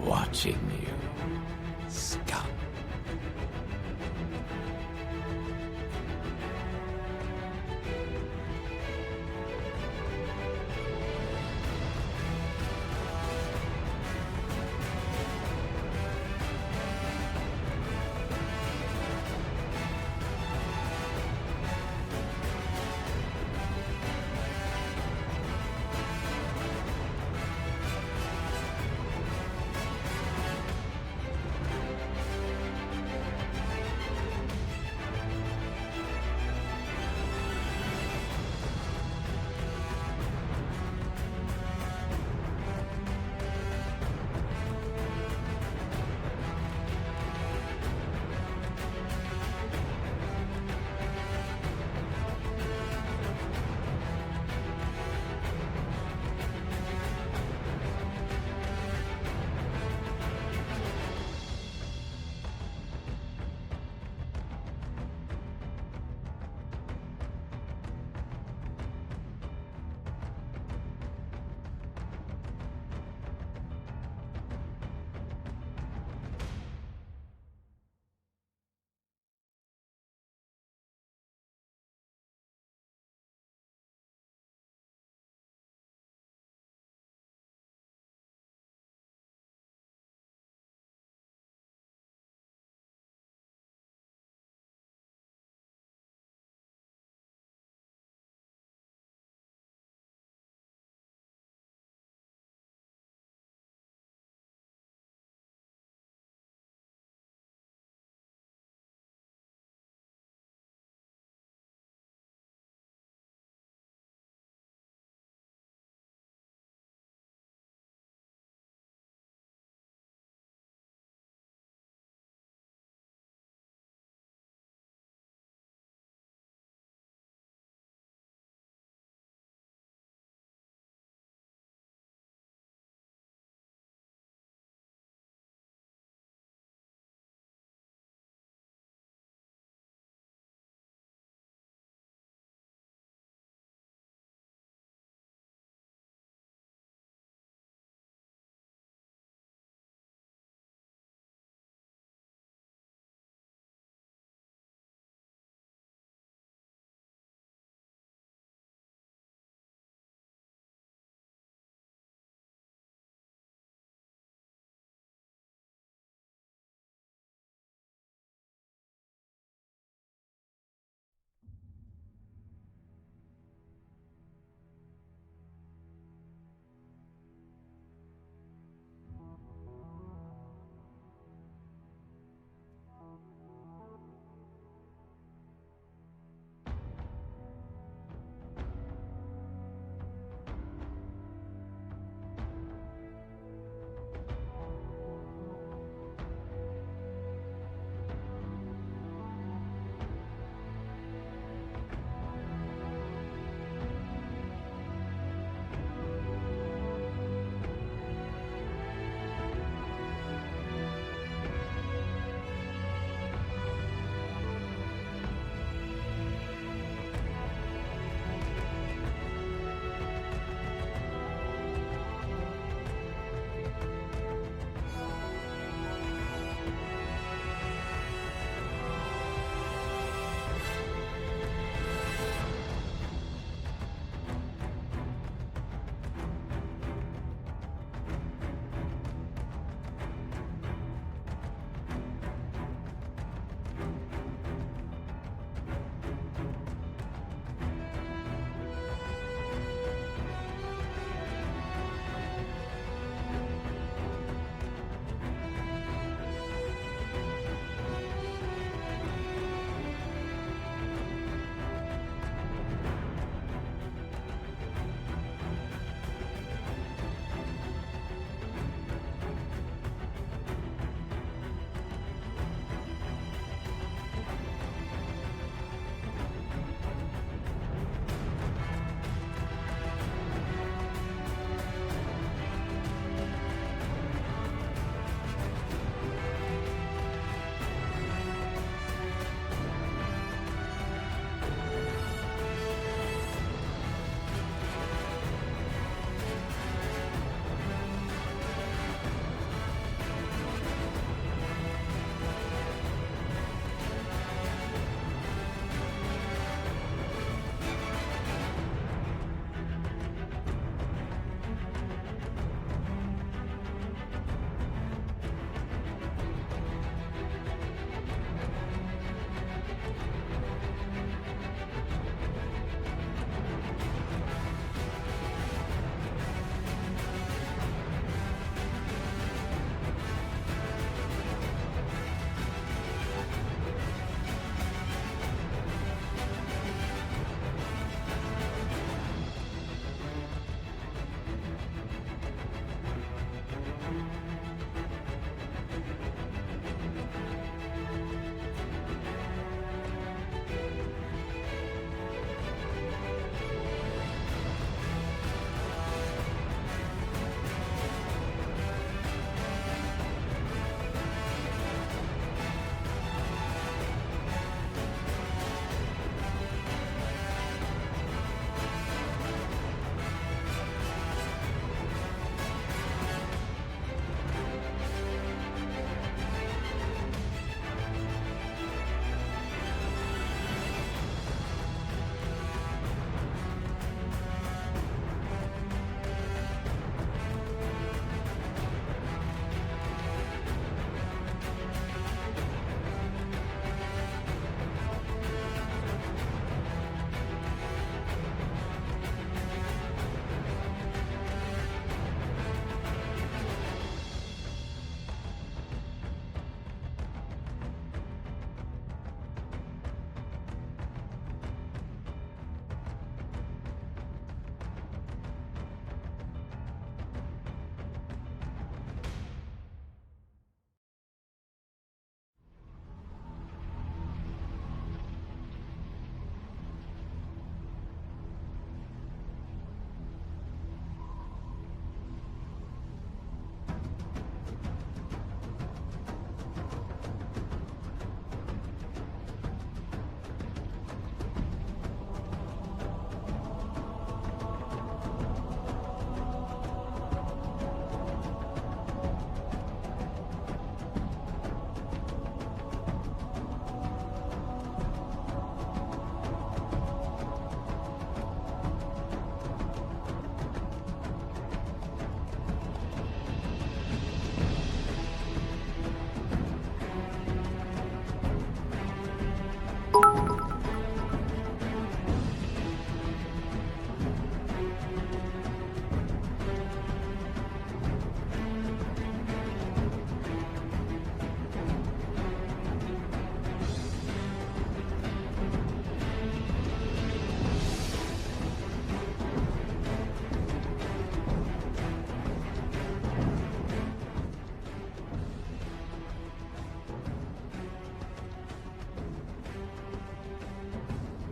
watching you, scum.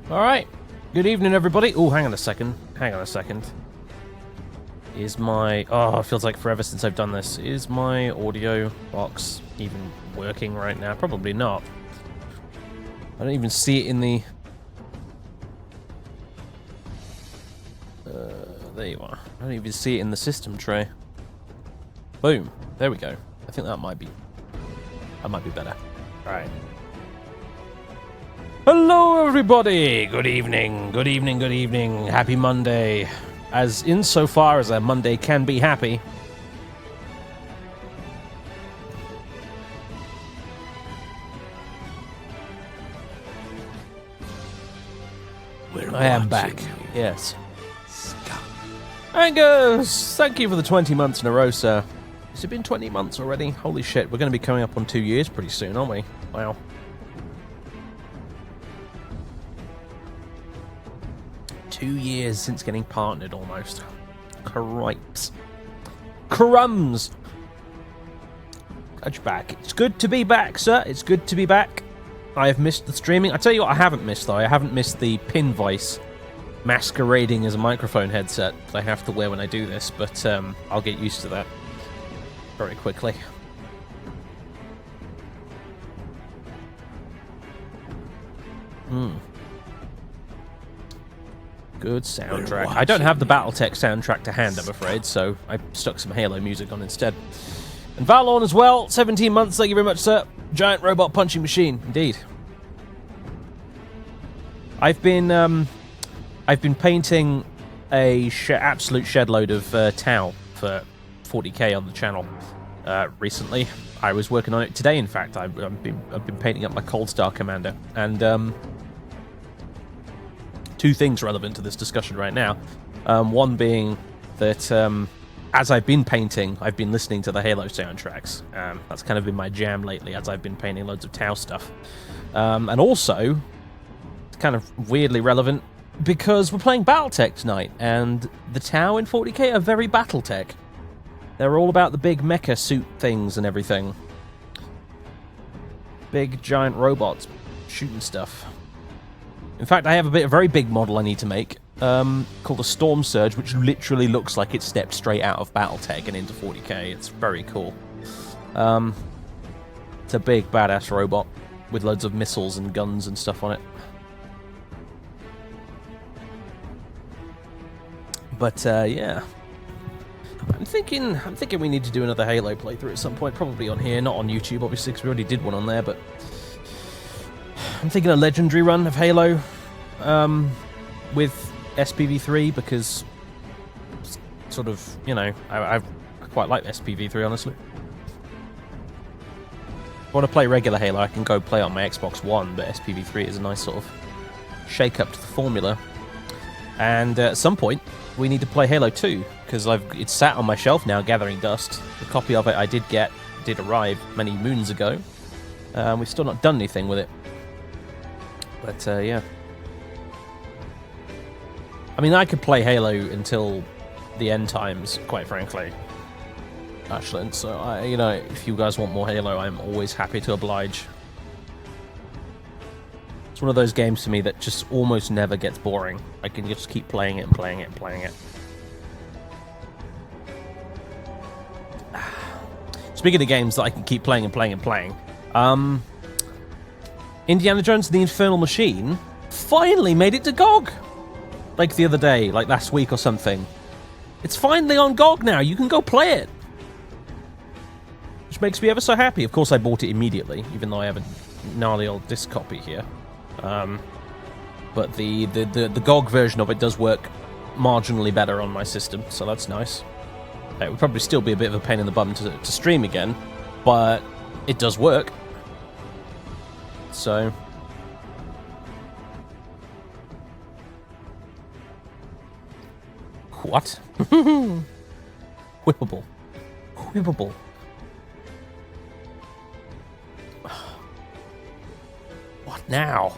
Alright. Good evening, everybody. Oh, hang on a second. Hang on a second. Is my... Oh, it feels like forever since I've done this. Is my audio box even working right now? Probably not. I don't even see it in the... there you are. I don't even see it in the system tray. Boom. There we go. I think that might be better. Alright. Hello, everybody! Good evening, good evening, good evening. Happy Monday. As insofar as a Monday can be happy. I am back. Yes. Angus! Thank you for the 20 months in a row, sir. Has it been 20 months already? Holy shit, we're going to be coming up on 2 years pretty soon, aren't we? Wow. Two years since getting partnered, almost. Cripes. Crumbs! Glad you're back. It's good to be back, sir. It's good to be back. I have missed the streaming. I tell you what I haven't missed, though. I haven't missed the pin voice masquerading as a microphone headset that I have to wear when I do this, but I'll get used to that very quickly. Good soundtrack. I don't have the Battletech soundtrack to hand, I'm afraid, so I stuck some Halo music on instead. And Valorn as well. 17 months, thank you very much, sir. Giant robot punching machine, indeed. I've been painting a absolute shed load of Tau for 40k on the channel recently. I was working on it today, in fact. I've been painting up my Cold Star Commander, and two things relevant to this discussion right now. One being that as I've been painting, I've been listening to the Halo soundtracks. That's kind of been my jam lately as I've been painting loads of Tau stuff. And also, it's kind of weirdly relevant because we're playing Battletech tonight, and the Tau in 40k are very Battletech. They're all about the big mecha suit things and everything. Big giant robots shooting stuff. In fact, I have a very big model I need to make, called a Storm Surge, which literally looks like it stepped straight out of Battletech and into 40k. It's very cool. It's a big, badass robot with loads of missiles and guns and stuff on it. But, yeah. I'm thinking we need to do another Halo playthrough at some point, probably on here, not on YouTube, obviously, because we already did one on there, but... I'm thinking a legendary run of Halo with SPV3 because sort of, you know, I quite like SPV3, honestly. If I want to play regular Halo, I can go play on my Xbox One, but SPV3 is a nice sort of shake-up to the formula. And at some point, we need to play Halo 2, because it's sat on my shelf now, gathering dust. The copy of it I did arrive many moons ago. We've still not done anything with it. But, yeah. I mean, I could play Halo until the end times, quite frankly. Ashland, so, you know, if you guys want more Halo, I'm always happy to oblige. It's one of those games to me that just almost never gets boring. I can just keep playing it and playing it and playing it. Speaking of games that I can keep playing and playing and playing, Indiana Jones and the Infernal Machine finally made it to GOG! Like the other day, like last week or something. It's finally on GOG now, you can go play it! Which makes me ever so happy. Of course I bought it immediately, even though I have a gnarly old disc copy here. But the GOG version of it does work marginally better on my system, so that's nice. It would probably still be a bit of a pain in the bum to stream again, but it does work. So... What? Whippable. Whippable. What now?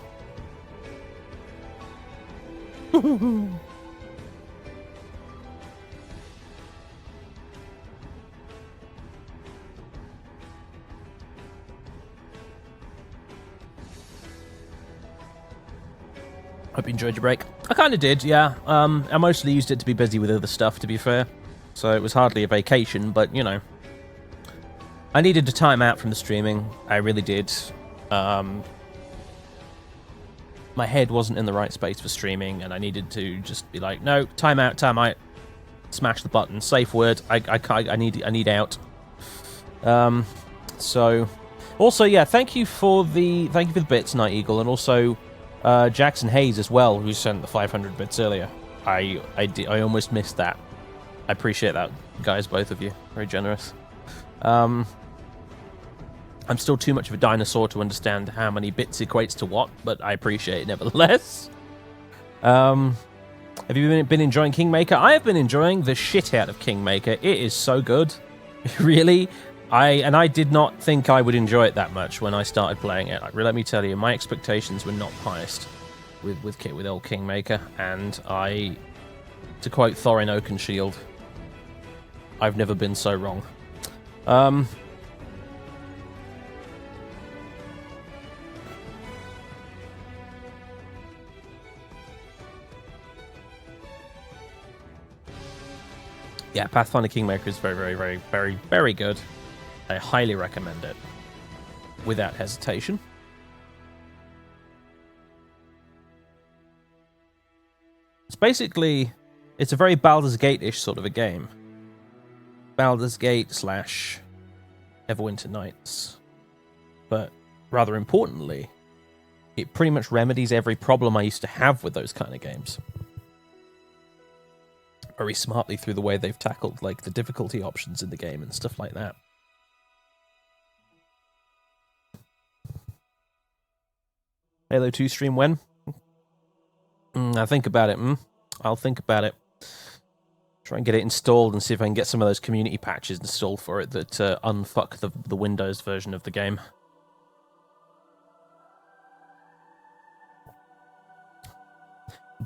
Hope you enjoyed your break. I kind of did, yeah. I mostly used it to be busy with other stuff, to be fair. So it was hardly a vacation, but, you know. I needed to time out from the streaming. I really did. My head wasn't in the right space for streaming, and I needed to just be like, no, time out. Smash the button. Safe word. I need out. So, also, yeah, thank you for the bits, Night Eagle, and also Jackson Hayes as well, who sent the 500 bits earlier. I almost missed that. I appreciate that, guys, both of you. Very generous. I'm still too much of a dinosaur to understand how many bits equates to what, but I appreciate it nevertheless. Have you been enjoying Kingmaker? I have been enjoying the shit out of Kingmaker. It is so good. Really. I did not think I would enjoy it that much when I started playing it. Let me tell you, my expectations were not highest with old Kingmaker, and to quote Thorin Oakenshield, I've never been so wrong. Yeah, Pathfinder Kingmaker is very, very, very, very, very good. I highly recommend it. Without hesitation. It's a very Baldur's Gate-ish sort of a game. Baldur's Gate / Neverwinter Nights. But, rather importantly, it pretty much remedies every problem I used to have with those kind of games. Very smartly through the way they've tackled like the difficulty options in the game and stuff like that. Halo 2 stream when? I'll think about it. I'll think about it. Try and get it installed and see if I can get some of those community patches installed for it that unfuck the Windows version of the game.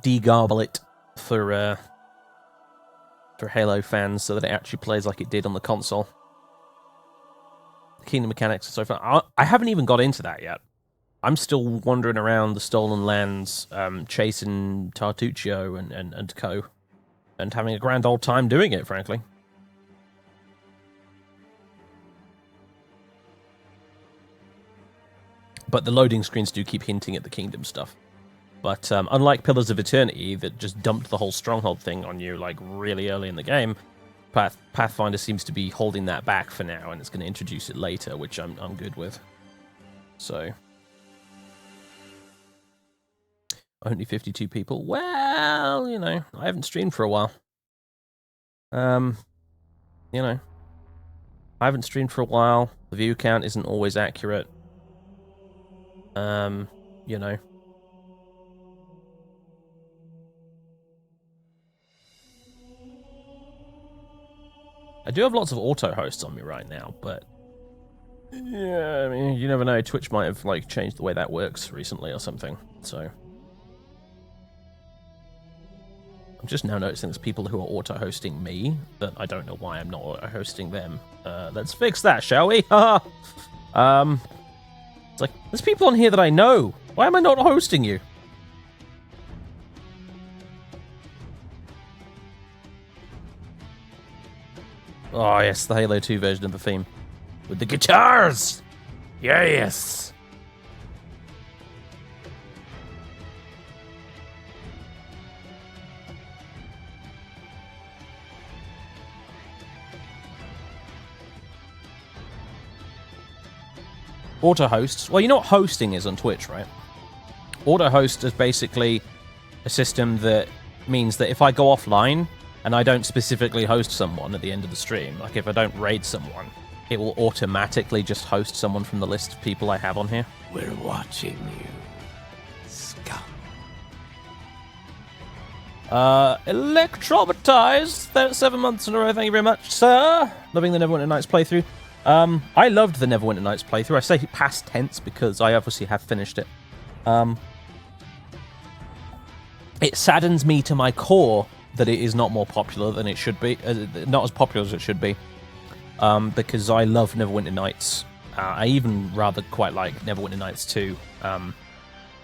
Degarble it for Halo fans so that it actually plays like it did on the console. The Kingdom mechanics are so fun. I haven't even got into that yet. I'm still wandering around the Stolen Lands, chasing Tartuccio and co, and having a grand old time doing it, frankly. But the loading screens do keep hinting at the Kingdom stuff. But unlike Pillars of Eternity, that just dumped the whole Stronghold thing on you like really early in the game, Pathfinder seems to be holding that back for now, and it's going to introduce it later, which I'm good with. So, only 52 people. Well, you know, I haven't streamed for a while. You know, I haven't streamed for a while. The view count isn't always accurate. You know. I do have lots of auto hosts on me right now, but yeah, I mean, you never know. Twitch might have like changed the way that works recently or something. So I'm just now noticing there's people who are auto hosting me that I don't know why I'm not auto hosting them. Let's fix that, shall we? It's like there's people on here that I know. Why am I not hosting you? Oh, yes, the Halo 2 version of the theme. With the guitars! Yes! Auto hosts. Well, you know what hosting is on Twitch, right? Auto host is basically a system that means that if I go offline and I don't specifically host someone at the end of the stream, like if I don't raid someone, it will automatically just host someone from the list of people I have on here. We're watching you, scum. Electromatized, 7 months in a row, thank you very much, sir. Loving the Neverwinter Nights playthrough. I loved the Neverwinter Nights playthrough. I say past tense because I obviously have finished it. It saddens me to my core that it is not more popular than it should be, not as popular as it should be, because I love Neverwinter Nights. I even rather quite like Neverwinter Nights 2,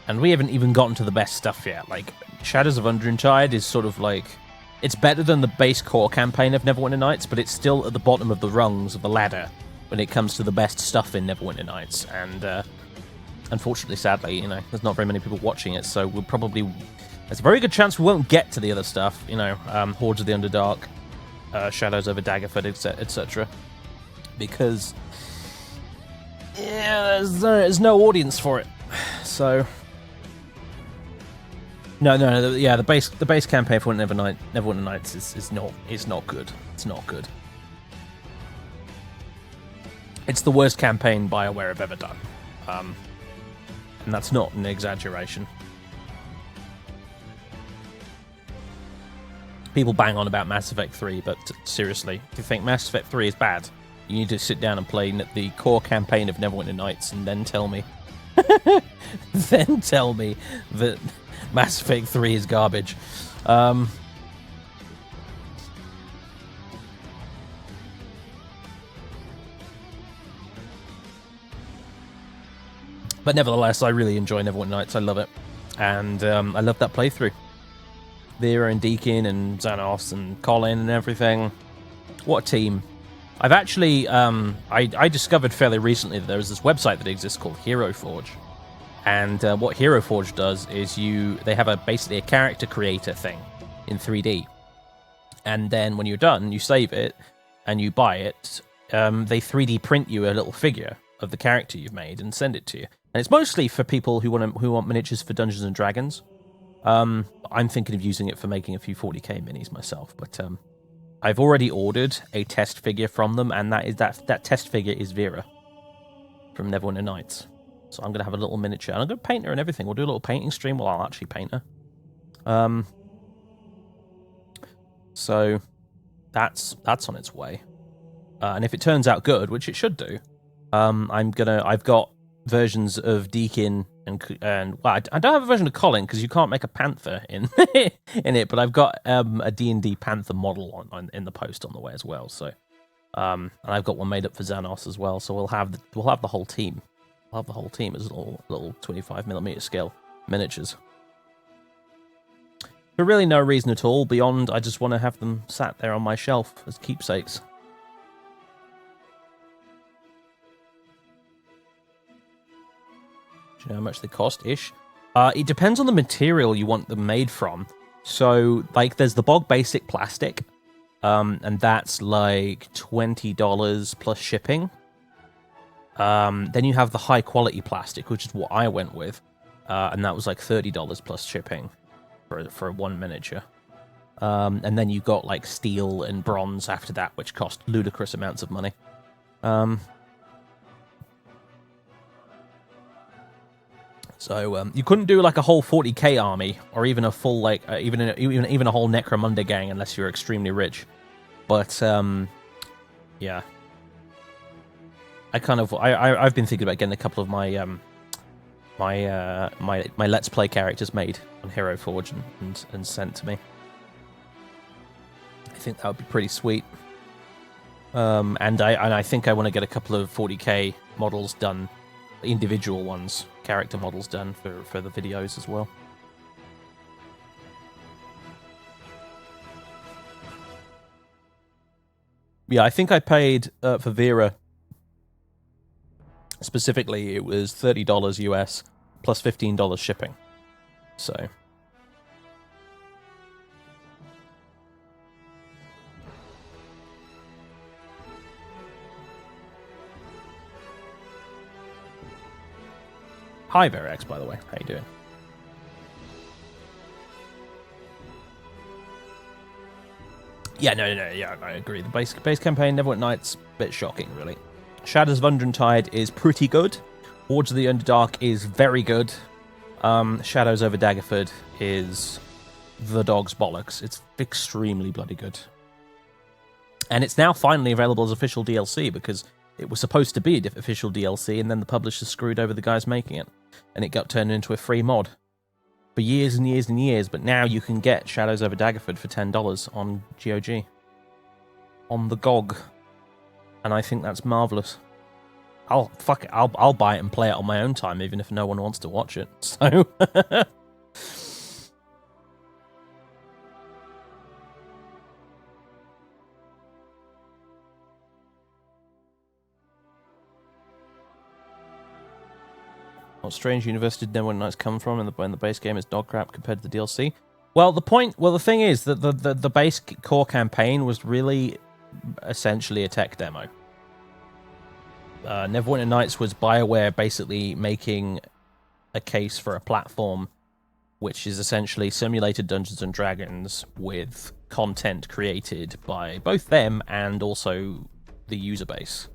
And we haven't even gotten to the best stuff yet. Like, Shadows of Undertide is sort of like... It's better than the base core campaign of Neverwinter Nights, but it's still at the bottom of the rungs of the ladder when it comes to the best stuff in Neverwinter Nights. And unfortunately, sadly, you know, there's not very many people watching it, so we'll probably... There's a very good chance we won't get to the other stuff, you know, Hordes of the Underdark, Shadows over Daggerford, etc. Because, yeah, there's no audience for it. So, no, the base campaign for Neverwinter Nights is not good. It's not good. It's the worst campaign BioWare have ever done, and that's not an exaggeration. People bang on about Mass Effect 3, but seriously, if you think Mass Effect 3 is bad, you need to sit down and play the core campaign of Neverwinter Nights, and then tell me, that Mass Effect 3 is garbage. But nevertheless, I really enjoy Neverwinter Nights. I love it, and I love that playthrough. Vera and Deacon and Xanos and Colin and everything. What a team. I've actually, I discovered fairly recently that there is this website that exists called Hero Forge. And what Hero Forge does is they have basically a character creator thing in 3D. And then when you're done, you save it and you buy it. They 3D print you a little figure of the character you've made and send it to you. And it's mostly for people who want miniatures for Dungeons and Dragons. I'm thinking of using it for making a few 40k minis myself, but I've already ordered a test figure from them, and that test figure is Vera from Neverwinter Nights. So I'm gonna have a little miniature, and I'm gonna paint her and everything. We'll do a little painting stream. Well, I'll actually paint her. So that's on its way, and if it turns out good, which it should do, I've got versions of Deacon and well, I don't have a version of Colin because you can't make a panther in in it, but I've got a D&D panther model in the post on the way as well. So, and I've got one made up for Xanos as well. So we'll have the whole team. We'll have the whole team as little 25mm scale miniatures. For really no reason at all beyond I just want to have them sat there on my shelf as keepsakes. Do you know how much they cost-ish? It depends on the material you want them made from. So, like, there's the bog basic plastic, and that's like $20 plus shipping. Then you have the high-quality plastic, which is what I went with, and that was like $30 plus shipping for one miniature. And then you got like steel and bronze after that, which cost ludicrous amounts of money. So you couldn't do like a whole 40k army, or even a full like even a whole Necromunda gang unless you're extremely rich. But yeah, I've been thinking about getting a couple of my my Let's Play characters made on Hero Forge and sent to me. I think that would be pretty sweet. And I think I want to get a couple of 40k models done, individual ones, character models done for the videos as well. Yeah, I think I paid for Vera specifically, it was $30 US plus $15 shipping. So hi, Verex, by the way. How you doing? Yeah, no, yeah, I agree. The base campaign, Neverwinter Nights, bit shocking, really. Shadows of Undertide is pretty good. Hordes of the Underdark is very good. Shadows over Daggerford is the dog's bollocks. It's extremely bloody good. And it's now finally available as official DLC, because it was supposed to be official DLC, and then the publisher screwed over the guys making it, and it got turned into a free mod for years and years and years. But now you can get Shadows over Daggerford for $10 on GOG, on the GOG, and I think that's marvelous. fuck it. I'll buy it and play it on my own time, even if no one wants to watch it. So. What strange university did Neverwinter Nights come from, and the base game is dog crap compared to the DLC? Well, the thing is that the base core campaign was really essentially a tech demo. Neverwinter Nights was BioWare basically making a case for a platform which is essentially simulated Dungeons and Dragons with content created by both them and also the user base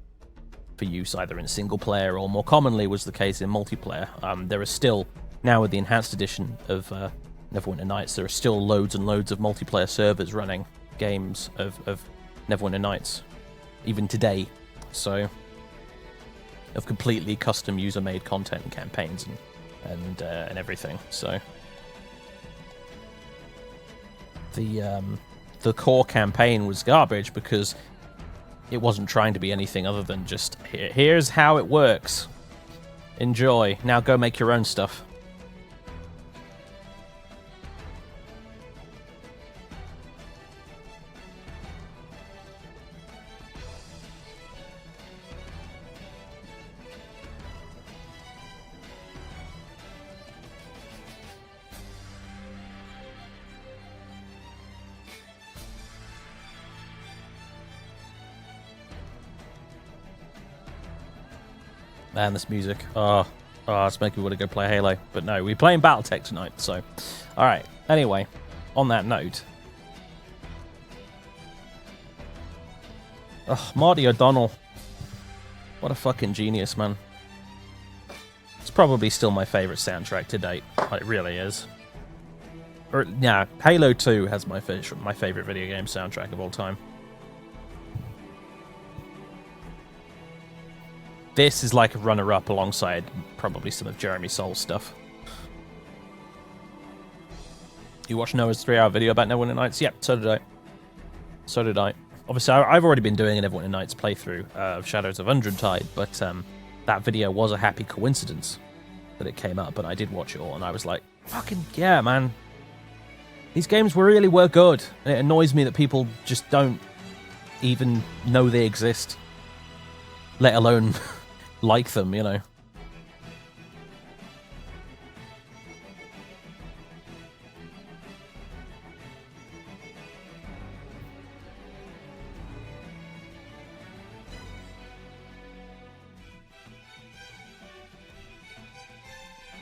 for use either in single player or more commonly was the case in multiplayer. There are still, now with the enhanced edition of Neverwinter Nights, there are still loads and loads of multiplayer servers running games of Neverwinter Nights, even today. So, of completely custom user-made content and campaigns and everything. So, the core campaign was garbage because it wasn't trying to be anything other than just, here's how it works. Enjoy. Now go make your own stuff. Man, this music. Oh, it's making me want to go play Halo. But no, we're playing Battletech tonight, so. Alright, anyway, on that note. Oh, Marty O'Donnell. What a fucking genius, man. It's probably still my favourite soundtrack to date. It really is. Or, yeah, Halo 2 has my favourite video game soundtrack of all time. This is like a runner-up alongside probably some of Jeremy Soul's stuff. You watched Noah's 3-hour video about Neverwinter Nights? Yep, so did I. So did I. Obviously, I've already been doing a Neverwinter Nights playthrough of Shadows of Undrentide, but that video was a happy coincidence that it came up, but I did watch it all, and I was like, fucking yeah, man. These games really were good, and it annoys me that people just don't even know they exist, let alone like them, you know.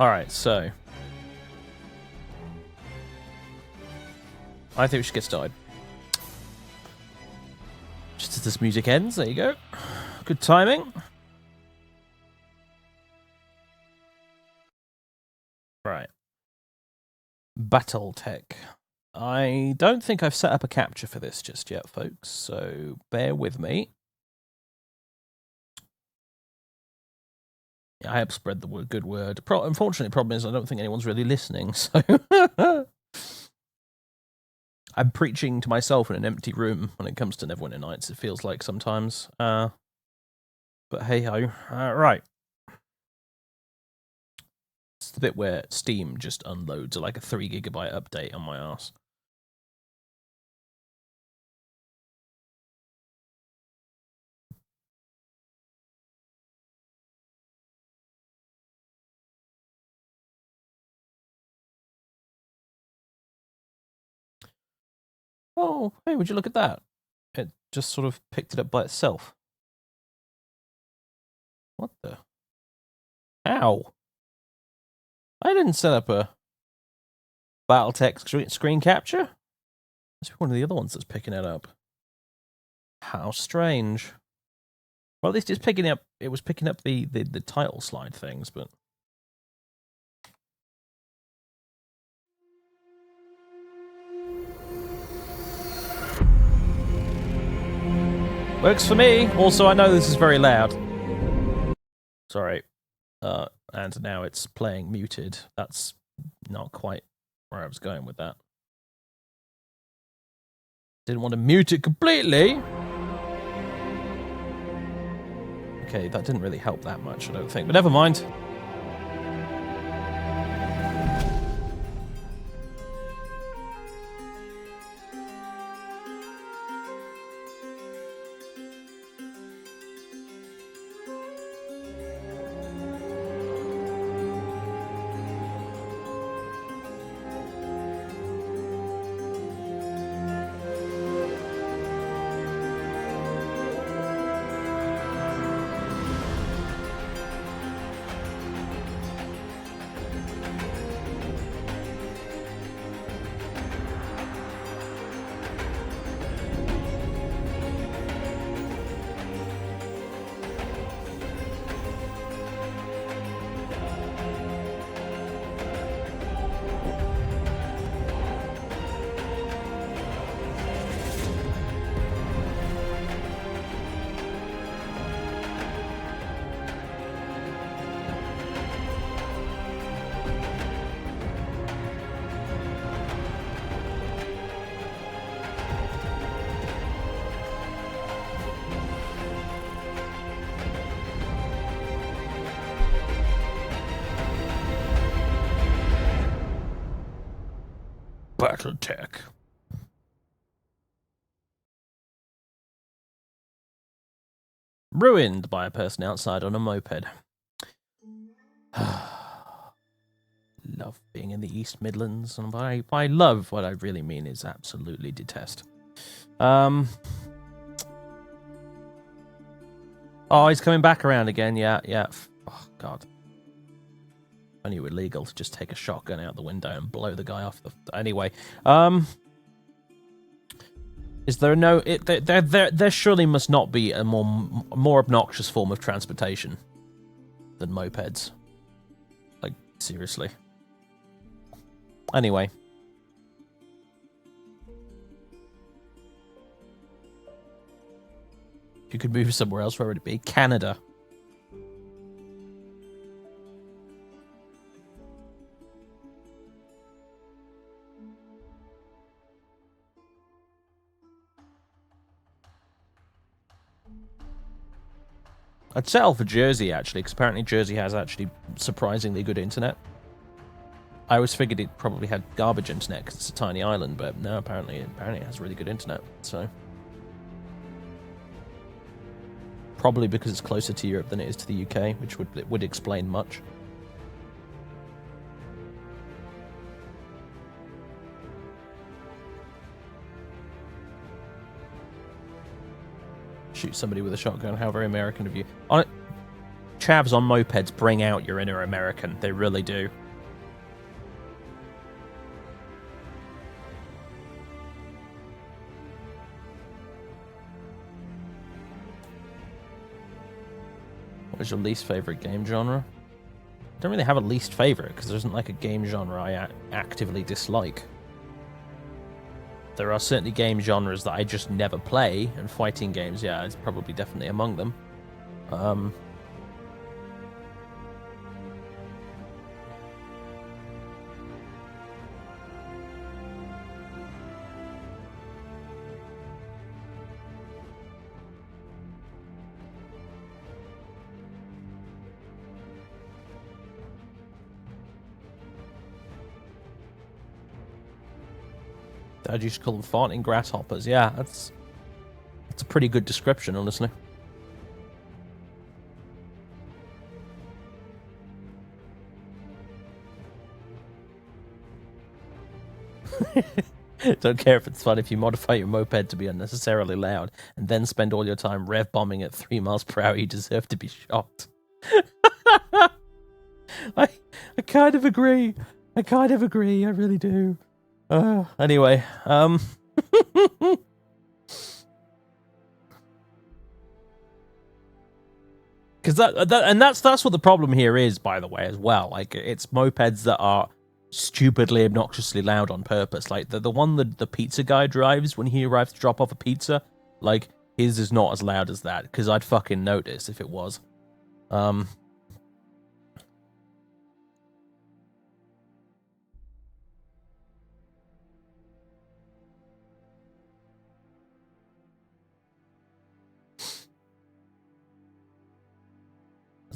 Alright, so I think we should get started. Just as this music ends, there you go. Good timing. Right. Battletech. I don't think I've set up a capture for this just yet, folks, so bear with me. Yeah, I help spread the good word. Unfortunately, the problem is I don't think anyone's really listening, so I'm preaching to myself in an empty room when it comes to Neverwinter Nights, it feels like sometimes. But hey-ho. Right. It's the bit where Steam just unloads like a 3 GB update on my ass. Oh, hey, would you look at that? It just sort of picked it up by itself. What the? How? I didn't set up a Battletech screen capture. It's one of the other ones that's picking it up. How strange. Well, at least it's picking up. It was picking up the title slide things, but. Works for me. Also, I know this is very loud. Sorry. And now it's playing muted. That's not quite where I was going with that. Didn't want to mute it completely. Okay, that didn't really help that much, I don't think. But never mind. Battletech. Ruined by a person outside on a moped. Love being in the East Midlands, and by love, what I really mean is absolutely detest. Oh, he's coming back around again. Yeah. Oh God. Only illegal to just take a shotgun out the window and blow the guy off the... Anyway, is there no... There surely must not be a more obnoxious form of transportation than mopeds. Like, seriously. Anyway. If you could move somewhere else, where would it be? Canada. I'd settle for Jersey, actually, because apparently Jersey has actually surprisingly good internet. I always figured it probably had garbage internet because it's a tiny island, but no, apparently it has really good internet, so... Probably because it's closer to Europe than it is to the UK, which would explain much. Shoot somebody with a shotgun. How very American of you. Chavs on mopeds bring out your inner American. They really do. What is your least favorite game genre? I don't really have a least favorite because there isn't like a game genre I actively dislike. There are certainly game genres that I just never play, and fighting games, yeah, it's probably definitely among them. I just call them farting grasshoppers. Yeah, that's a pretty good description, honestly. Don't care if it's fun if you modify your moped to be unnecessarily loud and then spend all your time rev bombing at 3 miles per hour. You deserve to be shot. I kind of agree. I really do. Anyway, because that's what the problem here is, by the way, as well. Like, it's mopeds that are stupidly obnoxiously loud on purpose. Like the one that the pizza guy drives when he arrives to drop off a pizza, like his is not as loud as that, because I'd fucking notice if it was.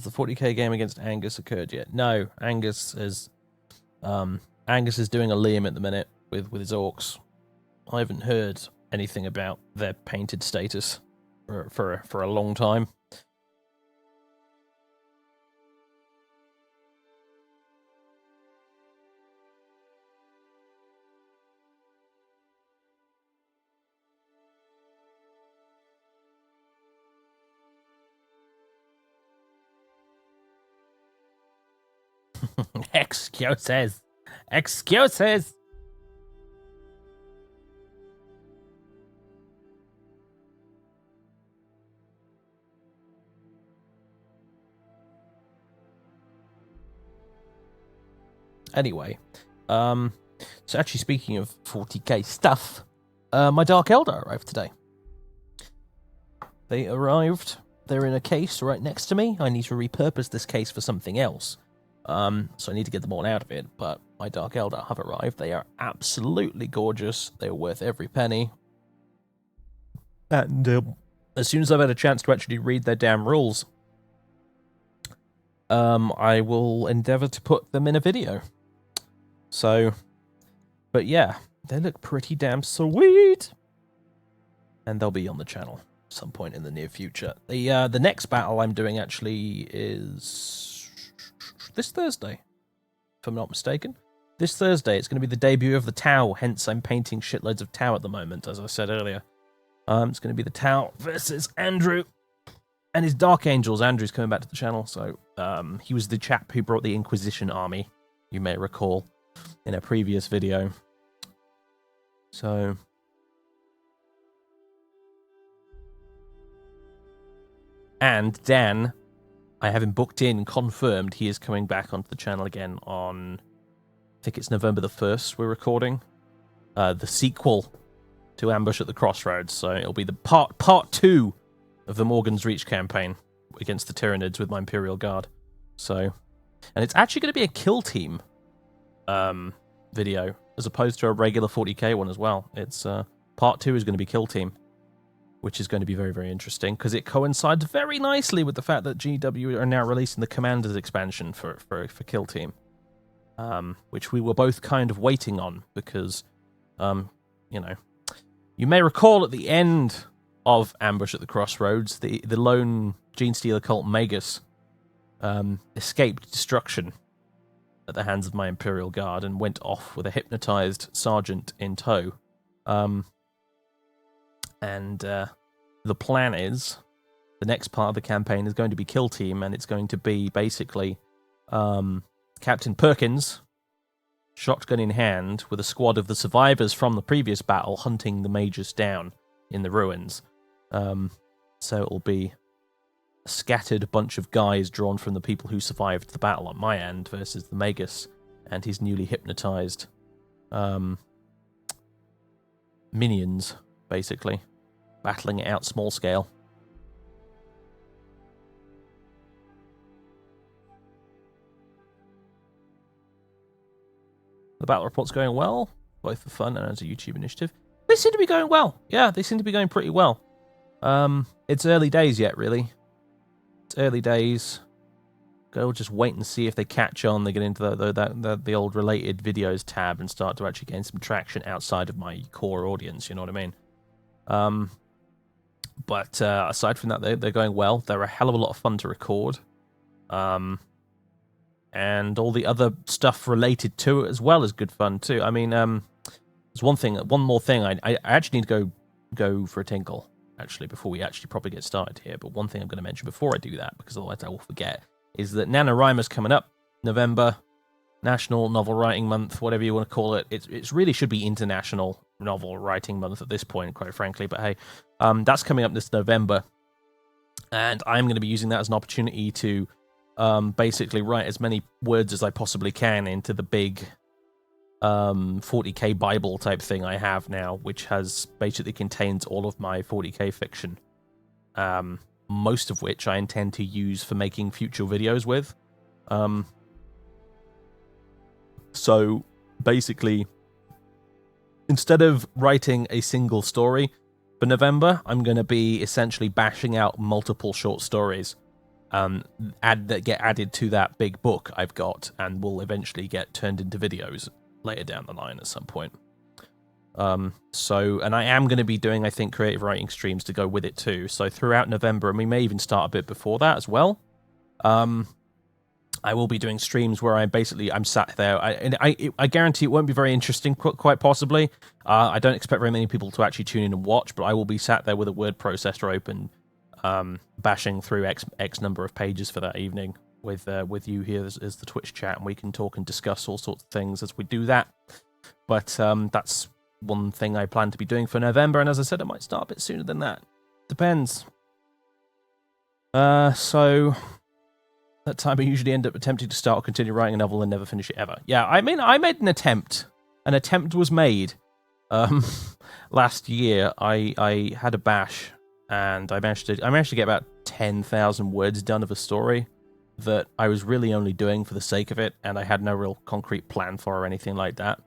the 40k game against Angus occurred yet? No, Angus is doing a Liam at the minute with his orcs. I haven't heard anything about their painted status for a long time. Excuses. Excuses. Anyway, so actually speaking of 40k stuff, my Dark Elder arrived today. They arrived. They're in a case right next to me. I need to repurpose this case for something else. So I need to get them all out of it, but my Dark Elder have arrived. They are absolutely gorgeous. They're worth every penny. And as soon as I've had a chance to actually read their damn rules, I will endeavor to put them in a video. So, but yeah, they look pretty damn sweet. And they'll be on the channel at some point in the near future. The next battle I'm doing actually is this Thursday, if I'm not mistaken. This Thursday, it's going to be the debut of the Tau, hence I'm painting shitloads of Tau at the moment, as I said earlier. It's going to be the Tau versus Andrew and his Dark Angels. Andrew's coming back to the channel, so he was the chap who brought the Inquisition army, you may recall, in a previous video. So... And Dan, I have him booked in, confirmed. He is coming back onto the channel again on, I think it's November the 1st we're recording. The sequel to Ambush at the Crossroads. So it'll be the part 2 of the Morgan's Reach campaign against the Tyranids with my Imperial Guard. So, and it's actually going to be a kill team video, as opposed to a regular 40k one as well. It's part 2 is going to be kill team, which is going to be very, very interesting, because it coincides very nicely with the fact that GW are now releasing the Commanders expansion for Kill Team, which we were both kind of waiting on, because, you know, you may recall at the end of Ambush at the Crossroads, the lone Genestealer cult Magus escaped destruction at the hands of my Imperial Guard and went off with a hypnotized sergeant in tow. And the plan is, the next part of the campaign is going to be Kill Team, and it's going to be basically Captain Perkins, shotgun in hand, with a squad of the survivors from the previous battle hunting the Magus down in the ruins. So it'll be a scattered bunch of guys drawn from the people who survived the battle on my end versus the Magus and his newly hypnotized minions, basically, battling it out small scale. The battle report's going well, both for fun and as a YouTube initiative. They seem to be going well. Yeah, they seem to be going pretty well. It's early days yet, really. It's early days. Go just wait and see if they catch on. They get into the old related videos tab and start to actually gain some traction outside of my core audience. You know what I mean? But aside from that, they're going well. They're a hell of a lot of fun to record. And all the other stuff related to it as well is good fun too. I mean, there's one more thing. I actually need to go for a tinkle, actually, before we actually probably get started here. But one thing I'm going to mention before I do that, because otherwise I will forget, is that NaNoWriMo's coming up, November, National Novel Writing Month, whatever you want to call it. It really should be International Novel Writing Month at this point, quite frankly. But hey, that's coming up this November. And I'm going to be using that as an opportunity to basically write as many words as I possibly can into the big 40k Bible type thing I have now, which has basically contains all of my 40k fiction, most of which I intend to use for making future videos with. So basically, instead of writing a single story for November, I'm going to be essentially bashing out multiple short stories get added to that big book I've got, and will eventually get turned into videos later down the line at some point. And I am going to be doing, I think, creative writing streams to go with it too. So throughout November, and we may even start a bit before that as well. I will be doing streams where I'm sat there. I guarantee it won't be very interesting, quite possibly. I don't expect very many people to actually tune in and watch, but I will be sat there with a word processor open, bashing through X number of pages for that evening with you here as the Twitch chat, and we can talk and discuss all sorts of things as we do that. But that's one thing I plan to be doing for November, and as I said, it might start a bit sooner than that. Depends. So that time I usually end up attempting to start or continue writing a novel and never finish it ever. Yeah, I mean, I made an attempt. An attempt was made. Last year, I had a bash, and I managed to get about 10,000 words done of a story that I was really only doing for the sake of it, and I had no real concrete plan for or anything like that.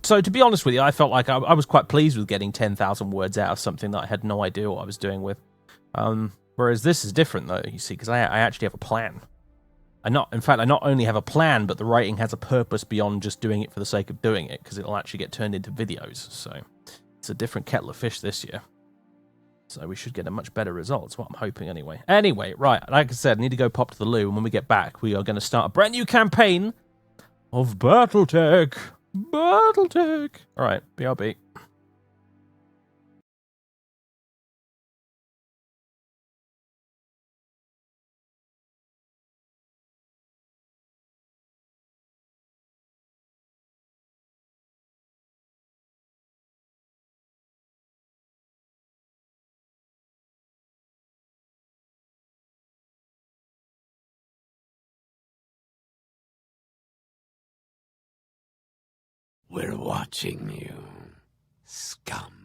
So to be honest with you, I felt like I was quite pleased with getting 10,000 words out of something that I had no idea what I was doing with. Whereas this is different, though, you see, because I actually have a plan. I not only have a plan, but the writing has a purpose beyond just doing it for the sake of doing it, because it'll actually get turned into videos. So it's a different kettle of fish this year. So we should get a much better result. That's what I'm hoping, anyway. Anyway, right, like I said, I need to go pop to the loo, and when we get back, we are going to start a brand new campaign of Battletech. Battletech. All right, BRB. We're watching you, scum.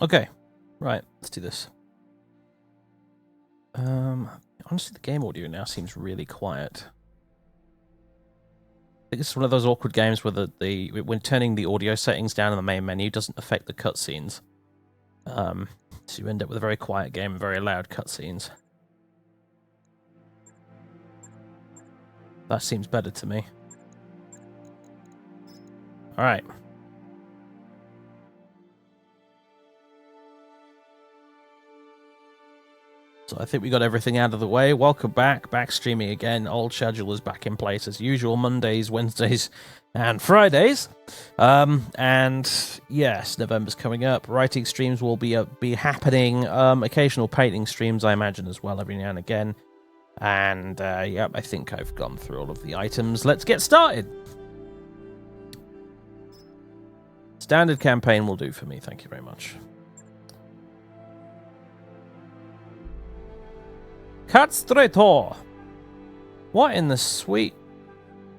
Okay, right, let's do this. Honestly, the game audio now seems really quiet. I think it's one of those awkward games where when turning the audio settings down in the main menu doesn't affect the cutscenes. So you end up with a very quiet game and very loud cutscenes. That seems better to me. Alright. So I think we got everything out of the way. Welcome back streaming again. Old schedule is back in place as usual, Mondays, Wednesdays, and Fridays. And yes, November's coming up. Writing streams will be happening. Occasional painting streams, I imagine, as well, every now and again. And yep, I think I've gone through all of the items. Let's get started. Standard campaign will do for me. Thank you very much. Catstrator! What in the sweet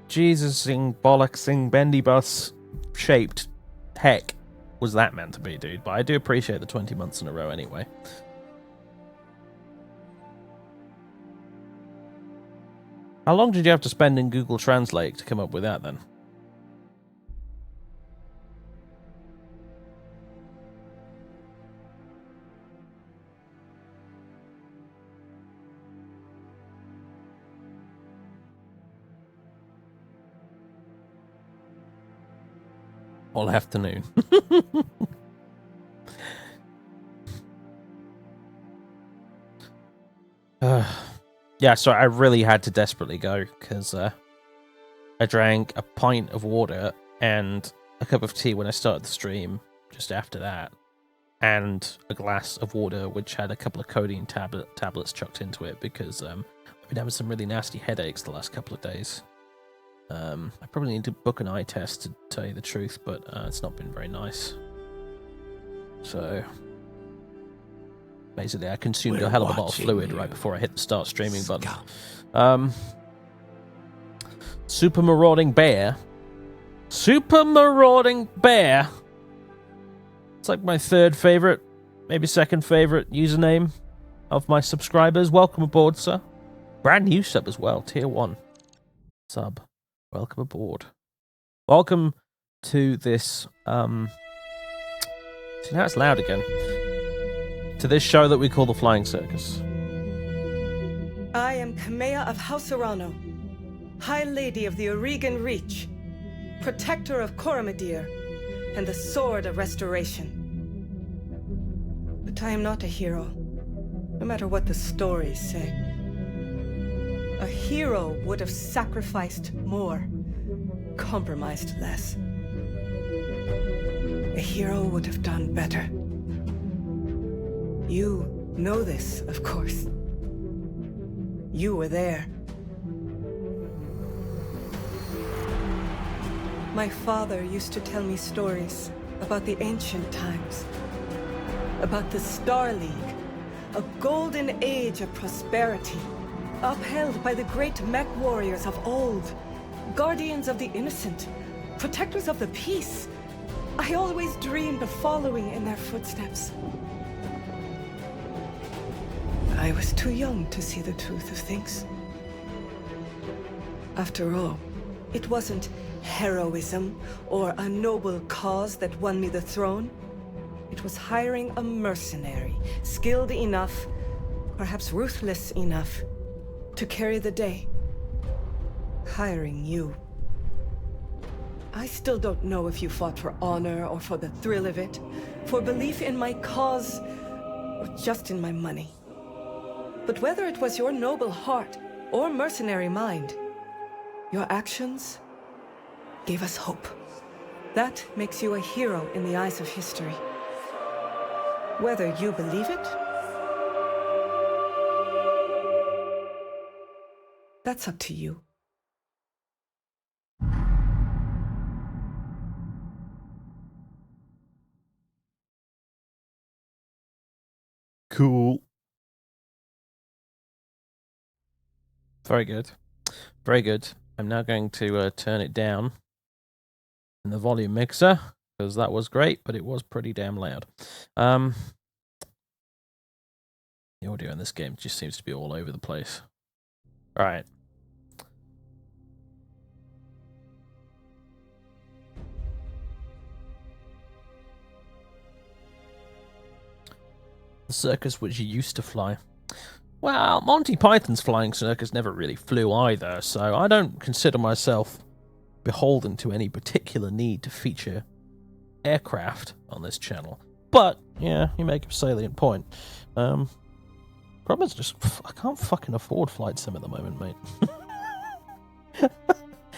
Jesus-ing, bollocks-ing, bendy bus shaped heck was that meant to be, dude? But I do appreciate the 20 months in a row anyway. How long did you have to spend in Google Translate to come up with that then? All afternoon. Yeah, sorry, I really had to desperately go because I drank a pint of water and a cup of tea when I started the stream just after that, and a glass of water which had a couple of codeine tablets chucked into it because I've been having some really nasty headaches the last couple of days. I probably need to book an eye test to tell you the truth, but it's not been very nice. So basically, I consumed a hell of a lot of fluid right before I hit the start streaming button. Super Marauding Bear. Super Marauding Bear. It's like my third favorite, maybe second favorite username of my subscribers. Welcome aboard, sir. Brand new sub as well, tier 1 sub. Welcome aboard. Welcome to this, see, now it's loud again. To this show that we call the Flying Circus. I am Kamea of House Arano, High Lady of the Oregon Reach, Protector of Coromadir, and the Sword of Restoration. But I am not a hero, no matter what the stories say. A hero would have sacrificed more, compromised less. A hero would have done better. You know this, of course. You were there. My father used to tell me stories about the ancient times, about the Star League, a golden age of prosperity, upheld by the great mech warriors of old, guardians of the innocent, protectors of the peace. I always dreamed of following in their footsteps. I was too young to see the truth of things. After all, it wasn't heroism or a noble cause that won me the throne. It was hiring a mercenary, skilled enough, perhaps ruthless enough, to carry the day. Hiring you. I still don't know if you fought for honor or for the thrill of it, for belief in my cause, or just in my money. But whether it was your noble heart or mercenary mind, your actions gave us hope. That makes you a hero in the eyes of history. Whether you believe it, that's up to you. Cool. Very good. Very good. I'm now going to turn it down in the volume mixer, because that was great, but it was pretty damn loud. The audio in this game just seems to be all over the place. All right. The circus which you used to fly. Well, Monty Python's flying circus never really flew either, so I don't consider myself beholden to any particular need to feature aircraft on this channel. But, yeah, you make a salient point. Problem is just, I can't fucking afford Flight Sim at the moment, mate.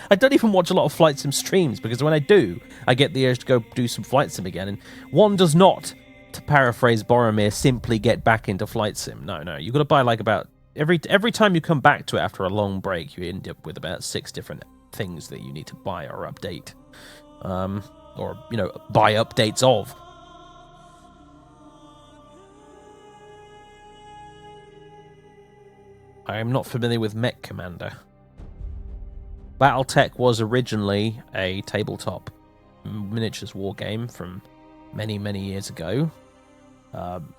I don't even watch a lot of Flight Sim streams, because when I do, I get the urge to go do some Flight Sim again, and one does not, to paraphrase Boromir, simply get back into Flight Sim. No, you've got to buy like about every time you come back to it after a long break, you end up with about 6 different things that you need to buy or update. or, buy updates of. I am not familiar with Mech Commander. Battletech was originally a tabletop miniatures war game from many, many years ago,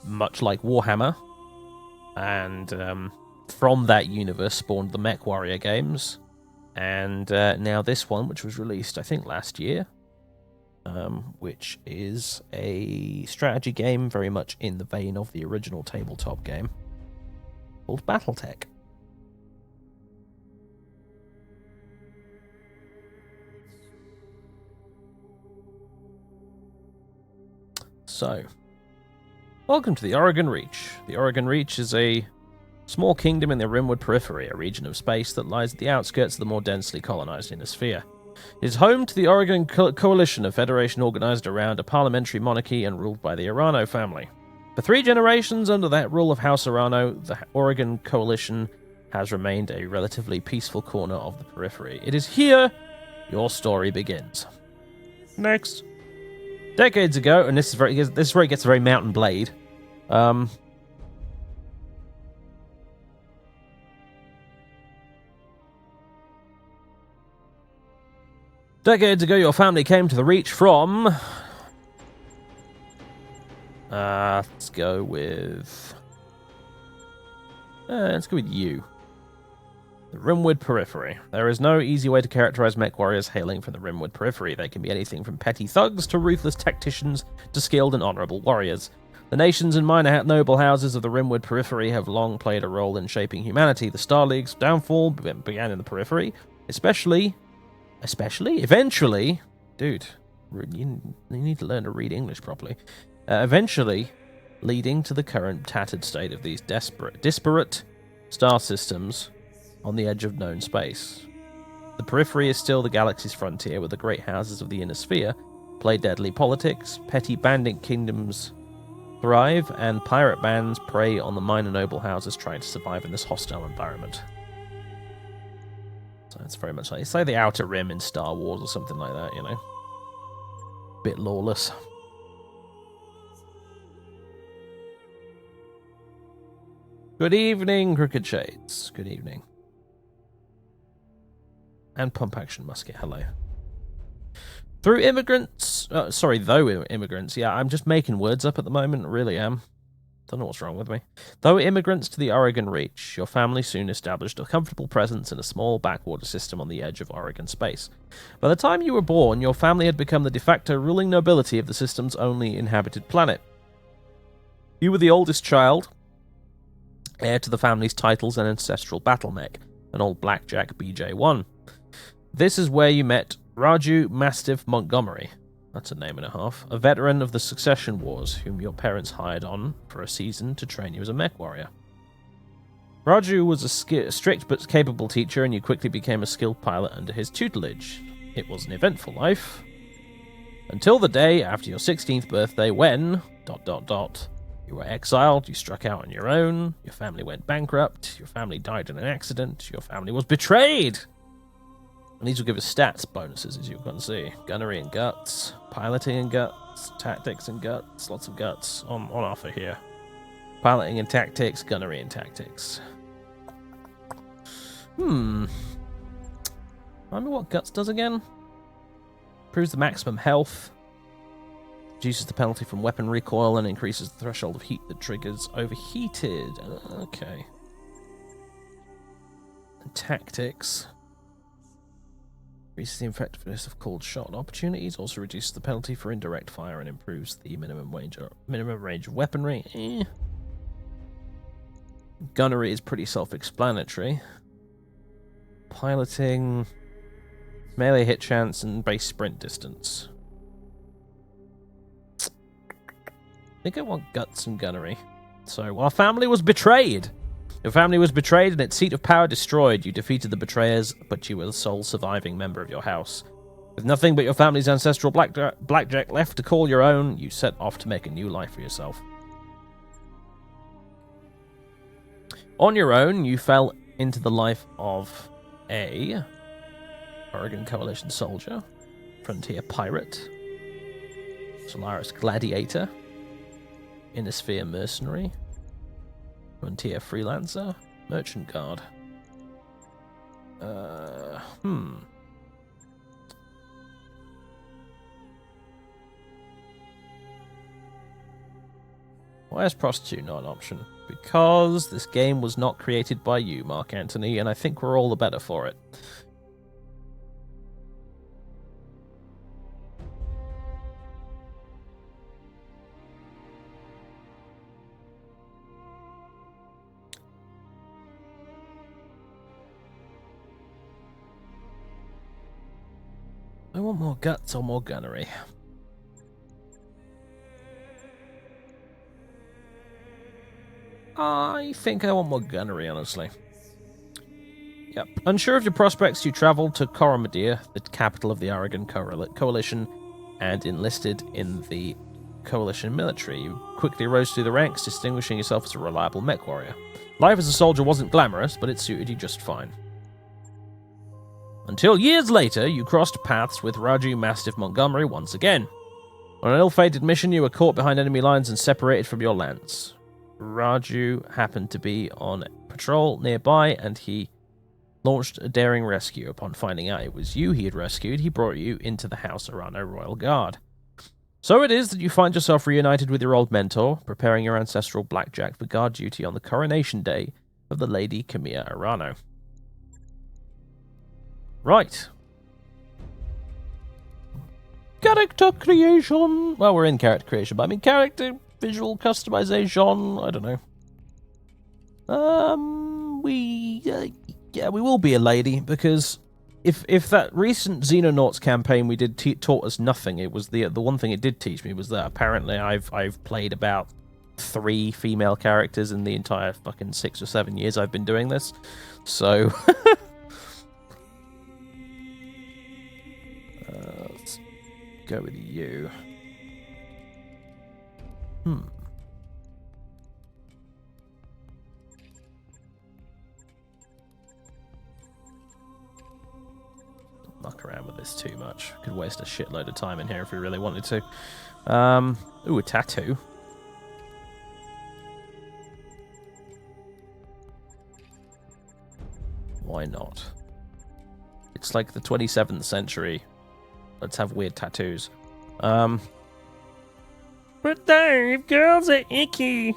much like Warhammer, and from that universe spawned the Mech Warrior games, and now this one, which was released, I think, last year, which is a strategy game very much in the vein of the original tabletop game, called Battletech. So, welcome to the Oregon Reach. The Oregon Reach is a small kingdom in the Rimwood Periphery, a region of space that lies at the outskirts of the more densely colonized inner sphere. It is home to the Oregon Coalition, a federation organized around a parliamentary monarchy and ruled by the Arano family. For 3 generations under that rule of House Arano, the Oregon Coalition has remained a relatively peaceful corner of the periphery. It is here your story begins. Next. Decades ago, and this is where it gets very Mountain Blade. Decades ago, your family came to the Reach from... let's go with you. The Rimwood Periphery. There is no easy way to characterize mech warriors hailing from the Rimwood Periphery. They can be anything from petty thugs to ruthless tacticians to skilled and honorable warriors. The nations and minor noble houses of the Rimwood Periphery have long played a role in shaping humanity. The Star League's downfall began in the Periphery, eventually, dude, you need to learn to read English properly, eventually leading to the current tattered state of these disparate star systems on the edge of known space. The Periphery is still the galaxy's frontier, where the great houses of the inner sphere play deadly politics, petty bandit kingdoms thrive, and pirate bands prey on the minor noble houses trying to survive in this hostile environment. So it's very much like, it's like the Outer Rim in Star Wars or something like that, Bit lawless. Good evening, Crooked Shades. Good evening. And Pump Action Musket, hello. Though immigrants, yeah, I'm just making words up at the moment, I really am. Don't know what's wrong with me. Though immigrants to the Oregon Reach, your family soon established a comfortable presence in a small backwater system on the edge of Oregon space. By the time you were born, your family had become the de facto ruling nobility of the system's only inhabited planet. You were the oldest child, heir to the family's titles and ancestral battle mech, an old Blackjack BJ-1. This is where you met Raju Mastiff Montgomery, that's a name and a half, a veteran of the Succession Wars, whom your parents hired on for a season to train you as a mech warrior. Raju was a strict but capable teacher, and you quickly became a skilled pilot under his tutelage. It was an eventful life, until the day after your 16th birthday when... You were exiled, you struck out on your own, your family went bankrupt, your family died in an accident, your family was betrayed! And these will give us stats bonuses, as you can see. Gunnery and guts, piloting and guts, tactics and guts, lots of guts on offer here. Piloting and tactics, gunnery and tactics. Remember what guts does again? Improves the maximum health. Reduces the penalty from weapon recoil and increases the threshold of heat that triggers overheated. Okay. And tactics. Increases the effectiveness of called shot opportunities. Also reduces the penalty for indirect fire and improves the minimum range of weaponry. Gunnery is pretty self-explanatory. Piloting, melee hit chance, and base sprint distance. I think I want guts and gunnery. So, our family was betrayed. Your family was betrayed and its seat of power destroyed. You defeated the betrayers, but you were the sole surviving member of your house. With nothing but your family's ancestral blackjack left to call your own, you set off to make a new life for yourself. On your own, you fell into the life of a Oregon Coalition soldier, frontier pirate, Solaris Gladiator, Innisphere Mercenary, Frontier Freelancer, Merchant Guard. Why is Prostitute not an option? Because this game was not created by you, Mark Anthony, and I think we're all the better for it. I want more guts or more gunnery. I think I want more gunnery, honestly. Yep. Unsure of your prospects, you traveled to Coromadir, the capital of the Aragon Coalition, and enlisted in the Coalition military. You quickly rose through the ranks, distinguishing yourself as a reliable mech warrior. Life as a soldier wasn't glamorous, but it suited you just fine. Until years later, you crossed paths with Raju Mastiff Montgomery once again. On an ill-fated mission, you were caught behind enemy lines and separated from your lance. Raju happened to be on patrol nearby, and he launched a daring rescue. Upon finding out it was you he had rescued, he brought you into the House Arano Royal Guard. So it is that you find yourself reunited with your old mentor, preparing your ancestral blackjack for guard duty on the coronation day of the Lady Camilla Arano. Right. Character creation. Well, we're in character creation, but I mean character visual customization. I don't know. Yeah, we will be a lady, because if that recent Xenonauts campaign we did taught us nothing, it was the one thing it did teach me was that apparently I've played about 3 female characters in the entire fucking 6 or 7 years I've been doing this. So let's go with you. Muck around with this too much. Could waste a shitload of time in here if we really wanted to. Ooh, a tattoo. Why not? It's like the 27th century. Let's have weird tattoos. But Dave, girls are icky.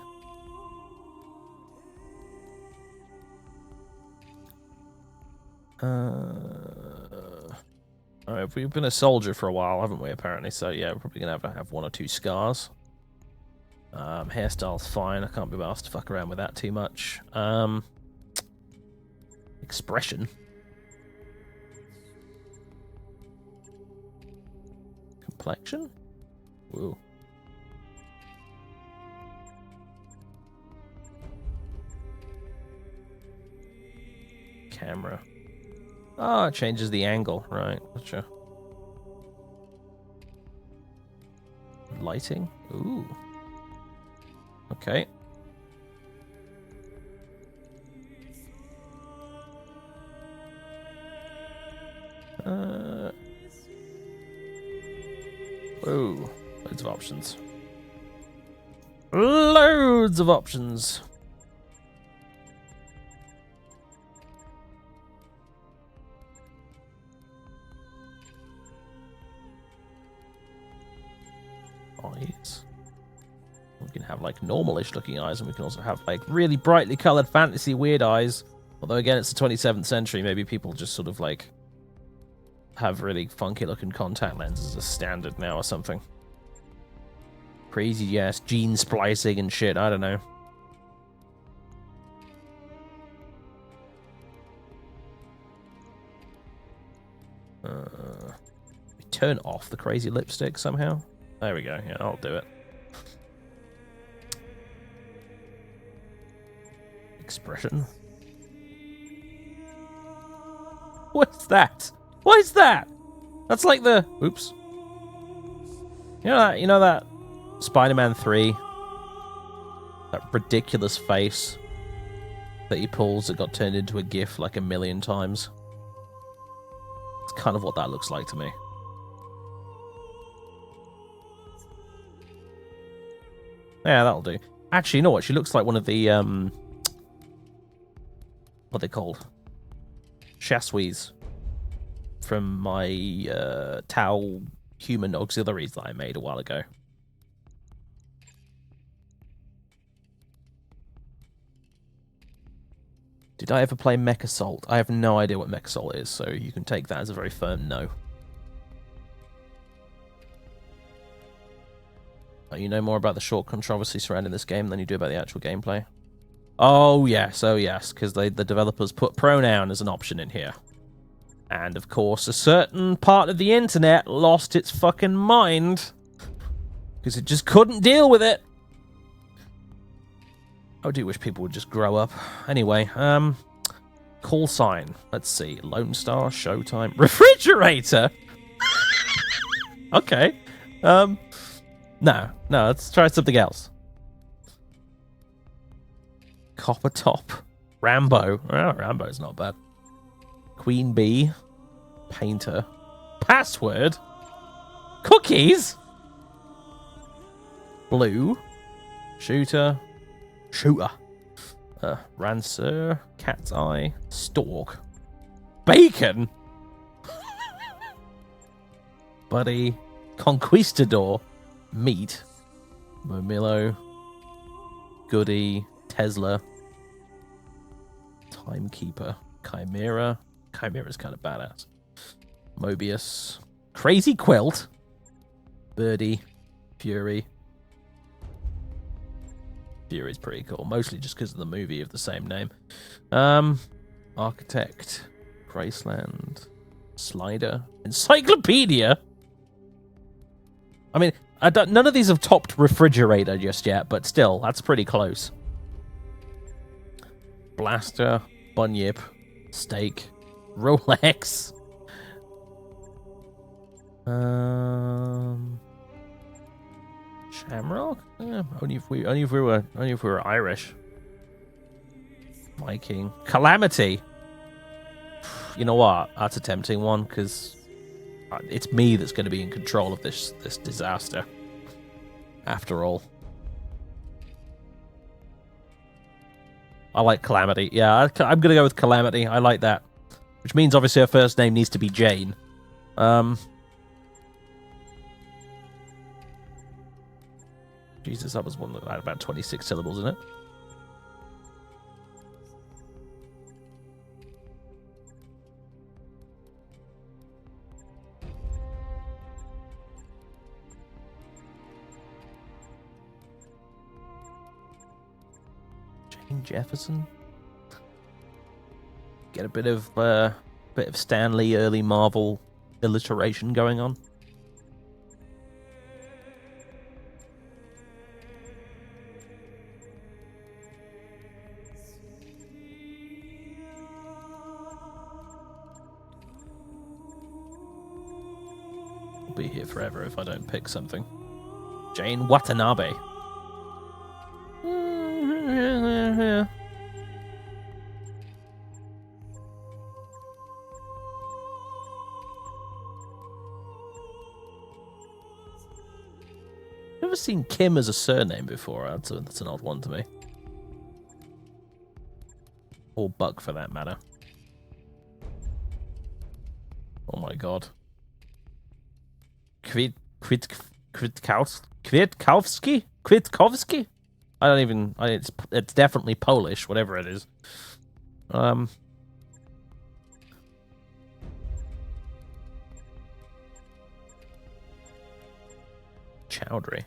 Alright, we've been a soldier for a while, haven't we, apparently? So, yeah, we're probably going to have 1 or 2 scars. Hairstyle's fine. I can't be asked to fuck around with that too much. Expression. Complexion? Whoa. Camera. Oh, it changes the angle. Right, gotcha. Lighting? Ooh. Okay. Whoa. Loads of options. Loads of options. Eyes. We can have like normalish looking eyes, and we can also have like really brightly colored fantasy weird eyes. Although again, it's the 27th century, maybe people just sort of like have really funky looking contact lenses as standard now or something. Crazy, yes, gene splicing and shit, I don't know. Turn off the crazy lipstick somehow. There we go, yeah, I'll do it. Expression. What's that? What is that? That's like the... Oops. You know that Spider-Man 3? That ridiculous face that he pulls that got turned into a GIF like 1,000,000 times? It's kind of what that looks like to me. Yeah, that'll do. Actually, you know what? She looks like one of the, what are they called? Chassis from my Tau human auxiliaries that I made a while ago. Did I ever play Mech Assault? I have no idea what Mech Assault is, so you can take that as a very firm no. You know more about the short controversy surrounding this game than you do about the actual gameplay. Oh yes, because the developers put pronoun as an option in here. And of course, a certain part of the internet lost its fucking mind. Because it just couldn't deal with it. I do wish people would just grow up. Anyway, call sign. Let's see. Lone Star, Showtime, Refrigerator. Okay. No, let's try something else. Copper Top, Rambo. Oh, Rambo's not bad. Queen Bee, Painter, Password, Cookies, Blue, Shooter, Rancer, Cat's Eye, Stork, Bacon, Buddy, Conquistador, Meat, Momillo, Goody, Tesla, Timekeeper, Chimera. Chimera's kind of badass. Mobius, Crazy Quilt, Birdie, Fury. Fury's pretty cool, mostly just because of the movie of the same name. Architect, Graceland, Slider, Encyclopedia. I mean, none of these have topped Refrigerator just yet, but still, that's pretty close. Blaster, Bunyip, Steak, Rolex. Shamrock? Yeah, only if we were Irish. Viking. Calamity. You know what? That's a tempting one because it's me that's going to be in control of this disaster. After all. I like Calamity. Yeah, I'm going to go with Calamity. I like that. Which means, obviously, her first name needs to be Jane. Jesus, that was one that had about 26 syllables in it. Jane Jefferson. Get a bit of Stan Lee early Marvel alliteration going on. I'll be here forever if I don't pick something. Jane Watanabe. Yeah. Never seen Kim as a surname before. That's an odd one to me. Or Buck, for that matter. Oh my god. Kwiatkowski? I don't even. It's definitely Polish, whatever it is. Chowdhury.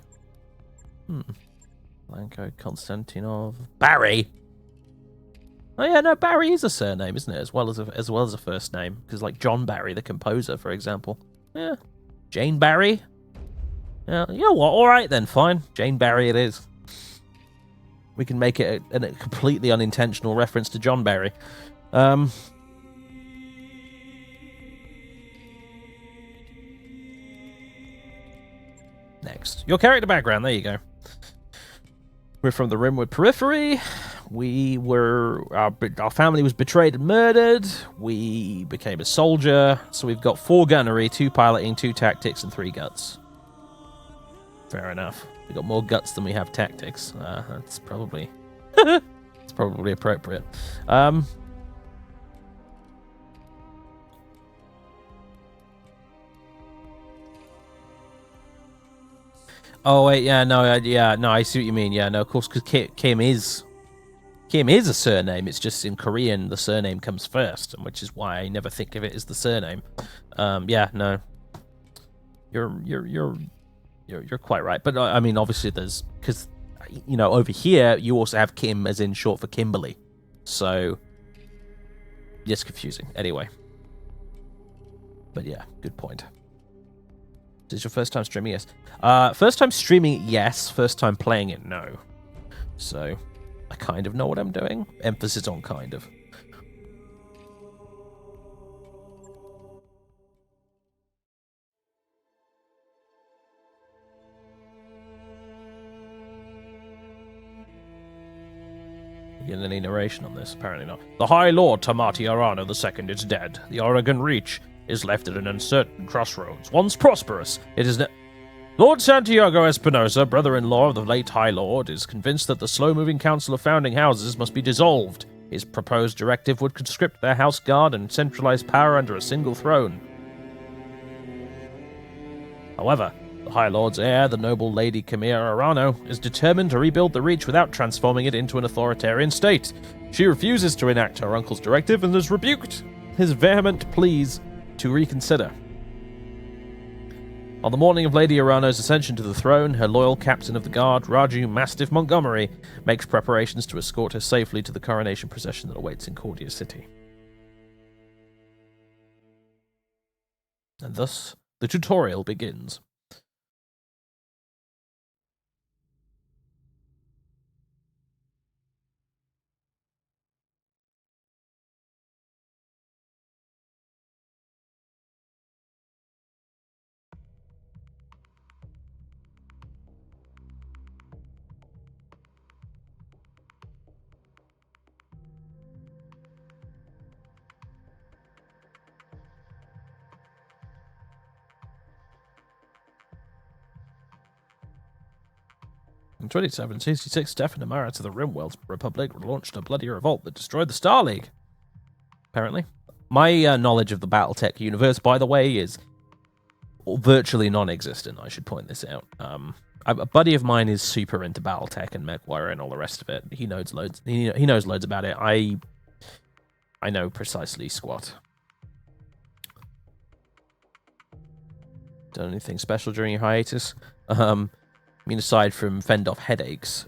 Blanco Konstantinov. Barry. Oh yeah, no, Barry is a surname, isn't it? As well as a first name, because like John Barry, the composer, for example. Yeah. Jane Barry. Yeah. You know what? All right then, fine. Jane Barry it is. We can make it a completely unintentional reference to John Barry. Next. Your character background. There you go. We're from the Rimwood Periphery. Our family was betrayed and murdered. We became a soldier. So we've got 4 gunnery, 2 piloting, 2 tactics, and 3 guts. Fair enough. We got more guts than we have tactics. That's probably it's probably appropriate. Oh wait, yeah, no, I see what you mean. Yeah, no, of course, because Kim is a surname. It's just in Korean the surname comes first, which is why I never think of it as the surname. Yeah, no, you're quite right. But I mean, obviously, there's because over here you also have Kim as in short for Kimberly, so it's confusing. Anyway, but yeah, good point. Is this your first time streaming? Yes. First time streaming, yes. First time playing it, no. So, I kind of know what I'm doing. Emphasis on kind of. Getting any narration on this? Apparently not. The High Lord Tamati Arano II is dead. The Oregon Reach is left at an uncertain crossroads. Once prosperous, it is Lord Santiago Espinosa, brother-in-law of the late High Lord, is convinced that the slow-moving Council of Founding Houses must be dissolved. His proposed directive would conscript their house guard and centralize power under a single throne. However, the High Lord's heir, the noble Lady Camilla Arano, is determined to rebuild the Reach without transforming it into an authoritarian state. She refuses to enact her uncle's directive and has rebuked his vehement pleas to reconsider. On the morning of Lady Arano's ascension to the throne, her loyal captain of the guard, Raju Mastiff Montgomery, makes preparations to escort her safely to the coronation procession that awaits in Cordia City. And thus, the tutorial begins. In 2766, Stefan and Mara to the Rimworld Republic launched a bloody revolt that destroyed the Star League. Apparently. My knowledge of the Battletech universe, by the way, is virtually non-existent. I should point this out. A buddy of mine is super into Battletech and MechWarrior and all the rest of it. He knows loads. He knows loads about it. I know precisely squat. Done anything special during your hiatus? I mean, aside from fend off headaches,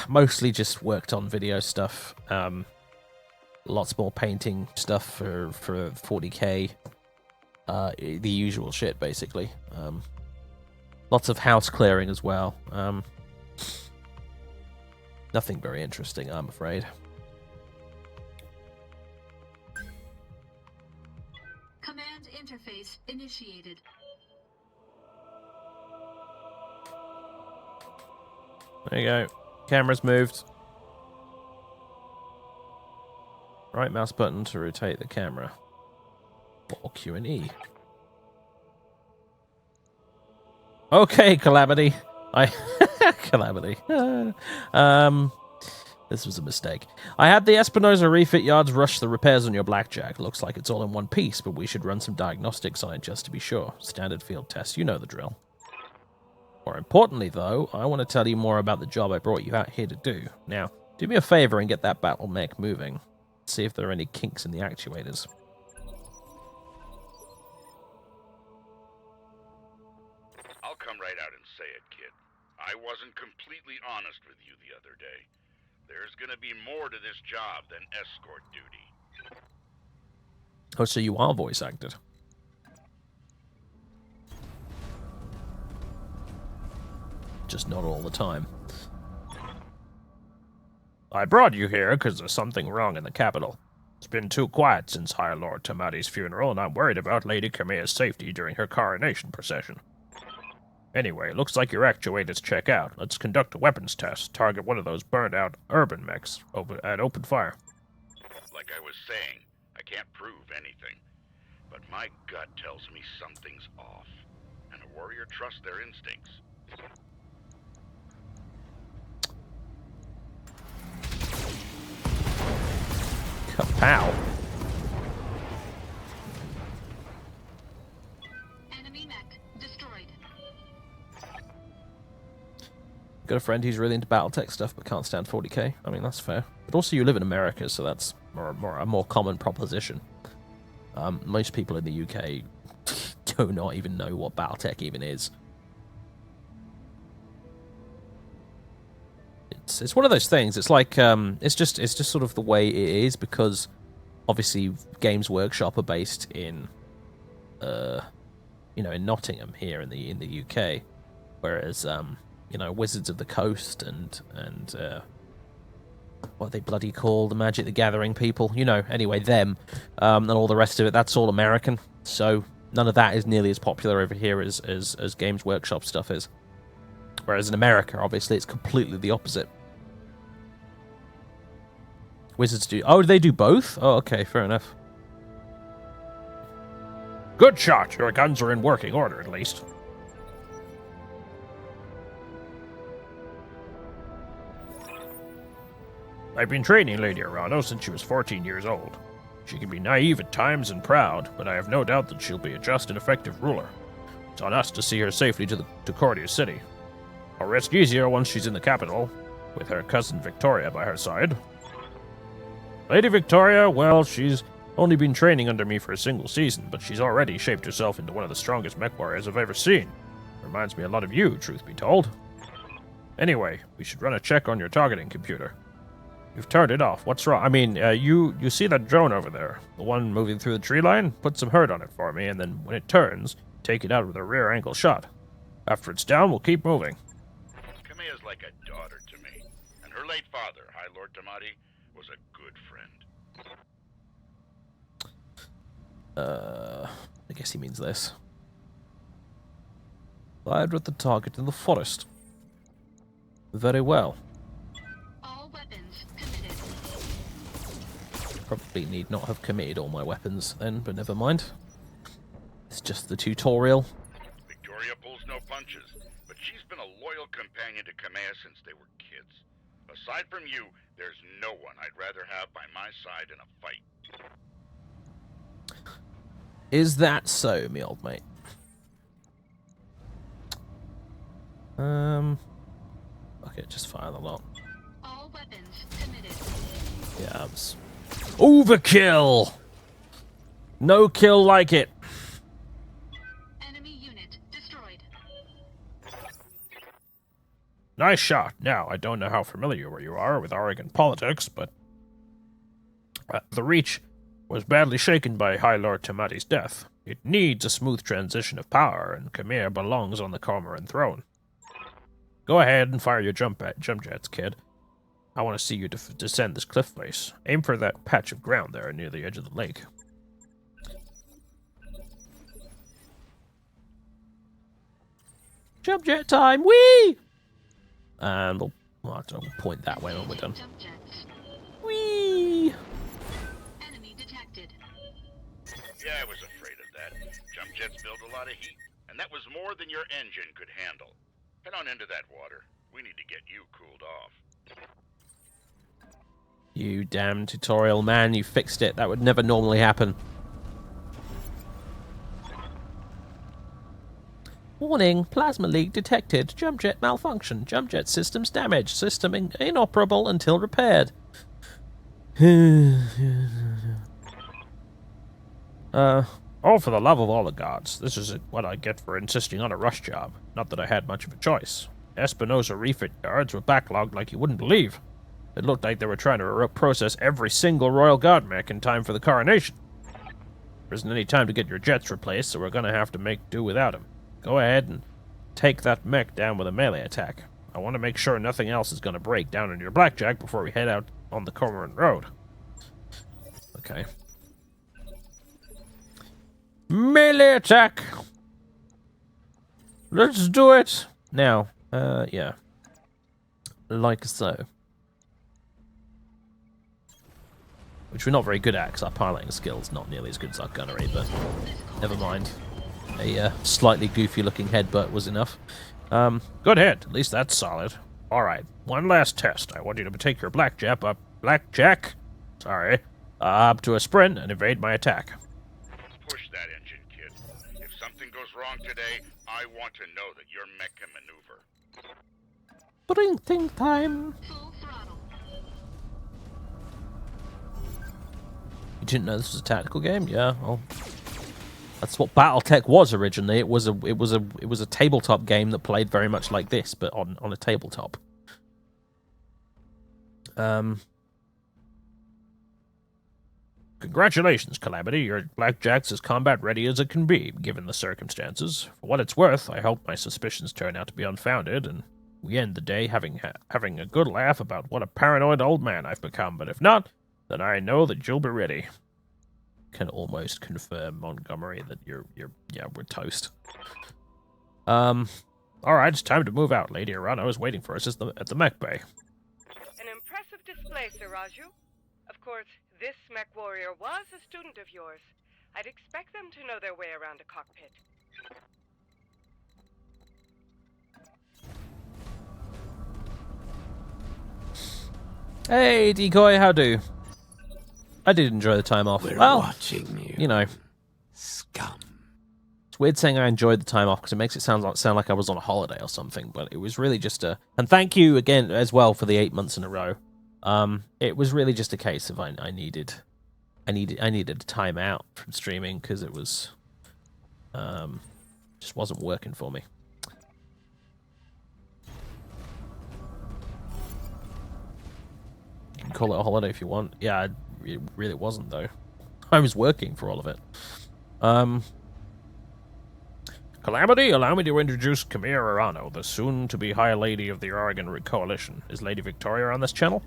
mostly just worked on video stuff. Lots more painting stuff for 40k. The usual shit, basically. Lots of house clearing as well. Nothing very interesting, I'm afraid. Command interface initiated. There you go. Camera's moved. Right mouse button to rotate the camera. Or Q and E. Okay, Calamity. Calamity. This was a mistake. I had the Espinosa refit yards rush the repairs on your Blackjack. Looks like it's all in one piece, but we should run some diagnostics on it just to be sure. Standard field test. You know the drill. More importantly, though, I want to tell you more about the job I brought you out here to do. Now, do me a favor and get that battle mech moving. See if there are any kinks in the actuators. I'll come right out and say it, kid. I wasn't completely honest with you the other day. There's gonna be more to this job than escort duty. Oh, so you are voice acted. Just not all the time. I brought you here because there's something wrong in the capital. It's been too quiet since High Lord Tamati's funeral, and I'm worried about Lady Camilla's safety during her coronation procession. Anyway, looks like your actuators check out. Let's conduct a weapons test. Target one of those burned-out urban mechs at open fire. Like I was saying, I can't prove anything. But my gut tells me something's off. and a warrior trusts their instincts. Kapow. Enemy mech destroyed. Got a friend who's really into Battletech stuff but can't stand 40k. I mean, that's fair. But also you live in America, so that's a more common proposition. Most people in the UK do not even know what Battletech even is. It's one of those things. It's like it's just sort of the way it is, because obviously Games Workshop are based in in Nottingham here in the UK, whereas Wizards of the Coast and what are they bloody call the Magic the Gathering people, anyway, them and all the rest of it, that's all American. So none of that is nearly as popular over here as Games Workshop stuff is. Whereas in America, obviously, it's completely the opposite. Wizards do... Oh, they do both? Oh, okay, fair enough. Good shot. Your guns are in working order, at least. I've been training Lady Arano since she was 14 years old. She can be naive at times and proud, but I have no doubt that she'll be a just and effective ruler. It's on us to see her safely to Cordia City. I'll rest easier once she's in the capital, with her cousin Victoria by her side. Lady Victoria, well, she's only been training under me for a single season, but she's already shaped herself into one of the strongest mech warriors I've ever seen. Reminds me a lot of you, truth be told. Anyway, we should run a check on your targeting computer. You've turned it off. What's wrong? I mean, you see that drone over there? The one moving through the tree line? Put some hurt on it for me, and then when it turns, take it out with a rear angle shot. After it's down, we'll keep moving. Kamea's like a daughter to me, and her late father, High Lord Tamati, was a good friend. I guess he means this. Fired with the target in the forest. Very well. All weapons committed. Probably need not have committed all my weapons then, but never mind. It's just the tutorial. Victoria pulls no punches, but she's been a loyal companion to Kamea since they were kids. Aside from you, there's no one I'd rather have by my side in a fight. Is that so, me old mate? Okay, just fire the lot. All weapons committed. Yabs. Overkill! No kill like it. Enemy unit destroyed. Nice shot. Now, I don't know how familiar you are with Oregon politics, but the Reach was badly shaken by High Lord Tamati's death. It needs a smooth transition of power, and Khmer belongs on the Cormoran throne. Go ahead and fire your jump jets, kid. I want to see you descend this cliff face. Aim for that patch of ground there near the edge of the lake. Jump jet time! Whee! And we'll point that way when we're done. Jump jets. Whee! Enemy detected. Yeah, I was afraid of that. Jump jets build a lot of heat, and that was more than your engine could handle. Head on into that water. We need to get you cooled off. You damn tutorial man, you fixed it. That would never normally happen. Warning, plasma leak detected. Jump jet malfunction. Jump jet systems damaged. System inoperable until repaired. Oh, for the love of all the gods. This is what I get for insisting on a rush job. Not that I had much of a choice. Espinosa refit yards were backlogged like you wouldn't believe. It looked like they were trying to process every single Royal Guard mech in time for the coronation. There isn't any time to get your jets replaced, so we're gonna have to make do without them. Go ahead and take that mech down with a melee attack. I want to make sure nothing else is gonna break down in your blackjack before we head out on the Cormoran Road. Okay. Melee attack! Let's do it! Now, yeah. Like so. Which we're not very good at, because our piloting skill's not nearly as good as our gunnery, but never mind. A slightly goofy-looking headbutt was enough. Good hit. At least that's solid. All right, one last test. I want you to take your blackjack up to a sprint and evade my attack. Push that engine, kid. If something goes wrong today, I want to know that your mech can maneuver. Sprinting time. Full throttle. You didn't know this was a tactical game? Yeah, well, that's what Battletech was originally. It was a tabletop game that played very much like this, but on a tabletop. Congratulations, Calamity. Your blackjack's as combat ready as it can be, given the circumstances. For what it's worth, I hope my suspicions turn out to be unfounded, and we end the day having a good laugh about what a paranoid old man I've become. But if not, then I know that you'll be ready. Can almost confirm, Montgomery, that we're toast. All right, it's time to move out. Lady Arano is waiting for us at the mech bay. An impressive display, Sir Raju. Of course, this mech warrior was a student of yours. I'd expect them to know their way around a cockpit. Hey, Decoy, how do? I did enjoy the time off. We're Well, watching you know, scum. it's weird saying I enjoyed the time off because it makes it sound like I was on a holiday or something, but it was really just a... And thank you again as well for the 8 months in a row. It was really just a case of I needed a time out from streaming because it was just wasn't working for me. You can call it a holiday if you want. Yeah, it really wasn't though. I was working for all of it. Calamity, allow me to introduce Camille Arano, the soon-to-be High Lady of the Oregon Coalition. Is Lady Victoria on this channel?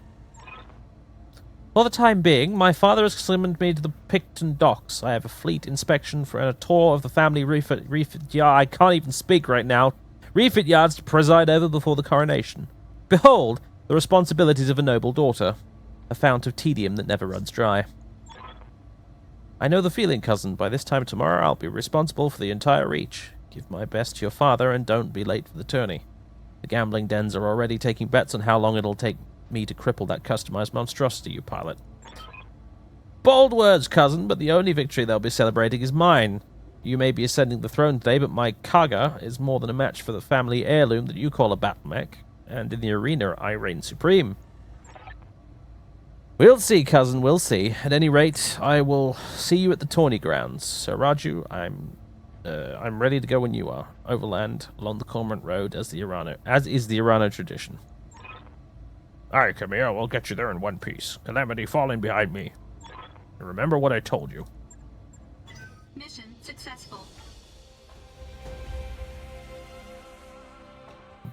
For the time being, my father has summoned me to the Picton docks. I have a fleet inspection for a tour of the family refit yard. I can't even speak right now. Refit yards to preside over before the coronation. Behold, the responsibilities of a noble daughter. A fount of tedium that never runs dry. I know the feeling, cousin. By this time tomorrow, I'll be responsible for the entire reach. Give my best to your father, and don't be late for the tourney. The gambling dens are already taking bets on how long it'll take me to cripple that customized monstrosity you pilot. Bold words, cousin, but the only victory they'll be celebrating is mine. You may be ascending the throne today, but my Kaga is more than a match for the family heirloom that you call a battle mech, and in the arena I reign supreme. We'll see, cousin, we'll see. At any rate, I will see you at the tourney grounds. Sir Raju, I'm ready to go when you are. Overland, along the Cormorant Road, as is the Arano tradition. Aye, Camille, we'll get you there in one piece. Calamity falling behind me. And remember what I told you. Mission successful.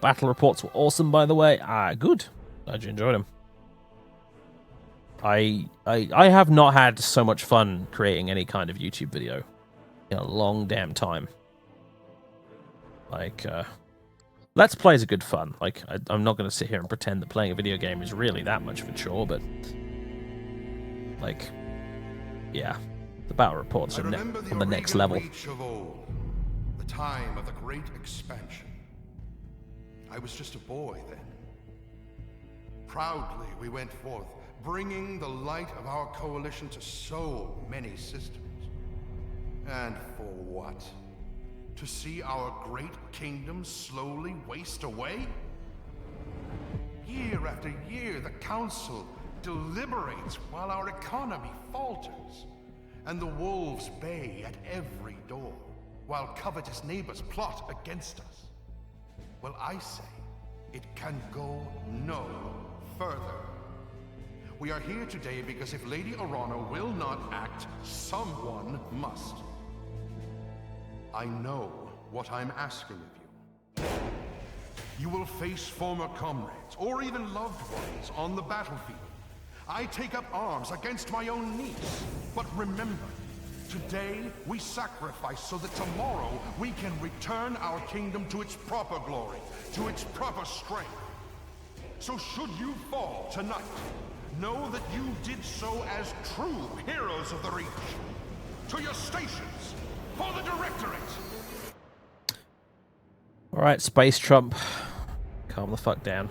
Battle reports were awesome, by the way. Good. Glad you enjoyed them. I have not had so much fun creating any kind of YouTube video in a long damn time. Like, Let's Plays are good fun. Like, I'm not going to sit here and pretend that playing a video game is really that much of a chore, but... Like, yeah. The battle reports are on the next level. Of old, the time of the great expansion. I was just a boy then. Proudly we went forth, bringing the light of our coalition to so many systems. And for what? To see our great kingdom slowly waste away? Year after year, the Council deliberates while our economy falters, and the wolves bay at every door, while covetous neighbors plot against us. Well, I say, it can go no further. We are here today because if Lady Arano will not act, someone must. I know what I'm asking of you. You will face former comrades, or even loved ones, on the battlefield. I take up arms against my own niece. But remember, today we sacrifice so that tomorrow we can return our kingdom to its proper glory, to its proper strength. So should you fall tonight, know that you did so as true heroes of the Reach. To your stations, for the Directorate! Alright, Space Trump. Calm the fuck down.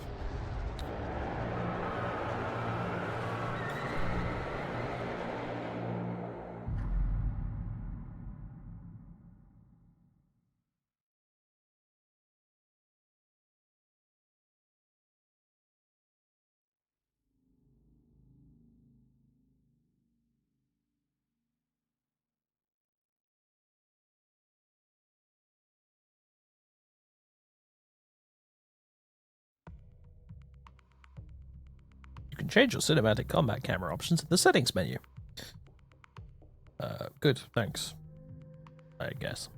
You can change your cinematic combat camera options in the settings menu. Good, thanks. I guess.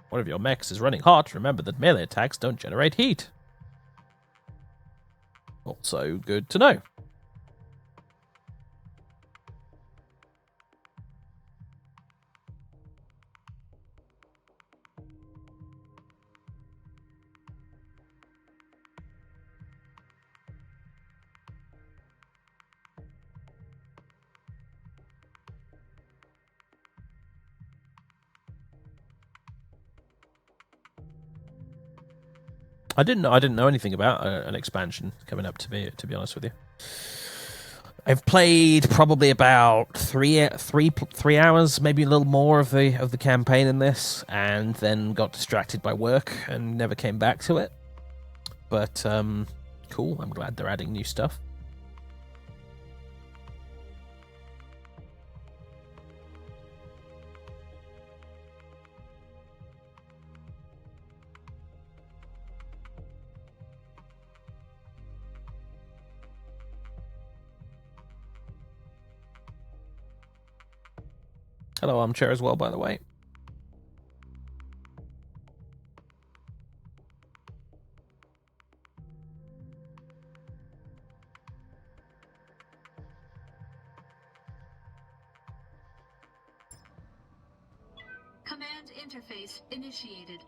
One of your mechs is running hot. Remember that melee attacks don't generate heat. Also good to know. I didn't know anything about an expansion coming up, to be honest with you. I've played probably about three hours, maybe a little more of the campaign in this, and then got distracted by work and never came back to it. But cool. I'm glad they're adding new stuff. Hello, Armchair, as well, by the way. Command interface initiated.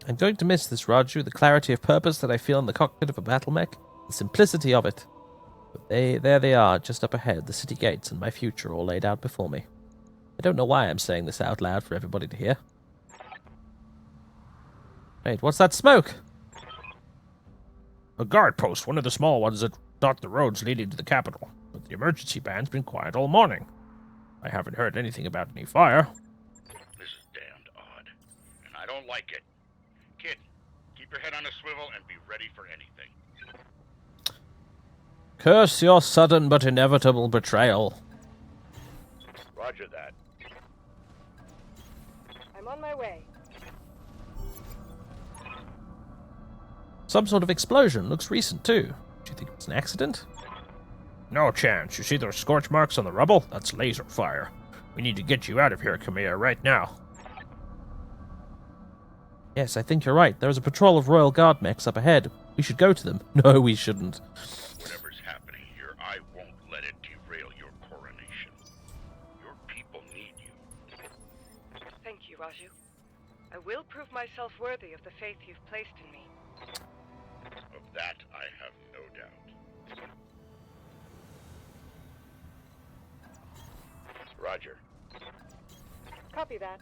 I'm going to miss this, Raju, the clarity of purpose that I feel in the cockpit of a battle mech, the simplicity of it. But there they are, just up ahead, the city gates and my future all laid out before me. I don't know why I'm saying this out loud for everybody to hear. Wait, what's that smoke? A guard post, one of the small ones that dot the roads leading to the capital. But the emergency band's been quiet all morning. I haven't heard anything about any fire. This is damned odd, and I don't like it. Kid, keep your head on a swivel and be ready for anything. Curse your sudden but inevitable betrayal. Roger that. I'm on my way. Some sort of explosion. Looks recent, too. Do you think it's an accident? No chance. You see those scorch marks on the rubble? That's laser fire. We need to get you out of here, Camilla, right now. Yes, I think you're right. There is a patrol of Royal Guard mechs up ahead. We should go to them. No, we shouldn't. Whatever's happening here, I won't let it derail your coronation. Your people need you. Thank you, Raju. I will prove myself worthy of the faith you've placed in me. Of that, I have no doubt. Roger. Copy that.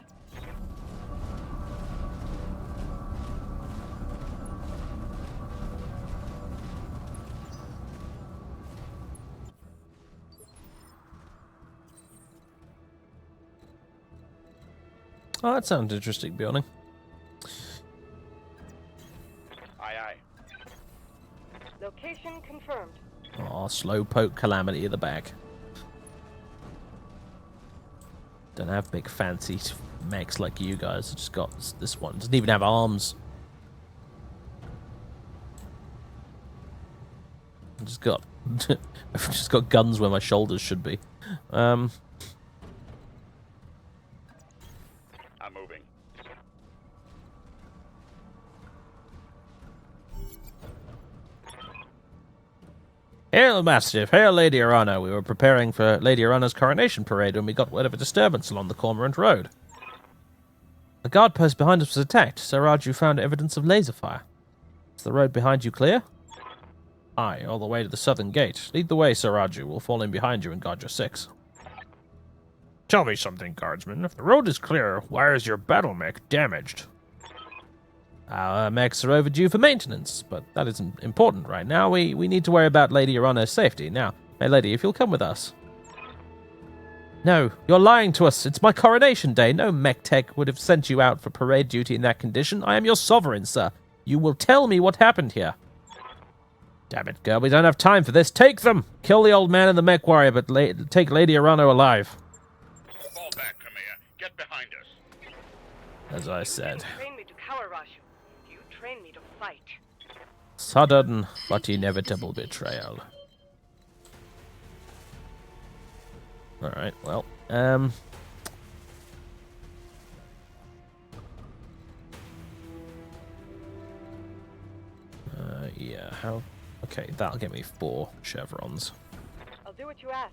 Oh, that sounds interesting, Bjorning. Aye, aye. Location confirmed. Oh, slowpoke calamity in the back. Don't have big fancy mechs like you guys. I just got this one. Doesn't even have arms. I've just got guns where my shoulders should be. I'm moving. Hail, Mastiff. Hail, Lady Arana. We were preparing for Lady Arana's coronation parade when we got word of a disturbance along the Cormorant Road. The guard post behind us was attacked. Sir Raju found evidence of laser fire. Is the road behind you clear? Aye, all the way to the southern gate. Lead the way, Sir Raju. We'll fall in behind you and guard your six. Tell me something, guardsman. If the road is clear, why is your battle mech damaged? Our mechs are overdue for maintenance, but that isn't important right now. We need to worry about Lady Arana's safety. Now, my lady, if you'll come with us. No, you're lying to us. It's my coronation day. No mech tech would have sent you out for parade duty in that condition. I am your sovereign, sir. You will tell me what happened here. Damn it, girl. We don't have time for this. Take them! Kill the old man and the mech warrior, but take Lady Arano alive. Fall back, Kamea. Get behind us. As I said. Train me to cower, Rashu. You train me to fight. Sudden but inevitable betrayal. Alright, well, yeah, how... Okay, that'll get me 4 chevrons. I'll do what you ask.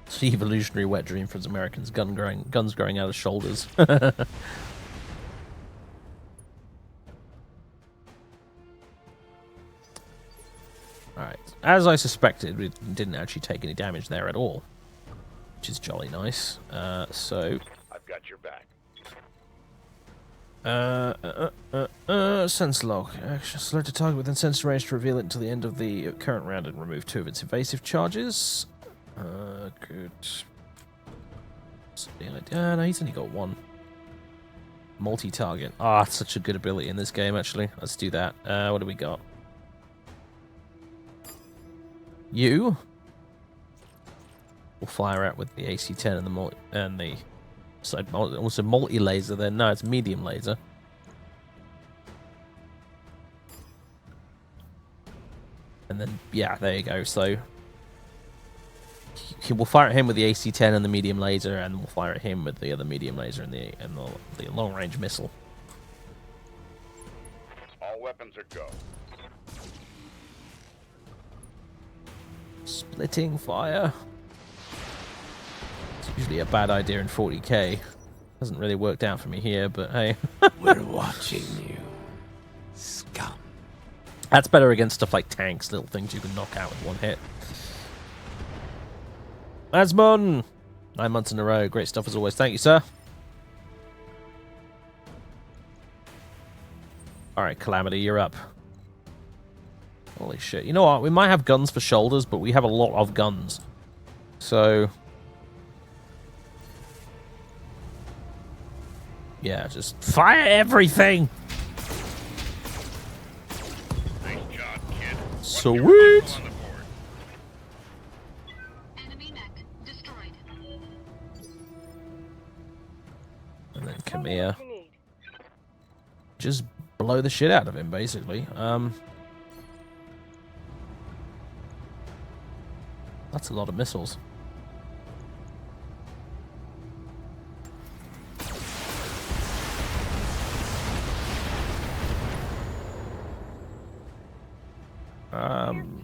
It's the evolutionary wet dream for us Americans, guns growing out of shoulders. Alright, as I suspected, we didn't actually take any damage there at all, which is jolly nice. So... I've got your back. sense log. Action. Select a target within sense range to reveal it until the end of the current round and remove 2 of its evasive charges. Good. No, he's only got 1. Multi-target. Ah, it's such a good ability in this game, actually. Let's do that. What do we got? You will fire out with the AC-10 and the also multi-laser. Then no, it's medium laser. And then yeah, there you go. So we'll fire at him with the AC-10 and the medium laser, and we'll fire at him with the other medium laser and the long-range missile. All weapons are go. Splitting fire. It's usually a bad idea in 40k. Hasn't really worked out for me here, but hey. We're watching you, scum. That's better against stuff like tanks, little things you can knock out with 1 hit. Asmon! 9 months in a row. Great stuff as always. Thank you, sir. Alright, Calamity, you're up. Holy shit. You know what? We might have guns for shoulders, but we have a lot of guns. So... yeah, just fire everything! Nice job, kid. Sweet! On the board. Enemy mech destroyed. And then come here. Just blow the shit out of him, basically. That's a lot of missiles.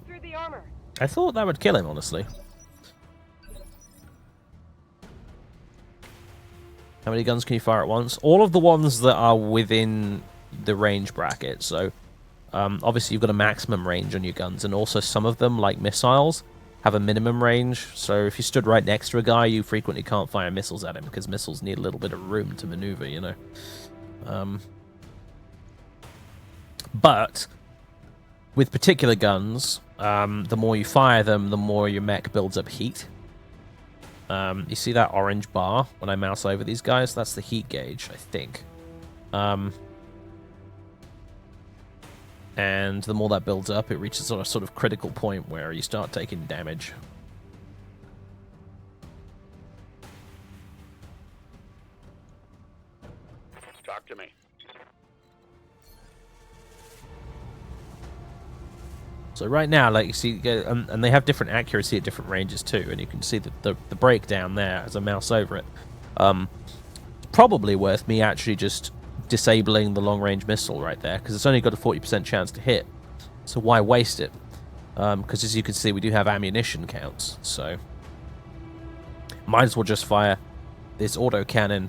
Through the armor. I thought that would kill him, honestly. How many guns can you fire at once? All of the ones that are within the range bracket. So, obviously you've got a maximum range on your guns, and also some of them, like missiles, have a minimum range. So if you stood right next to a guy, you frequently can't fire missiles at him, because missiles need a little bit of room to maneuver, you know. But with particular guns, the more you fire them, the more your mech builds up heat. You see that orange bar when I mouse over these guys? That's the heat gauge, I think. And the more that builds up, it reaches a sort of critical point where you start taking damage. Talk to me. So right now, like you see, and they have different accuracy at different ranges too, and you can see the breakdown there as I mouse over it. Probably worth me actually just disabling the long-range missile right there, because it's only got a 40% chance to hit. So why waste it? Because as you can see, we do have ammunition counts, so might as well just fire this autocannon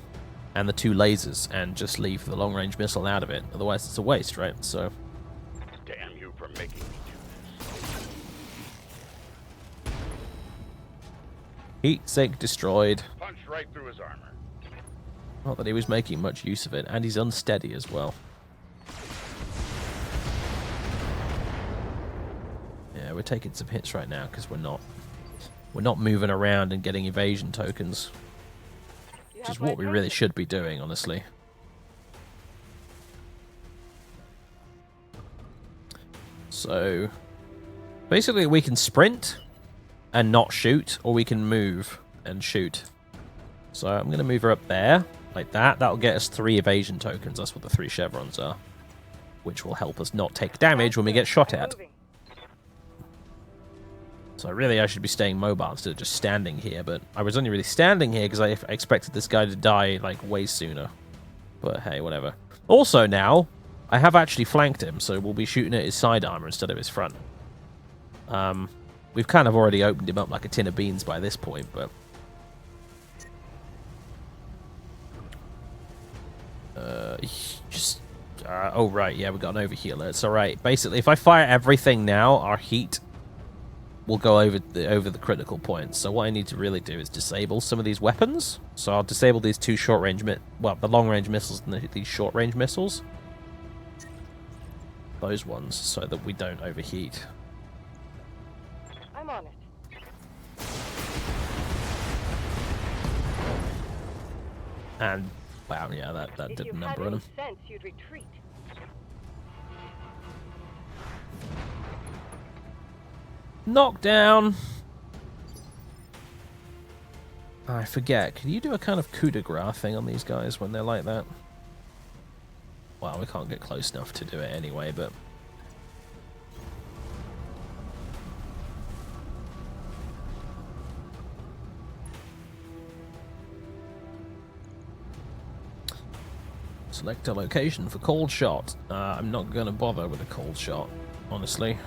and the 2 lasers and just leave the long-range missile out of it. Otherwise, it's a waste, right? So, Damn you for making me do this. heat sink destroyed. Punched right through his armor. Not that he was making much use of it, and he's unsteady as well. Yeah, we're taking some hits right now because we're not moving around and getting evasion tokens, which is what we really should be doing, honestly. So, basically we can sprint and not shoot, or we can move and shoot. So I'm going to move her up there, like that. That'll get us 3 evasion tokens. That's what the 3 chevrons are, which will help us not take damage when we get shot at. So really I should be staying mobile instead of just standing here, but I was only really standing here because I expected this guy to die, like, way sooner. But hey, whatever. Also now, I have actually flanked him, so we'll be shooting at his side armor instead of his front. We've kind of already opened him up like a tin of beans by this point, but... oh, right, yeah, we got an overhealer. It's alright. Basically, if I fire everything now, our heat will go over the critical points. So what I need to really do is disable some of these weapons. So I'll disable these 2 short-range... the long-range missiles and these short-range missiles. Those ones, so that we don't overheat. I'm on it. And, wow, yeah, that did a number on them. Sense, you'd retreat. Knockdown! I forget, can you do a kind of coup de grace thing on these guys when they're like that? Well, we can't get close enough to do it anyway, but... Select a location for cold shot. I'm not going to bother with a cold shot, honestly.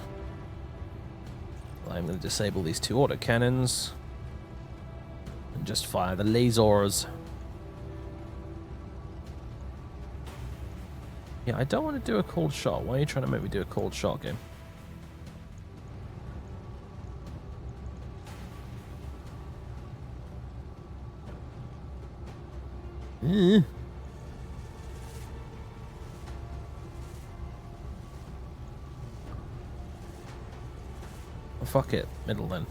I'm going to disable these 2 autocannons and just fire the lasers. Yeah, I don't want to do a cold shot. Why are you trying to make me do a cold shot game? Oh, fuck it. Middle then.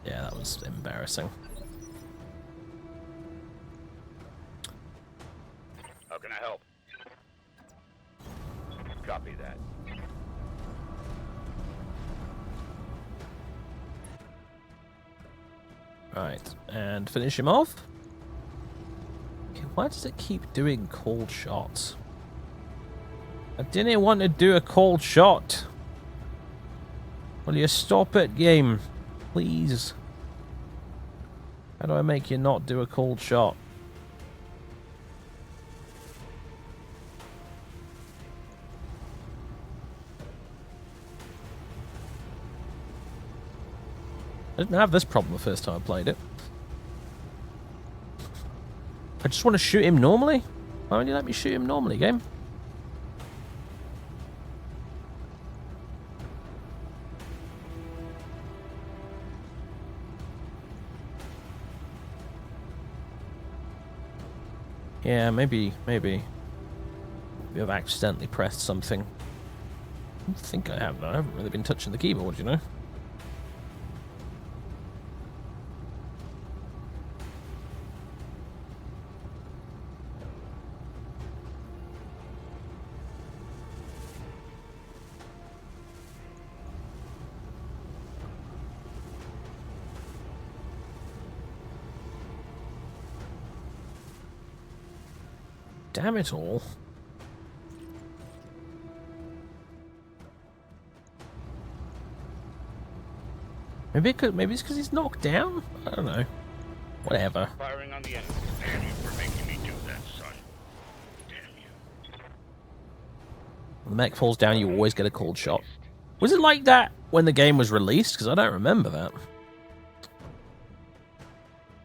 Yeah, that was embarrassing. How can I help? Copy that. Right, and finish him off. Okay, why does it keep doing cold shots? I didn't want to do a cold shot. Will you stop it, game? Please. How do I make you not do a cold shot? I didn't have this problem the first time I played it. I just want to shoot him normally? Why don't you let me shoot him normally, game? Yeah, maybe I've accidentally pressed something. I don't think I have, though. I haven't really been touching the keyboard, you know? Damn it all. Maybe it's because he's knocked down? I don't know. Whatever. Firing on the enemy. Damn you for making me do that, son. Damn you. When the mech falls down, you always get a cold shot. Was it like that when the game was released? Because I don't remember that.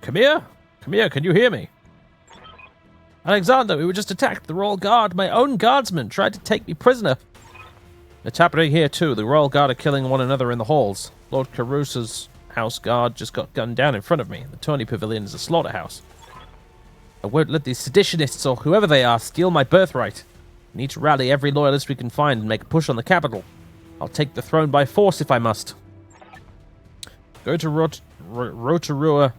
Come here. Come here, can you hear me? Alexander, we were just attacked. The Royal Guard, my own guardsmen, tried to take me prisoner. It's happening here too. The Royal Guard are killing one another in the halls. Lord Carusa's house guard just got gunned down in front of me. The tourney pavilion is a slaughterhouse. I won't let these seditionists, or whoever they are, steal my birthright. We need to rally every loyalist we can find and make a push on the capital. I'll take the throne by force if I must. Go to Rotorua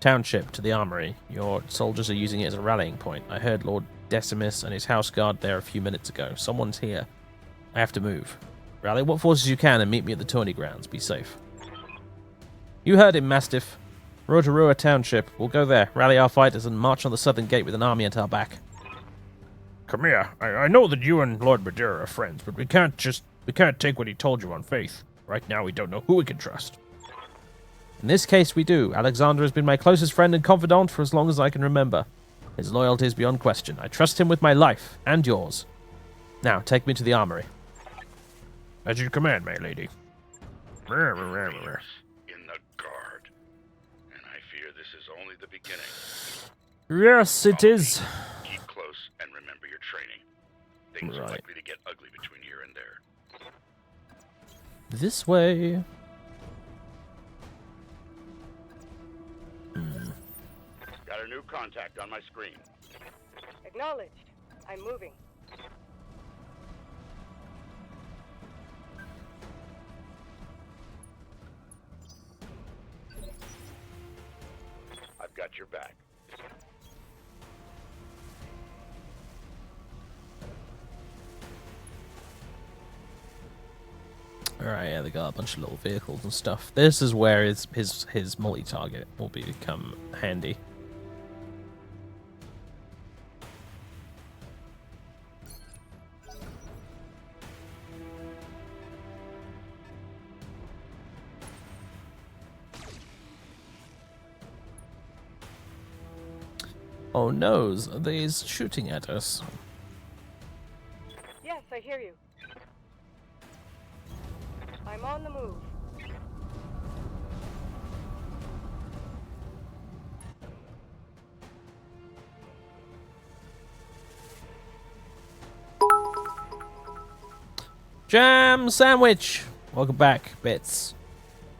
Township to the armory. Your soldiers are using it as a rallying point. I heard Lord Decimus and his house guard there a few minutes ago. Someone's here. I have to move. Rally what forces you can and meet me at the tourney grounds. Be safe. You heard him, Mastiff. Rotorua Township. We'll go there, rally our fighters, and march on the southern gate with an army at our back. Come here. I know that you and Lord Madeira are friends, but we can't take what he told you on faith. Right now we don't know who we can trust. In this case, we do. Alexander has been my closest friend and confidant for as long as I can remember. His loyalty is beyond question. I trust him with my life, and yours. Now, take me to the armory. As you command, my lady. In the guard. And I fear this is only the beginning. Yes, it is. Keep close and remember your training. Things are likely to get ugly between here and there. This way. Got a new contact on my screen. Acknowledged. I'm moving. I've got your back. Alright, yeah, they got a bunch of little vehicles and stuff. This is where his multi-target will become handy. Oh noes, are they shooting at us? Yes, I hear you. I'm on the move. Jam Sandwich! Welcome back, bits.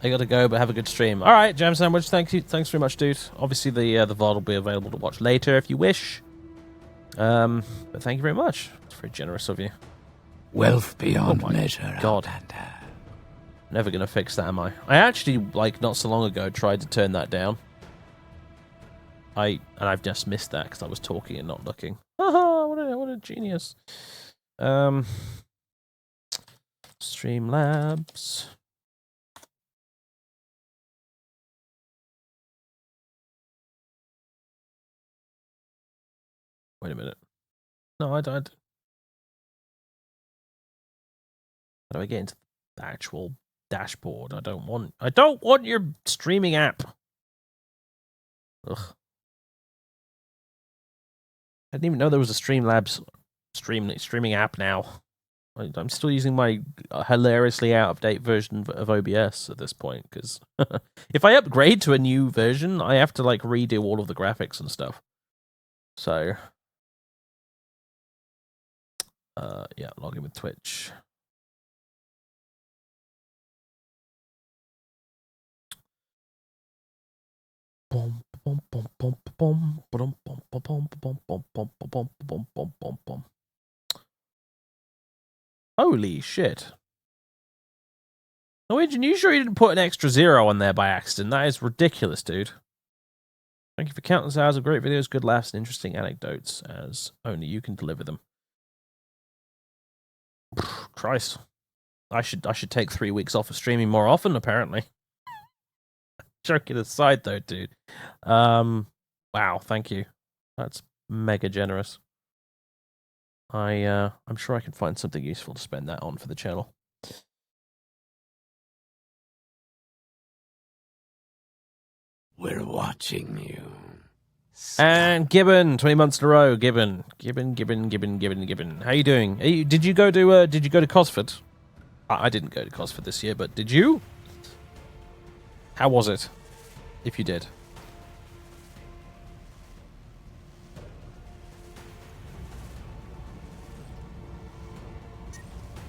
I gotta go, but have a good stream. Alright, Jam Sandwich, thank you. Thanks very much, dude. Obviously, the VOD will be available to watch later if you wish. But thank you very much. It's very generous of you. Wealth beyond Oh my measure, God. Outlander. Never gonna fix that, am I? I actually, like, not so long ago, tried to turn that down. And I've just missed that because I was talking and not looking. Haha, what a genius. Streamlabs. Wait a minute. No, I don't. How do I get into the actual dashboard? I don't want your streaming app. Ugh. I didn't even know there was a Streamlabs streaming app now. I'm still using my hilariously out-of-date version of OBS at this point, because if I upgrade to a new version, I have to, like, redo all of the graphics and stuff. So, yeah, log in with Twitch. Holy shit. Norwegian, you sure you didn't put an extra 0 on there by accident? That is ridiculous, dude. Thank you for countless hours of great videos, good laughs, and interesting anecdotes, as only you can deliver them. Christ. I should take 3 weeks off of streaming more often, apparently. Joking aside, though, dude. Wow, thank you. That's mega generous. I'm sure I can find something useful to spend that on for the channel. We're watching you. And Gibbon, 20 months in a row. Gibbon. How you doing? Did you go to Cosford? I didn't go to Cosford this year, but did you? How was it? If you did.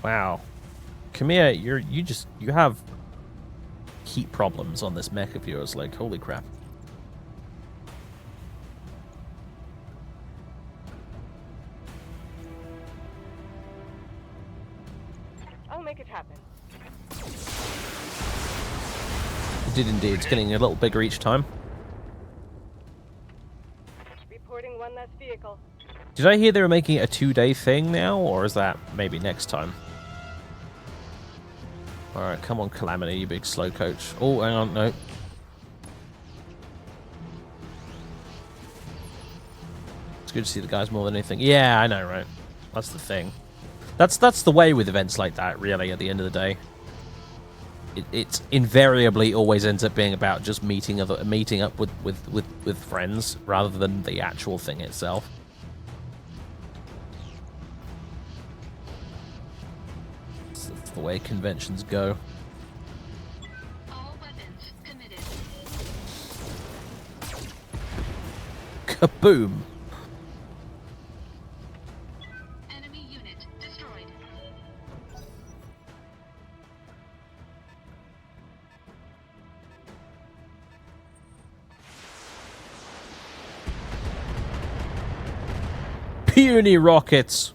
Wow. Khmer, you have heat problems on this mech of yours, like, holy crap. I'll make it happen. It did indeed. It's getting a little bigger each time. Reporting one less vehicle. Did I hear they were making it a 2-day thing now, or is that maybe next time? Alright, come on, Calamity, you big slow coach. Oh, hang on, no. It's good to see the guys more than anything. Yeah, I know, right? That's the thing. That's the way with events like that, really, at the end of the day. It invariably always ends up being about just meeting up with friends, rather than the actual thing itself. That's the way conventions go. All weapons committed. Kaboom! Enemy unit destroyed. Puny rockets!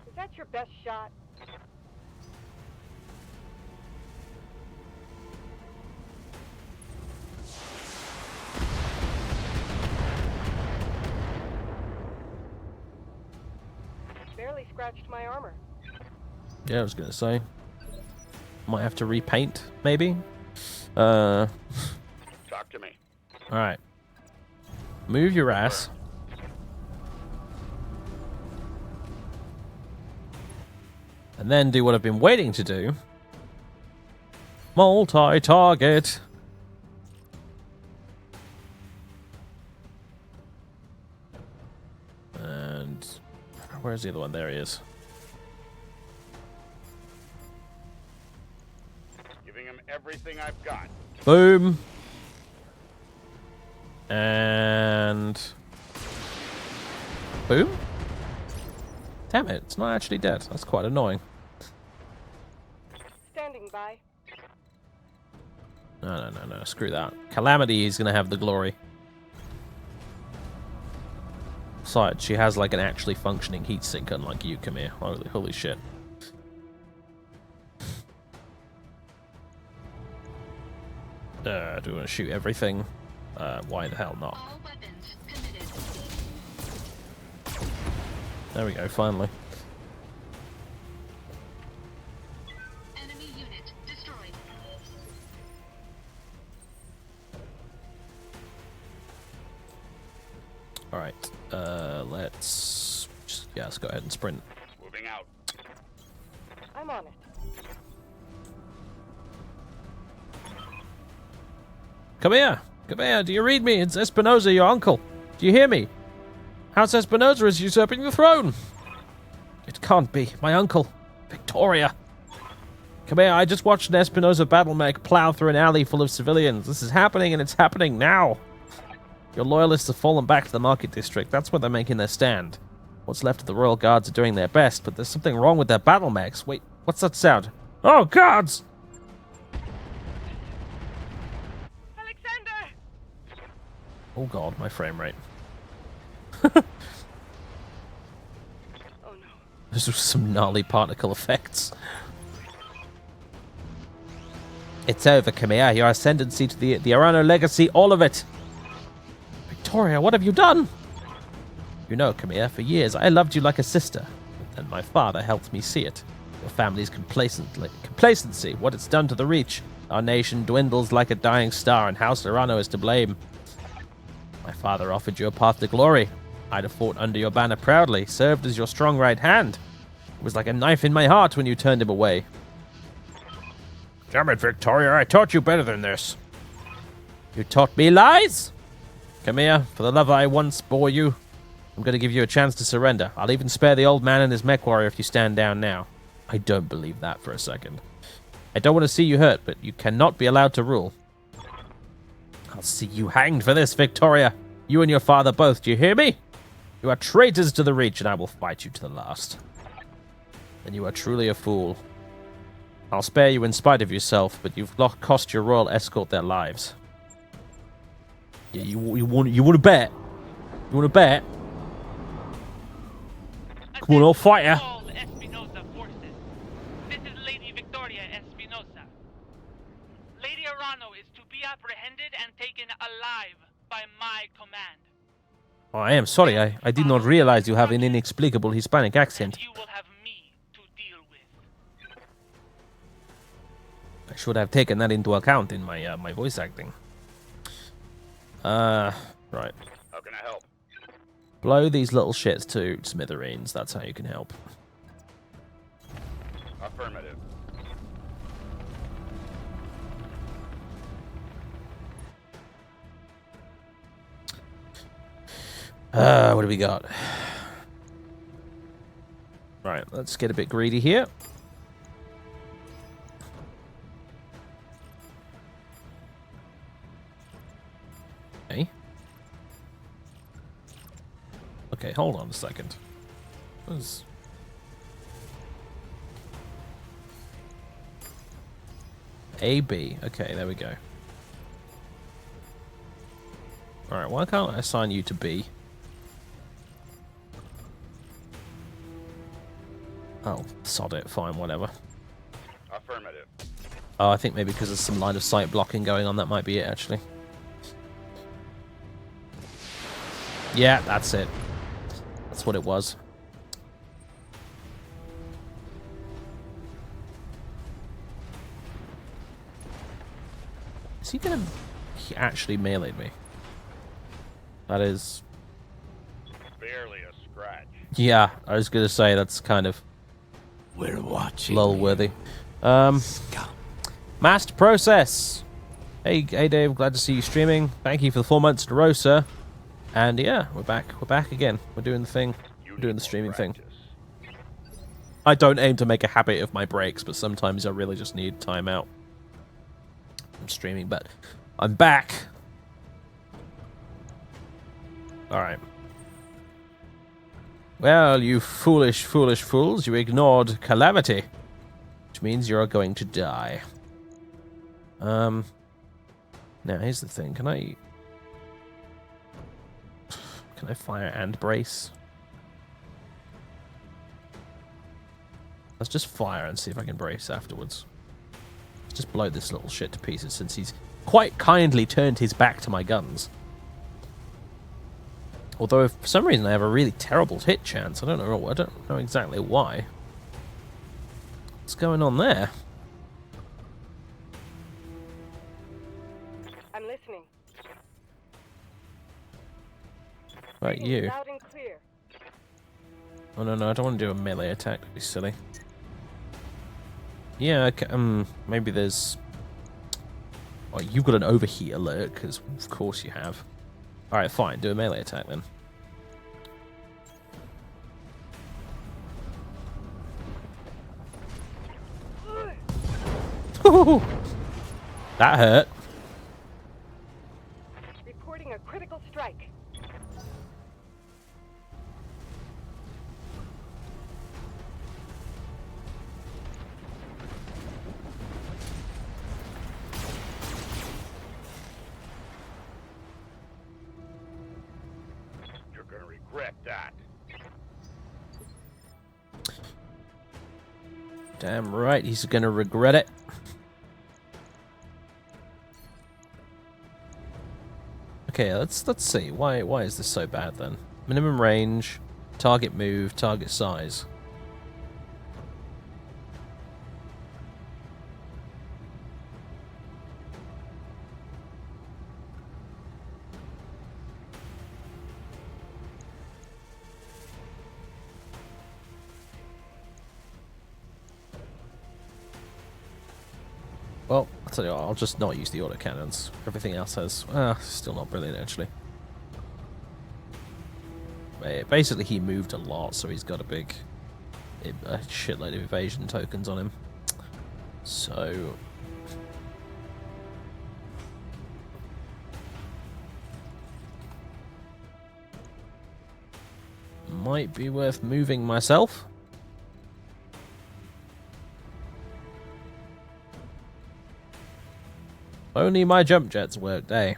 Is that your best shot? Barely scratched my armor. Yeah, I was gonna say. Might have to repaint, maybe? Alright. Talk to me. Move your ass. And then do what I've been waiting to do. Multi-target. And where's the other one? There he is. Giving him everything I've got. Boom. And boom. Damn it, it's not actually dead. That's quite annoying. Standing by. No, screw that. Calamity is gonna have the glory. Besides, she has like an actually functioning heatsink, unlike you, come here. Holy shit. Do we want to shoot everything? Why the hell not? All weapons committed. There we go, finally. Enemy unit destroyed. Alright, let's go ahead and sprint. Moving out. I'm on it. Come here! Come here, do you read me? It's Espinosa, your uncle. Do you hear me? House Espinosa is usurping the throne! It can't be. My uncle. Victoria. Come here, I just watched an Espinosa battle mech plow through an alley full of civilians. This is happening, and it's happening now. Your loyalists have fallen back to the market district. That's where they're making their stand. What's left of the royal guards are doing their best, but there's something wrong with their battle mechs. Wait, what's that sound? Oh, guards! Alexander! Oh god, my frame rate. Oh no. Those are some gnarly particle effects. It's over, Khmer. Your ascendancy to the Arano legacy, all of it. Victoria, what have you done? You know, Khmer, for years I loved you like a sister, and my father helped me see it. Your family's complacency, what it's done to the Reach. Our nation dwindles like a dying star, and House Arano is to blame. My father offered you a path to glory. I'd have fought under your banner proudly, served as your strong right hand. It was like a knife in my heart when you turned him away. Damn it, Victoria, I taught you better than this. You taught me lies? Come here, for the love I once bore you. I'm going to give you a chance to surrender. I'll even spare the old man and his mech warrior if you stand down now. I don't believe that for a second. I don't want to see you hurt, but you cannot be allowed to rule. I'll see you hanged for this, Victoria. You and your father both, do you hear me? You are traitors to the Reach, and I will fight you to the last. then you are truly a fool. I'll spare you in spite of yourself, but you've cost your royal escort their lives. Yeah, you want to bet? You want to bet? Come on, I'll fight ya. All Espinosa forces. This is Lady Victoria Espinosa. Lady Arano is to be apprehended and taken alive by my command. Oh, I am sorry. I did not realize you have an inexplicable Hispanic accent. And you will have me to deal with. I should have taken that into account in my my voice acting. Right. How can I help? Blow these little shits to smithereens. That's how you can help. Affirmative. What do we got? Right, let's get a bit greedy here. Okay. Okay, hold on a second. What's... A, B. Okay, there we go. Alright, why can't I assign you to B? Oh, sod it. Fine, whatever. Affirmative. Oh, I think maybe because there's some line of sight blocking going on. That might be it, actually. Yeah, that's it. That's what it was. Is he gonna... He actually meleeed me. That is... Barely a scratch. Yeah, I was gonna say that's kind of... We're watching lull worthy. Master process. Hey Dave, glad to see you streaming. Thank you for the 4 months in a row, sir. And yeah, we're back. We're back again. We're doing the thing. We're doing the streaming thing. I don't aim to make a habit of my breaks, but sometimes I really just need time out from streaming. But I'm back. All right. Well, you foolish, foolish fools, you ignored calamity, which means you're going to die. Now, here's the thing. Can I fire and brace? Let's just fire and see if I can brace afterwards. Let's just blow this little shit to pieces since he's quite kindly turned his back to my guns. Although, if for some reason I have a really terrible hit chance, I don't know exactly why. What's going on there? I'm listening. Right, you. Loud and clear. Oh no, I don't want to do a melee attack. That'd be silly. Yeah, okay, maybe there's... Oh, you've got an overheat alert, because of course you have. Alright, fine. Do a melee attack then. That hurt. Reporting a critical strike. You're gonna regret that. Damn right, he's gonna regret it. Okay, let's see. Why is this so bad then? Minimum range, target move, target size. Well, I'll tell you what, I'll just not use the autocannons. Everything else has... still not brilliant, actually. Basically, he moved a lot, so he's got a shitload of evasion tokens on him. So... might be worth moving myself. Only my jump jets worked, eh?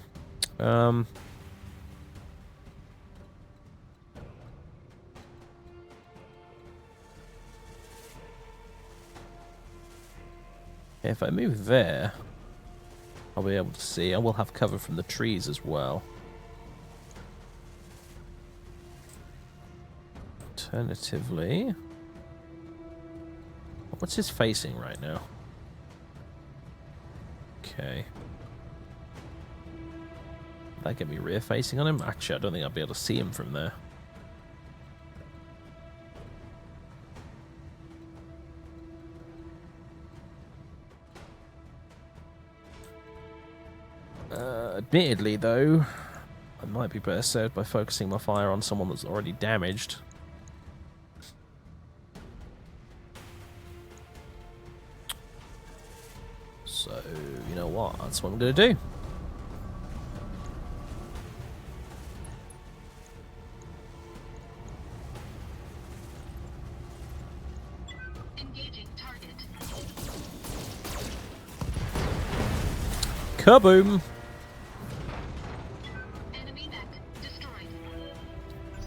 If I move there, I'll be able to see. I will have cover from the trees as well. Alternatively, what's his facing right now? Okay. Did that get me rear facing on him? Actually, I don't think I'll be able to see him from there. Admittedly, though, I might be better served by focusing my fire on someone that's already damaged. So, you know what? That's what I'm going to do. Engaging target. Kaboom! Enemy mech destroyed.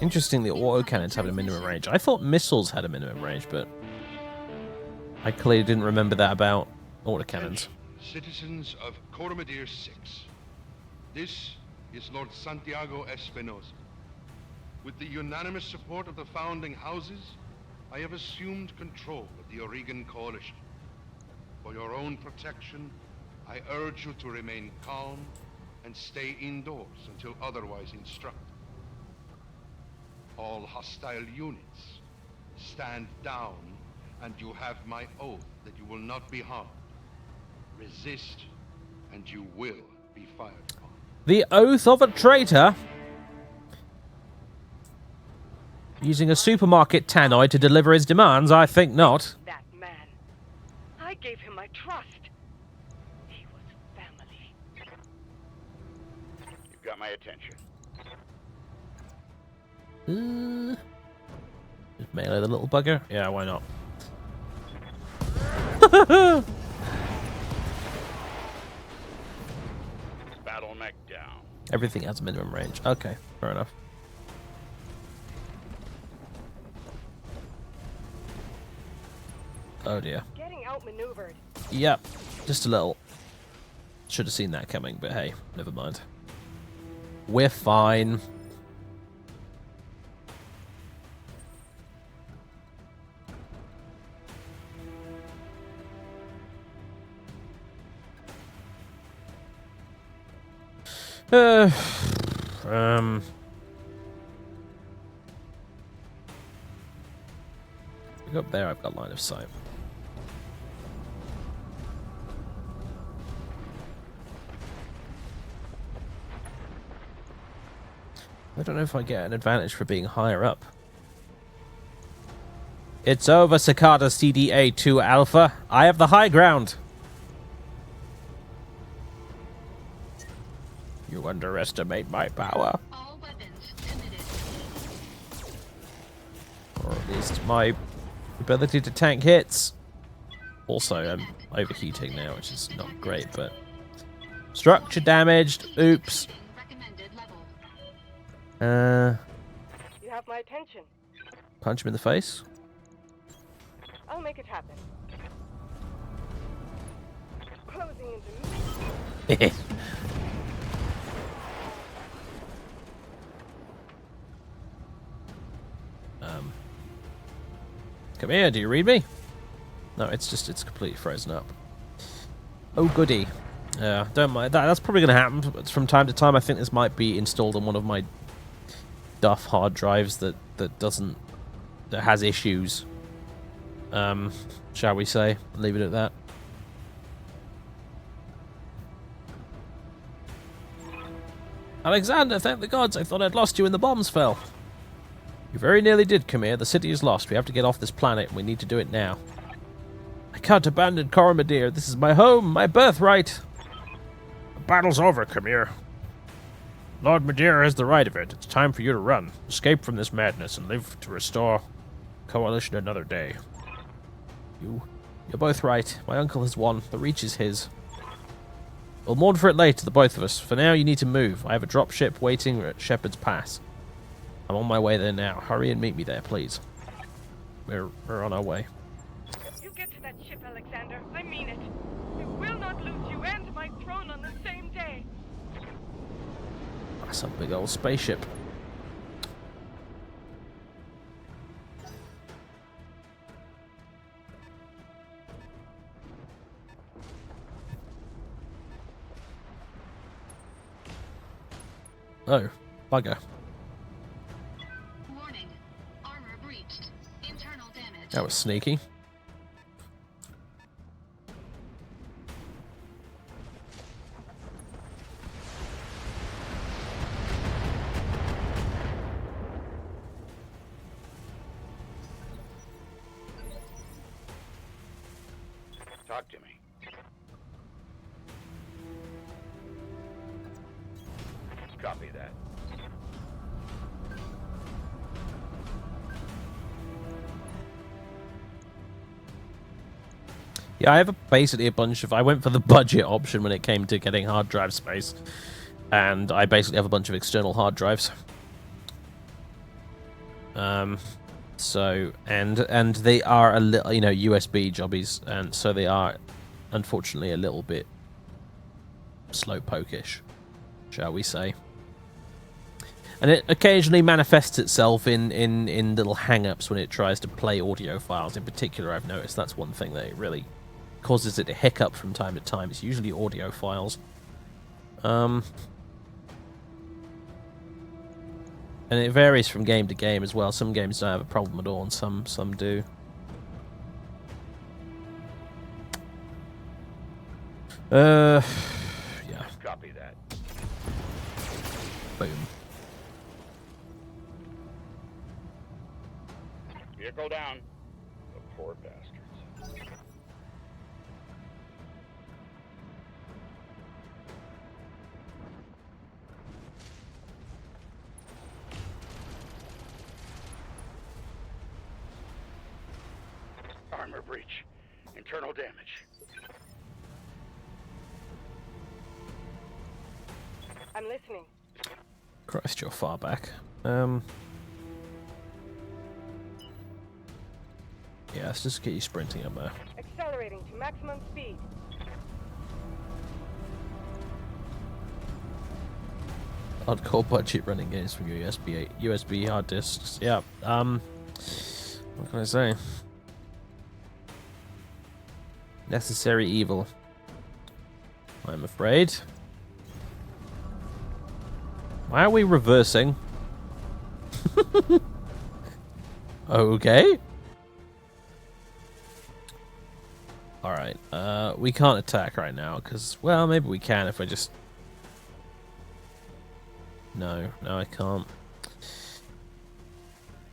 Interestingly, autocannons have a minimum range. I thought missiles had a minimum range, but I clearly didn't remember that about autocannons. Citizens of Coromadir 6. This is Lord Santiago Espinosa. With the unanimous support of the founding houses, I have assumed control of the Oregon Coalition. For your own protection, I urge you to remain calm and stay indoors until otherwise instructed. All hostile units, stand down, and you have my oath that you will not be harmed. Resist, and you will be fired upon. The oath of a traitor? Using a supermarket tannoy to deliver his demands? I think not. That man. I gave him my trust. He was family. You've got my attention. Just melee the little bugger? Yeah, why not? Battle mech down. Everything has a minimum range. Okay, fair enough. Oh dear. Getting outmaneuvered. Yep, just a little. Should have seen that coming, but hey, never mind. We're fine. Look up there, I've got line of sight. I don't know if I get an advantage for being higher up. It's over, Cicada CDA2 Alpha. I have the high ground. You underestimate my power. All weapons committed. Or at least my ability to tank hits. Also, I'm overheating now, which is not great, but... Structure damaged. Oops. Recommended level. You have my attention. Punch him in the face. I'll make it happen. Closing into me. Come here, do you read me? No, it's completely frozen up. Oh, goody. Yeah, don't mind. That's probably going to happen from time to time. I think this might be installed on one of my Duff hard drives that has issues. Shall we say? Leave it at that. Alexander, thank the gods. I thought I'd lost you when the bombs fell. You very nearly did, Khmer. The city is lost. We have to get off this planet, and we need to do it now. I can't abandon Coromadir. This is my home, my birthright. The battle's over, Khmer. Lord Madeira has the right of it. It's time for you to run. Escape from this madness and live to restore Coalition another day. You're both right. My uncle has won. The reach is his. We'll mourn for it later, the both of us. For now, you need to move. I have a dropship waiting at Shepherd's Pass. I'm on my way there now. Hurry and meet me there, please. We're on our way. You get to that ship, Alexander. I mean it. I will not lose you and my throne on the same day. That's a big old spaceship. Oh, bugger. Warning. Armor breached. Internal damage. That was sneaky. Talk to me. Copy that. Yeah, I have basically a bunch of... I went for the budget option when it came to getting hard drive space. And I basically have a bunch of external hard drives. So, and they are a little, you know, USB jobbies. And so they are, unfortunately, a little bit slowpoke-ish, shall we say. And it occasionally manifests itself in little hang-ups when it tries to play audio files. In particular, I've noticed that's one thing that it really causes it to hiccup from time to time. It's usually audio files. And it varies from game to game as well. Some games don't have a problem at all, and some do. Yeah. Copy that. Boom. Vehicle down. The poor bastards. Armor breach. Internal damage. I'm listening. Christ, you're far back. Yeah, let's just get you sprinting up there. Accelerating to maximum speed. Hardcore budget running games from your USB hard disks. Yeah. What can I say? Necessary evil. I'm afraid. Why are we reversing? Okay. Alright, we can't attack right now, because, well, maybe we can if I just... No, I can't.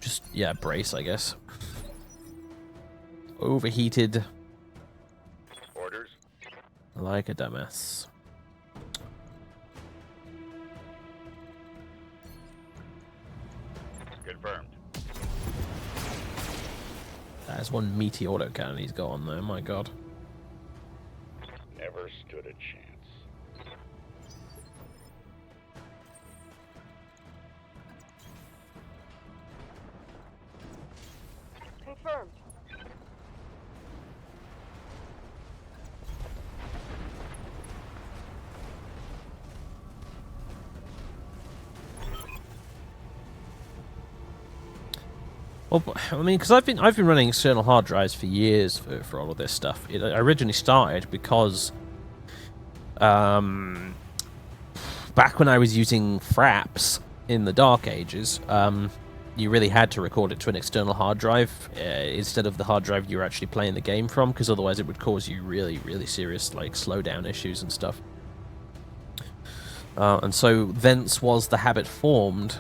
Just, yeah, brace, I guess. Overheated. Orders. Like a dumbass. Confirmed. That's one meaty autocannon he's got on there, my god. Never stood a chance. Confirmed. Well, I mean, because I've been running external hard drives for years for all of this stuff. It originally started because back when I was using fraps in the Dark Ages, you really had to record it to an external hard drive instead of the hard drive you were actually playing the game from, because otherwise it would cause you really, really serious like slowdown issues and stuff. And so thence was the habit formed,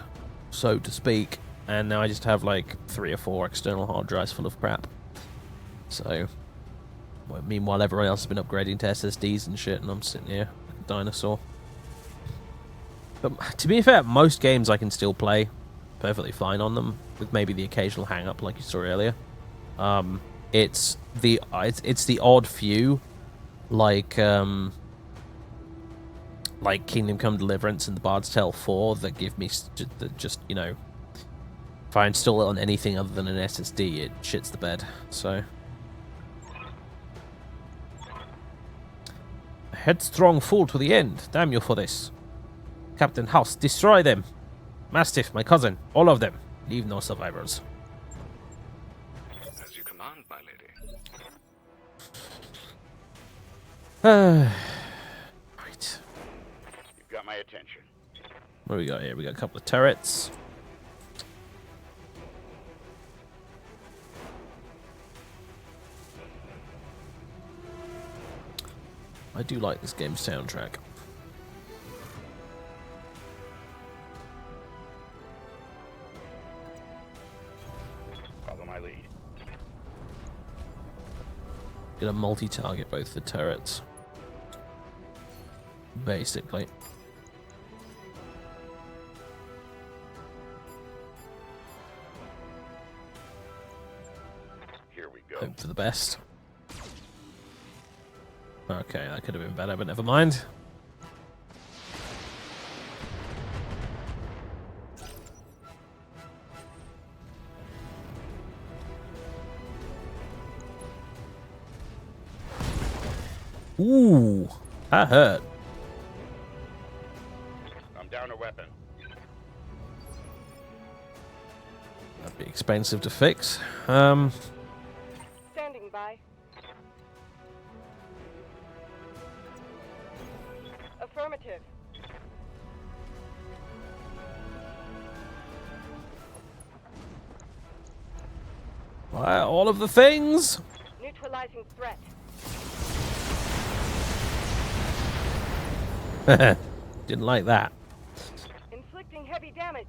so to speak. And now I just have like 3 or 4 external hard drives full of crap. So, well, meanwhile everyone else has been upgrading to SSDs and shit, and I'm sitting here like a dinosaur. But to be fair, most games I can still play perfectly fine on them, with maybe the occasional hang-up like you saw earlier. It's the odd few, like like Kingdom Come Deliverance and the Bard's Tale 4 that give me just, you know, if I install it on anything other than an SSD, it shits the bed. So a headstrong fool to the end. Damn you for this. Captain House, destroy them. Mastiff, my cousin, all of them. Leave no survivors. As you command, my lady. Right. You've got my attention. What do we got here? We got a couple of turrets. I do like this game's soundtrack. Follow my lead. Gonna multi-target both the turrets. Basically. Here we go. Hope for the best. Okay, that could have been better, but never mind. Ooh, that hurt. I'm down a weapon. That'd be expensive to fix. Standing by. Affirmative. Well, all of the things. Neutralizing threat. Didn't like that. Inflicting heavy damage.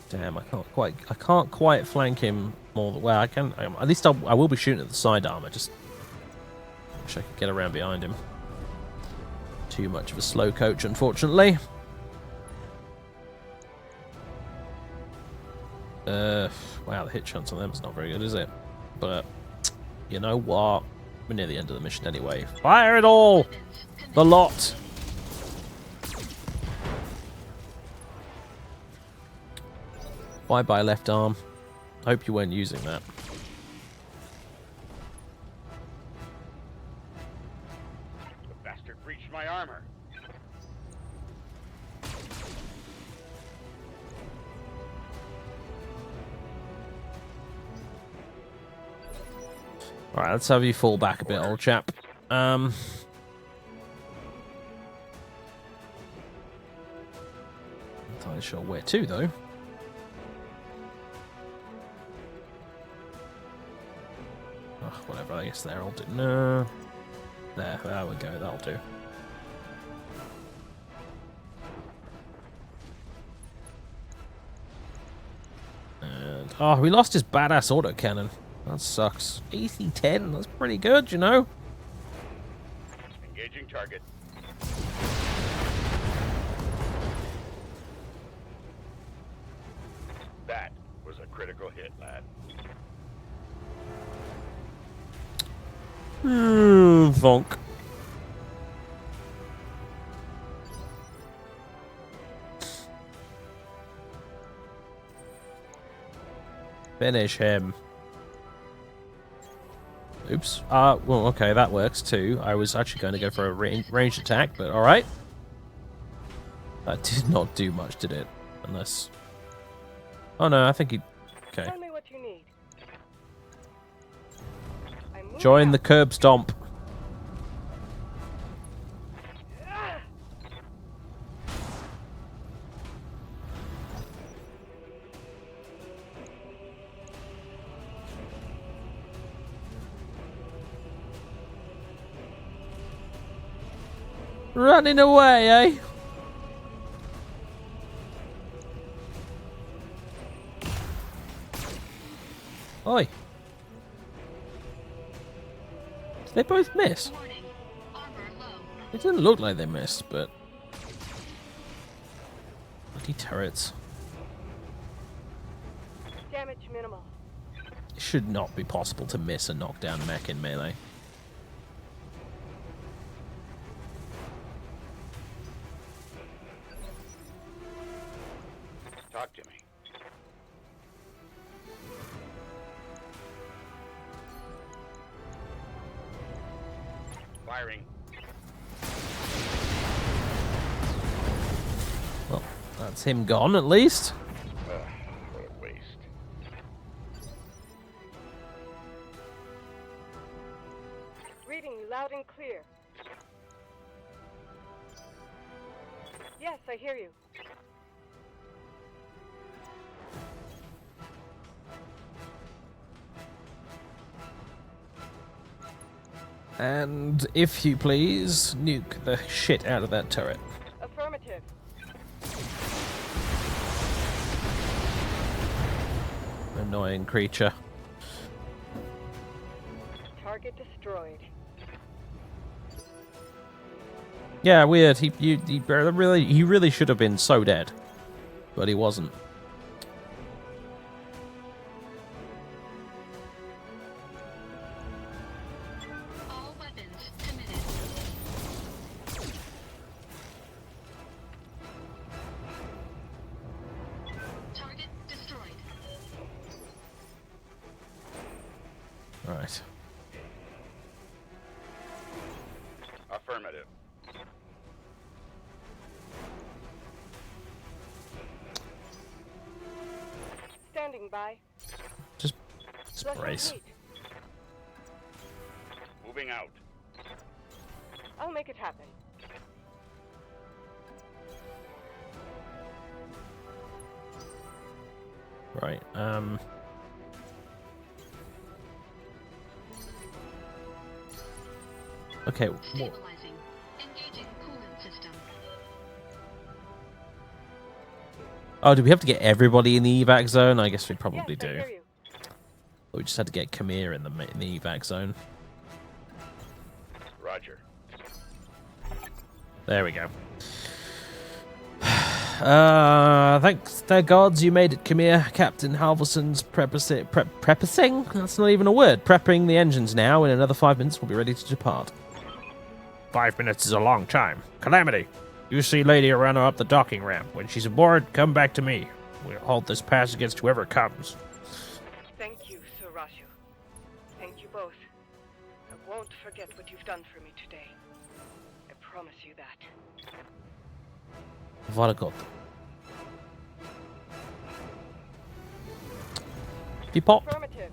Damn, I can't quite flank him more. Well, I can. At least I will be shooting at the sidearm. I just wish I could get around behind him. Too much of a slow coach, unfortunately. Wow, the hit chance on them is not very good, is it? But you know what? We're near the end of the mission anyway. Fire it all! The lot! Bye-bye, left arm. Hope you weren't using that. The bastard breached my armor. Alright, let's have you fall back a bit, old chap. Not entirely sure where to, though. Oh, whatever, I guess there, I'll do. No. There we go, that'll do. And, oh, we lost his badass autocannon. That sucks. AC-10, that's pretty good, you know? Engaging target. That was a critical hit, lad. Vonk. Finish him. Oops. Well, okay, that works too. I was actually going to go for a ranged attack, but alright. That did not do much, did it? Unless... Oh no, I think he... Okay. Tell me what you need. Join the curb stomp. Running away, eh? Oi. Did they both miss? Warning. Armor low. It didn't look like they missed, but... Bloody turrets. Damage minimal. should not be possible to miss a knockdown mech in melee. Talk to me. Firing. Well, that's him gone, at least. What a waste. Reading you loud and clear. Yes, I hear you. And if you please, nuke the shit out of that turret. Affirmative. Annoying creature. Target destroyed. Yeah, weird. He really should have been so dead, but he wasn't. All weapons committed. Target destroyed. All right. Affirmative. Standing by. Just Russian brace. heat. Moving out. I'll make it happen. Right. Okay. Stabilizing. Engaging coolant system. Oh, do we have to get everybody in the evac zone? I guess we probably Yes, I do. hear you. We just had to get Khmer in the evac zone. Roger. There we go. Thanks the gods you made it, Khmer. Captain Halverson's prepping? That's not even a word. Prepping the engines now. In another 5 minutes, we'll be ready to depart. 5 minutes is a long time. Calamity, you see Lady Arano up the docking ramp. When she's aboard, come back to me. We'll hold this pass against whoever comes. Thank you, Sir Rashu. Thank you both. I won't forget what you've done for me today. I promise you that. Varagot. Pop. Affirmative.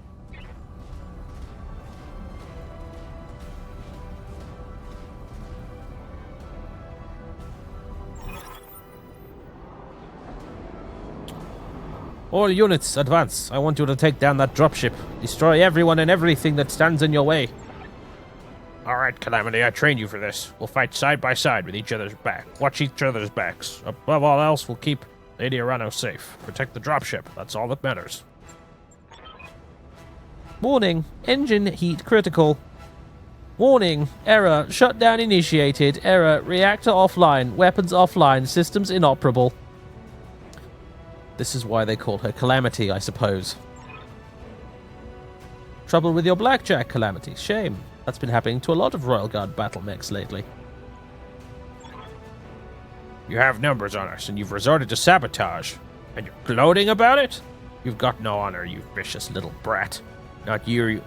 All units, advance. I want you to take down that dropship. Destroy everyone and everything that stands in your way. Alright, Calamity, I trained you for this. We'll fight side by side with each other's back. Watch each other's backs. Above all else, we'll keep Lady Arano safe. Protect the dropship. That's all that matters. Warning, engine heat critical. Warning, error, shutdown initiated. Error, reactor offline, weapons offline, systems inoperable. This is why they call her Calamity, I suppose. Trouble with your blackjack, Calamity. Shame. That's been happening to a lot of Royal Guard battle mechs lately. You have numbers on us, and you've resorted to sabotage. And you're gloating about it? You've got no honor, you vicious little brat. Not you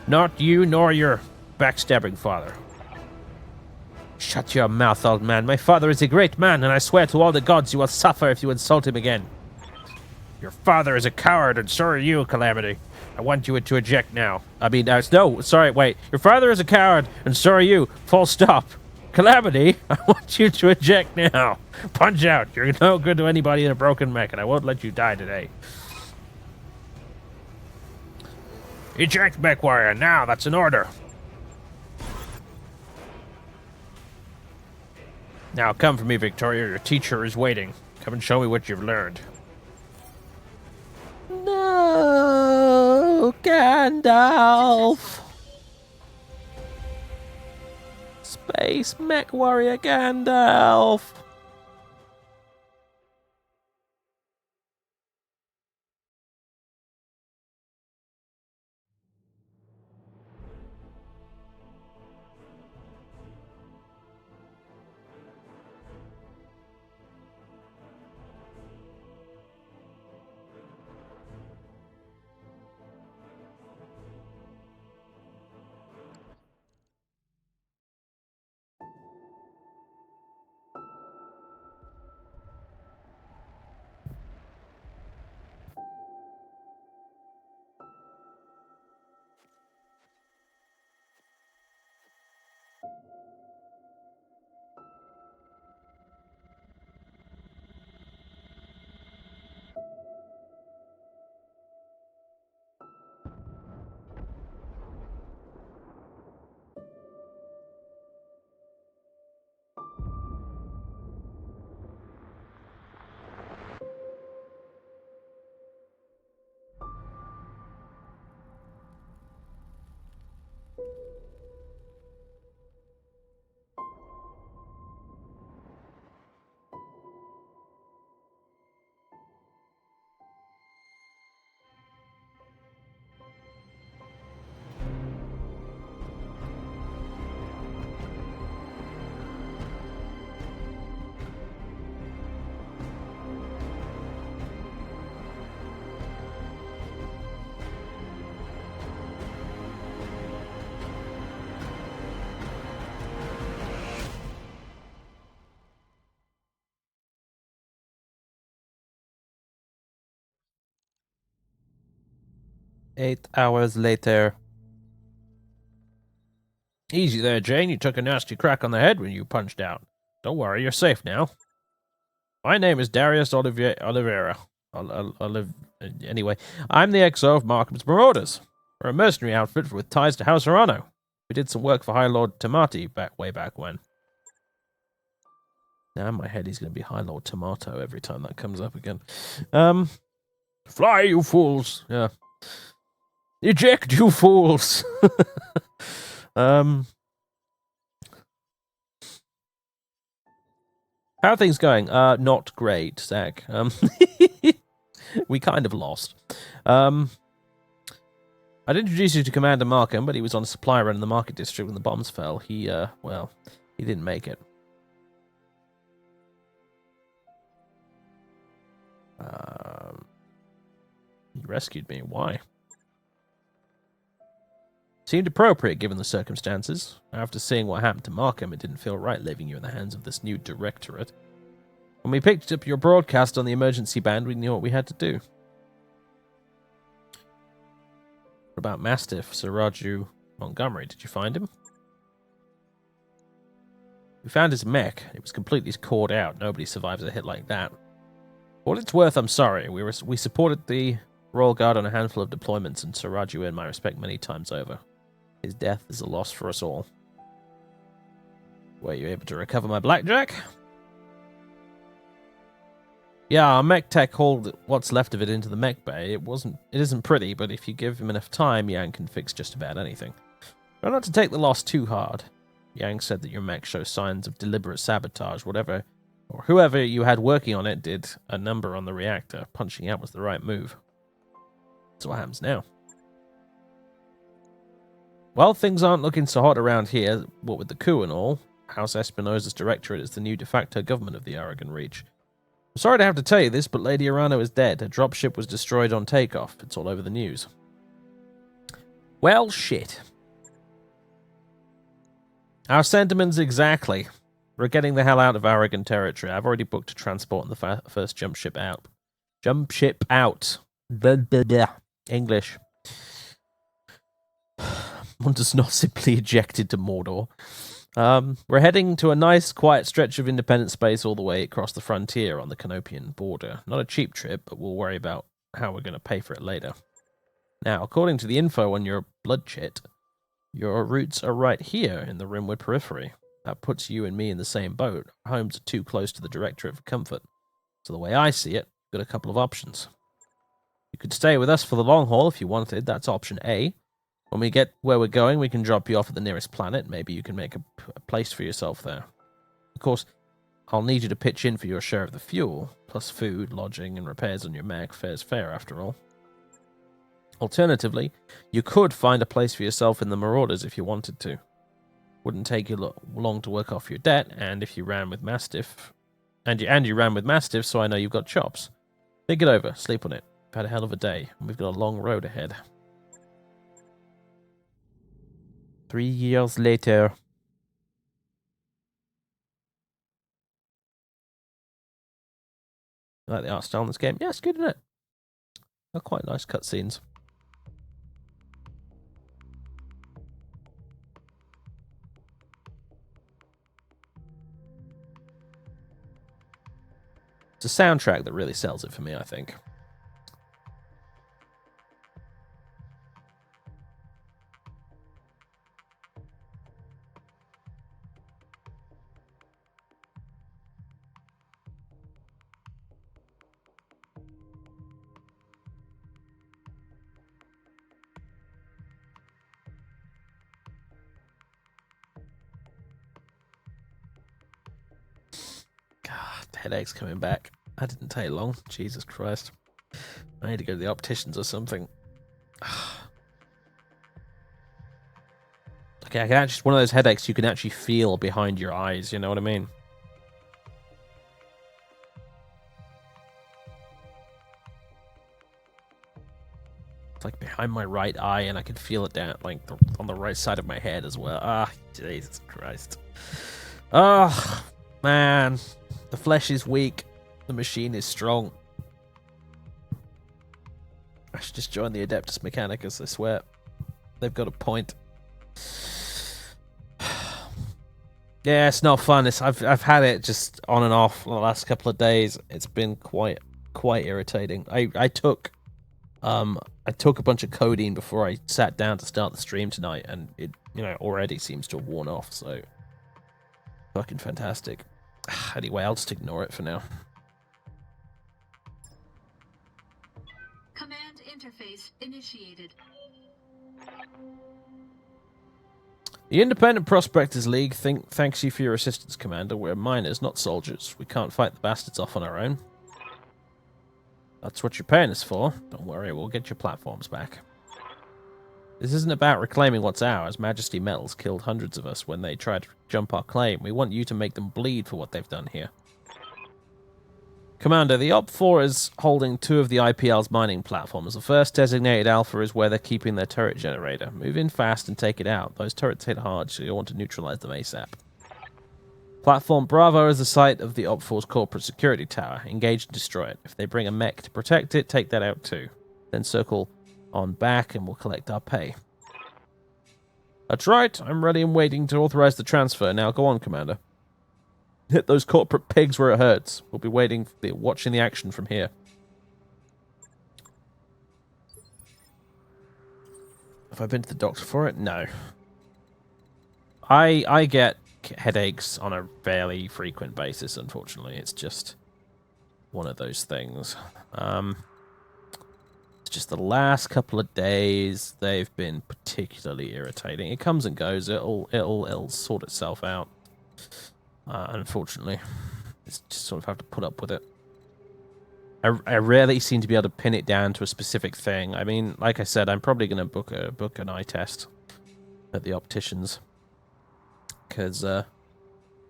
nor your backstabbing father. Shut your mouth, old man. My father is a great man, and I swear to all the gods you will suffer if you insult him again. Your father is a coward, and so are you, Calamity. I want you to eject now. No, sorry, wait. Your father is a coward, and so are you. Full stop. Calamity, I want you to eject now. Punch out. You're no good to anybody in a broken mech, and I won't let you die today. Eject, mech warrior, now. That's an order. Now come for me, Victoria. Your teacher is waiting. Come and show me what you've learned. No, Gandalf. Space Mech Warrior Gandalf. 8 hours later. Easy there, Jane. You took a nasty crack on the head when you punched out. Don't worry, you're safe now. My name is Darius Oliveira. Anyway, I'm the XO of Markham's Marauders. We're a mercenary outfit with ties to House Arano. We did some work for High Lord Tomati way back when. Now in my head he's going to be High Lord Tomato every time that comes up again. Fly, you fools! Yeah. Eject, you fools! How are things going? Not great, Zach. We kind of lost. I'd introduce you to Commander Markham, but he was on a supply run in the Market District when the bombs fell. He didn't make it. He rescued me. Why? Seemed appropriate given the circumstances. After seeing what happened to Markham, it didn't feel right leaving you in the hands of this new directorate. When we picked up your broadcast on the emergency band, we knew what we had to do. What about Mastiff, Sir Raju Montgomery? Did you find him? We found his mech. It was completely cored out. Nobody survives a hit like that. For what it's worth, I'm sorry. We supported the Royal Guard on a handful of deployments, and Sir Raju earned my respect many times over. His death is a loss for us all. Were you able to recover my blackjack? Yeah, our mech tech hauled what's left of it into the mech bay. It isn't pretty, but if you give him enough time, Yang can fix just about anything. Try not to take the loss too hard. Yang said that your mech shows signs of deliberate sabotage. Whoever you had working on it did a number on the reactor. Punching out was the right move. So what happens now? Well, things aren't looking so hot around here. What with the coup and all, House Espinosa's directorate is the new de facto government of the Aragon Reach. I'm sorry to have to tell you this, but Lady Arano is dead. A dropship was destroyed on takeoff. It's all over the news. Well, shit. Our sentiments exactly. We're getting the hell out of Aragon territory. I've already booked a transport on the first jump ship out. Jump ship out. Blah, blah, blah. English. One does not simply ejected to Mordor. We're heading to a nice, quiet stretch of independent space all the way across the frontier on the Canopian border. Not a cheap trip, but we'll worry about how we're going to pay for it later. Now, according to the info on your blood chit, your roots are right here in the Rimwood periphery. That puts you and me in the same boat. Our homes are too close to the Directorate for comfort. So the way I see it, we've got a couple of options. You could stay with us for the long haul if you wanted. That's option A. When we get where we're going, we can drop you off at the nearest planet. Maybe you can make a place for yourself there. Of course, I'll need you to pitch in for your share of the fuel, plus food, lodging, and repairs on your mech. Fair's fair, after all. Alternatively, you could find a place for yourself in the Marauders if you wanted to. Wouldn't take you long to work off your debt, and if you ran with Mastiff, and you ran with Mastiff, so I know you've got chops. Think it over, sleep on it. We've had a hell of a day, and we've got a long road ahead. 3 years later. I like the art style in this game. Yeah, it's good, isn't it? They're quite nice cutscenes. It's a soundtrack that really sells it for me, I think. God, headache's coming back. That didn't take long. Jesus Christ. I need to go to the opticians or something. Okay, I can actually, one of those headaches you can actually feel behind your eyes, you know what I mean? It's like behind my right eye, and I can feel it down, like on the right side of my head as well. Ah, Jesus Christ. Oh, man. The flesh is weak. The machine is strong. I should just join the Adeptus Mechanicus, I swear. They've got a point. Yeah, it's not fun. I've had it just on and off the last couple of days. It's been quite irritating. I took a bunch of codeine before I sat down to start the stream tonight, and it already seems to have worn off. So fucking fantastic. Anyway, I'll just ignore it for now. Command interface initiated. The Independent Prospectors League thanks you for your assistance, Commander. We're miners, not soldiers. We can't fight the bastards off on our own. That's what you're paying us for. Don't worry, we'll get your platforms back. This isn't about reclaiming what's ours. Majesty Metals killed hundreds of us when they tried to jump our claim. We want you to make them bleed for what they've done here. Commander, the Op-4 is holding 2 of the IPL's mining platforms. The first designated Alpha is where they're keeping their turret generator. Move in fast and take it out. Those turrets hit hard, so you'll want to neutralize them ASAP. Platform Bravo is the site of the Op-4's corporate security tower. Engage and destroy it. If they bring a mech to protect it, take that out too. Then circle on back and we'll collect our pay. That's right. I'm ready and waiting to authorize the transfer. Now go on, Commander. Hit those corporate pigs where it hurts. We'll be watching the action from here. Have I been to the doctor for it? No. I get headaches on a fairly frequent basis, unfortunately. It's just one of those things. It's just the last couple of days they've been particularly irritating. It comes and goes. It'll sort itself out. Unfortunately, it's just sort of have to put up with it. I rarely seem to be able to pin it down to a specific thing. I mean, like I said, I'm probably going to book an eye test at the opticians because I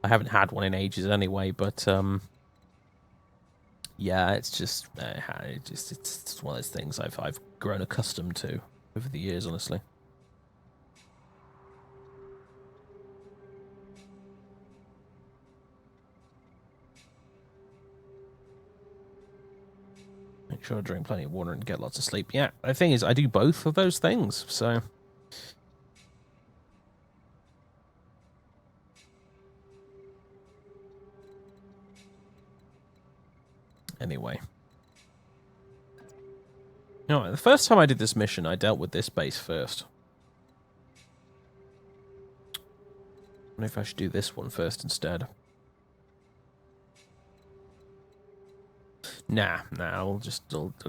haven't had one in ages anyway. But yeah, it's just it's one of those things I've grown accustomed to over the years, honestly. Make sure I drink plenty of water and get lots of sleep. Yeah, the thing is, I do both of those things, so... Anyway. No, the first time I did this mission, I dealt with this base first. I wonder if I should do this one first instead. Nah, I'll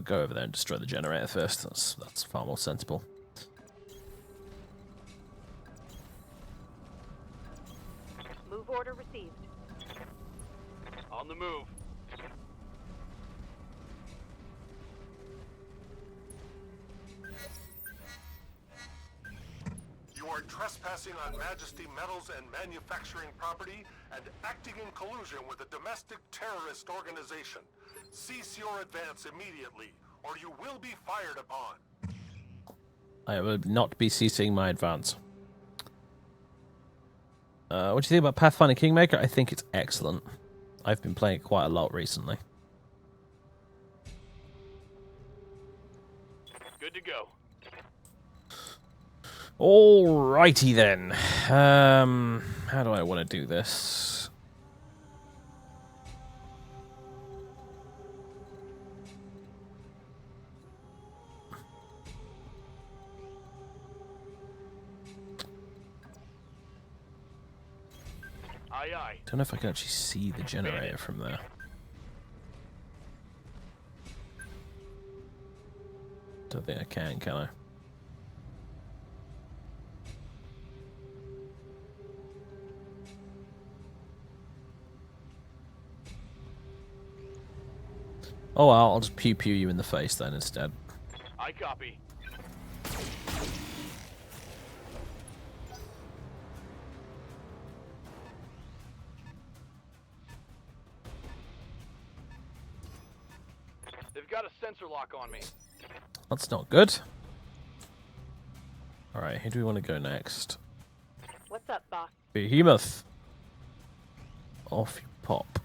go over there and destroy the generator first. That's far more sensible. Move order received. On the move. You are trespassing on Majesty Metals and manufacturing property and acting in collusion with a domestic terrorist organization. Cease your advance immediately, or you will be fired upon. I will not be ceasing my advance. What do you think about Pathfinder Kingmaker? I think it's excellent. I've been playing it quite a lot recently. Good to go. Alrighty then. How do I want to do this? Aye, aye. Don't know if I can actually see the generator from there. Don't think I can I? Oh well, I'll just pew you in the face then instead. I copy. They've got a sensor lock on me. That's not good. Alright, who do we want to go next? What's up, boss? Behemoth. Off you pop.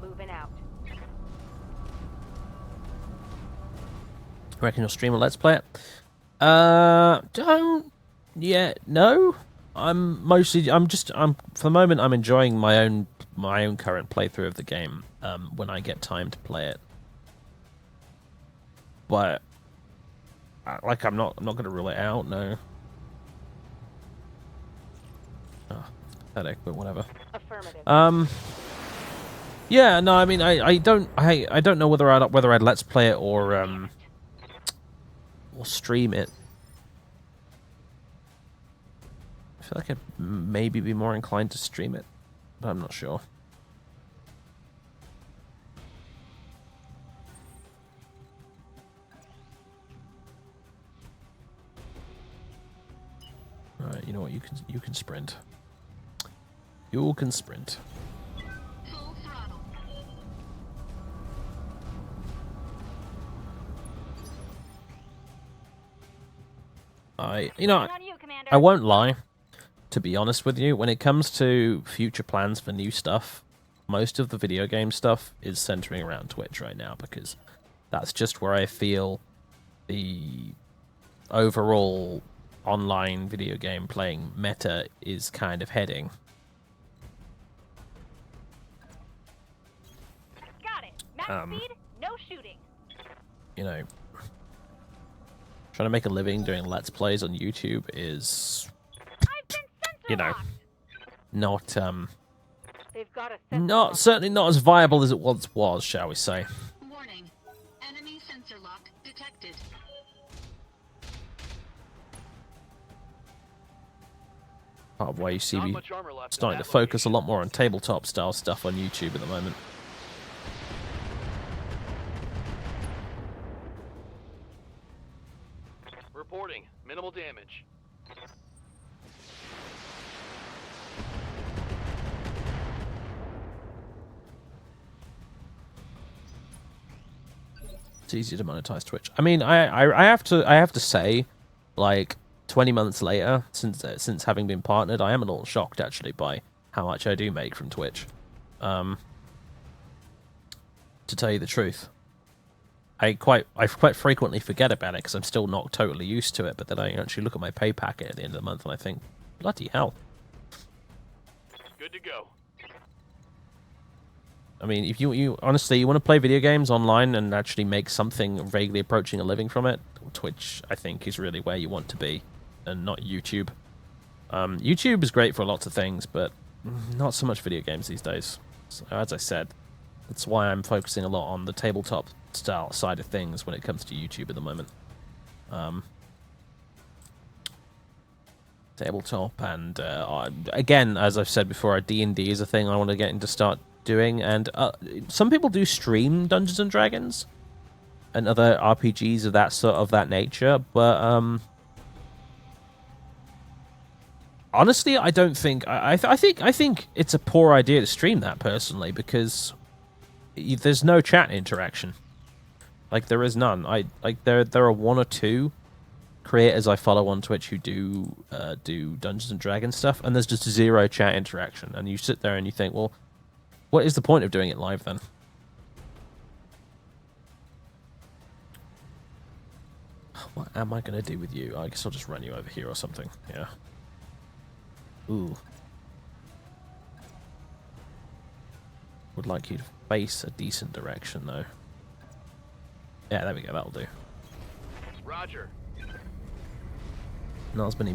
Moving out. Reckon you'll stream a Let's Play it? Don't yet. No. For the moment I'm enjoying my own current playthrough of the game. When I get time to play it, but I'm not going to rule it out. No. Oh, pathetic, but whatever. Affirmative. Yeah. No. I mean, I don't know whether I'd Let's Play it or stream it. I feel like I'd maybe be more inclined to stream it, but I'm not sure. Alright, you know what? You can sprint. You can sprint. Full throttle. I won't lie. To be honest with you, when it comes to future plans for new stuff, most of the video game stuff is centering around Twitch right now, because that's just where I feel the overall online video game playing meta is kind of heading. Got it. Max speed, no shooting. You know, trying to make a living doing Let's Plays on YouTube is, you know, not certainly not as viable as it once was, shall we say. Warning. Enemy sensor lock detected. Part of why you see me starting to focus a lot more on tabletop style stuff on YouTube at the moment. Reporting. Minimal damage. It's easy to monetize Twitch. I mean, I have to say, like, 20 months later, since having been partnered, I am a little shocked actually by how much I do make from Twitch. To tell you the truth, I quite frequently forget about it because I'm still not totally used to it. But then I actually look at my pay packet at the end of the month and I think, bloody hell. Good to go. I mean, if you honestly, you want to play video games online and actually make something vaguely approaching a living from it, Twitch, I think, is really where you want to be, and not YouTube. YouTube is great for lots of things, but not so much video games these days. So, as I said, that's why I'm focusing a lot on the tabletop style side of things when it comes to YouTube at the moment. Tabletop, and again, as I've said before, D&D is a thing I want to get into start doing, and some people do stream Dungeons and Dragons and other RPGs of that nature, but honestly, I don't think I think it's a poor idea to stream that personally, because there's no chat interaction. Like, there is none. There are one or two creators I follow on Twitch who do Dungeons and Dragons stuff, and there's just zero chat interaction, and you sit there and you think, well, what is the point of doing it live then? What am I going to do with you? I guess I'll just run you over here or something. Yeah. Ooh. Would like you to face a decent direction, though. Yeah, there we go. That'll do. Roger. not as many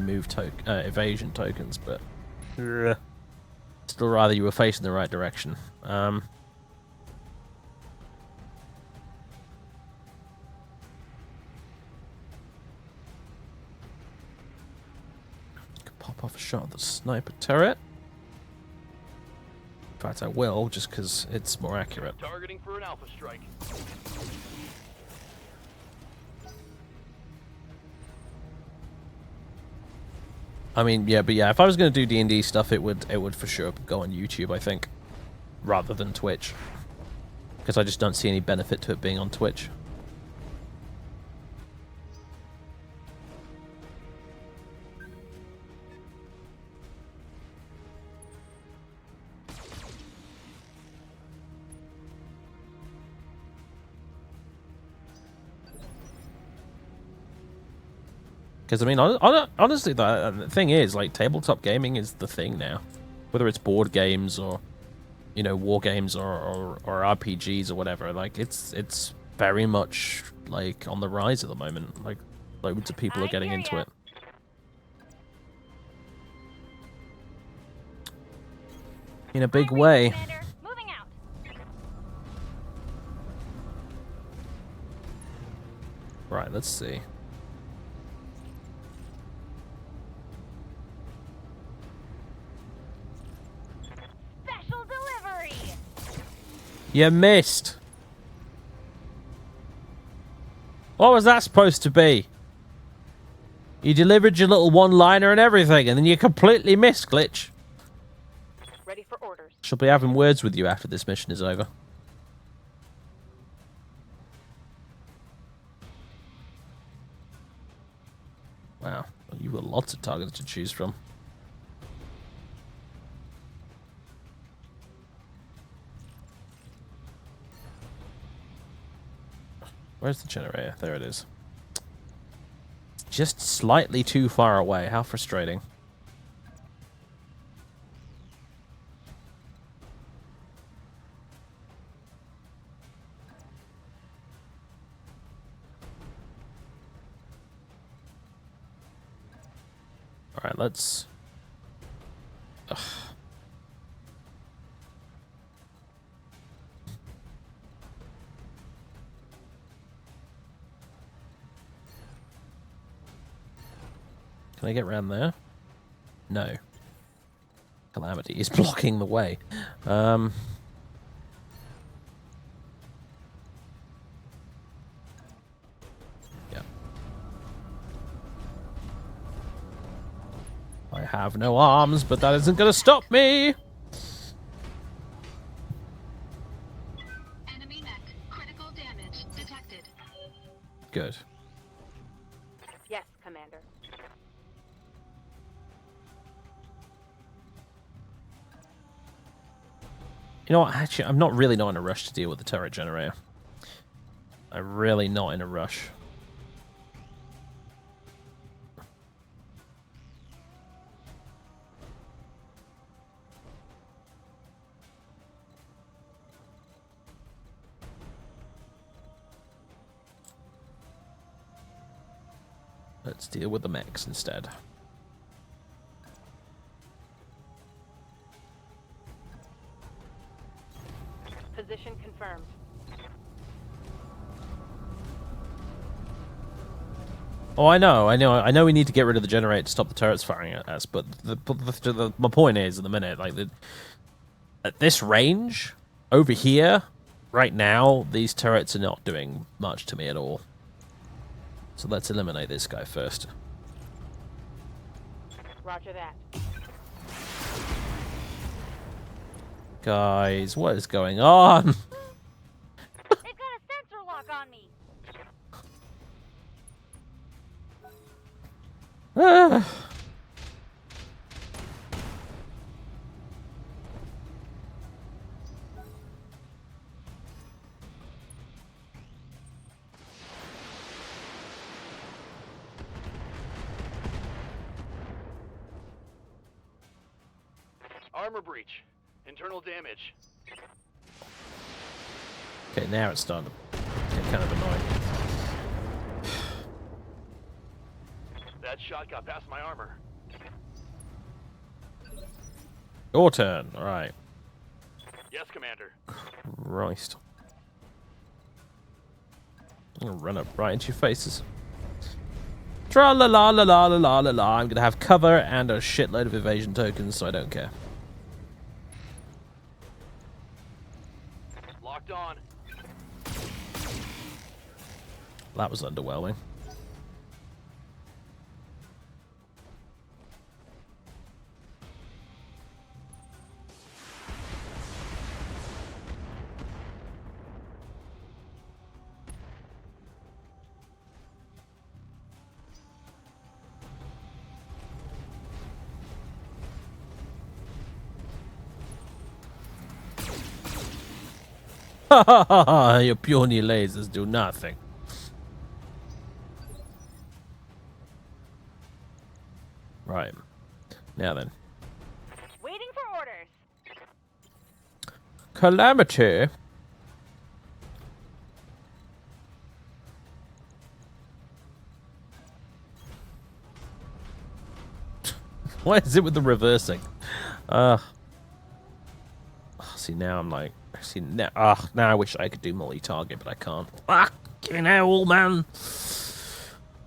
evasion tokens, but still rather you were facing the right direction. Could pop off a shot at the sniper turret. In fact, I will, just because it's more accurate. Targeting for an alpha strike. I mean, yeah, but yeah, if I was going to do D&D stuff, it would for sure go on YouTube, I think, rather than Twitch, because I just don't see any benefit to it being on Twitch. Because, I mean, honestly, the thing is, like, tabletop gaming is the thing now. Whether it's board games or, you know, war games or RPGs or whatever, like, it's very much, like, on the rise at the moment. Like, loads of people are getting into it. In a big way. Moving out. Right, let's see. You missed. What was that supposed to be? You delivered your little one-liner and everything, and then you completely missed, Glitch. Ready for orders. She'll be having words with you after this mission is over. Wow, you've got lots of targets to choose from. Where's the generator? There it is. Just slightly too far away. How frustrating. Alright, let's... Ugh. Can I get around there? No. Calamity is blocking the way. Yeah. I have no arms, but that isn't going to stop me. Enemy mech. Critical damage detected. Good. Yes, Commander. You know what? Actually, I'm not really not in a rush to deal with the turret generator. I'm really not in a rush. Let's deal with the mechs instead. Position confirmed. Oh, I know. We need to get rid of the generator to stop the turrets firing at us. But my point is, at the minute, like at this range over here, right now, these turrets are not doing much to me at all. So let's eliminate this guy first. Roger that. Guys, what is going on? They've got a sensor lock on me. Armor breach. Internal damage. Okay, now it's starting to get kind of annoying. that shot got past my armor. Your turn. All right. Yes, Commander. Christ. I'm gonna run up right into your faces. Tra la la la la la la la la. I'm gonna have cover and a shitload of evasion tokens, so I don't care. Locked on. That was underwhelming. Ha ha ha ha! Your puny lasers do nothing. Right. Now then. Waiting for orders. Calamity. What is it with the reversing? See, now I'm like... See, now I wish I could do multi-target, but I can't. Fucking hell, man.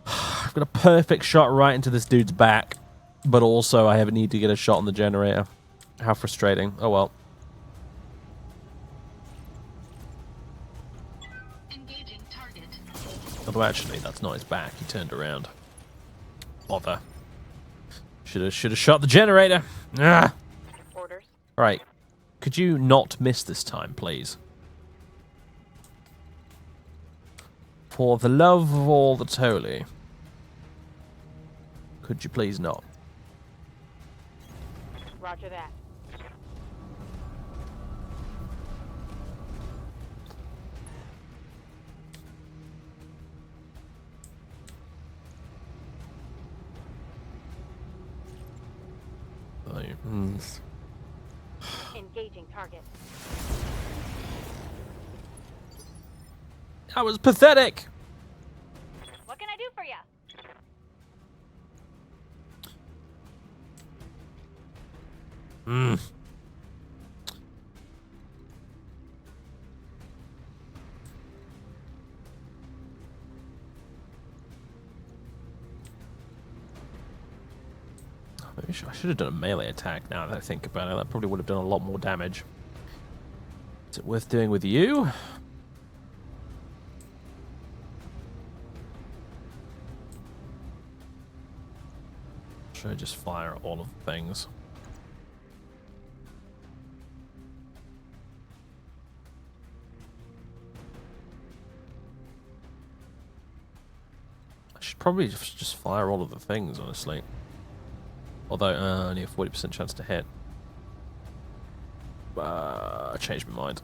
I've got a perfect shot right into this dude's back, but also I need to get a shot on the generator. How frustrating. Oh well. Engaging target. Although actually, that's not his back. He turned around. Bother. Should have shot the generator. Orders. Right. Could you not miss this time, please? For the love of all that's holy. Could you please not? Roger that. Engaging target. That was pathetic. What can I do for you? I should have done a melee attack now that I think about it. That probably would have done a lot more damage. Is it worth doing with you? Should I just fire all of the things? I should probably just fire all of the things, honestly. Although, only a 40% chance to hit. I changed my mind.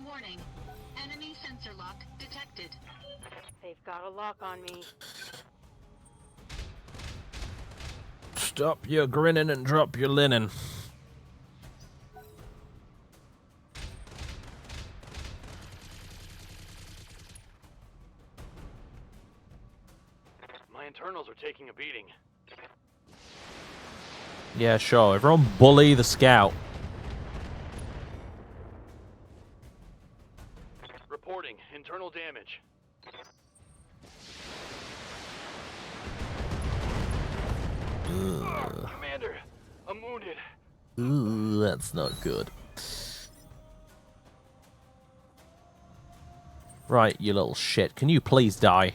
Warning. Enemy sensor lock detected. They've got a lock on me. Stop your grinning and drop your linen. My internals are taking a beating. Yeah, sure. Everyone bully the scout. Reporting internal damage. Commander, I'm wounded. Ooh, that's not good. Right, you little shit. Can you please die?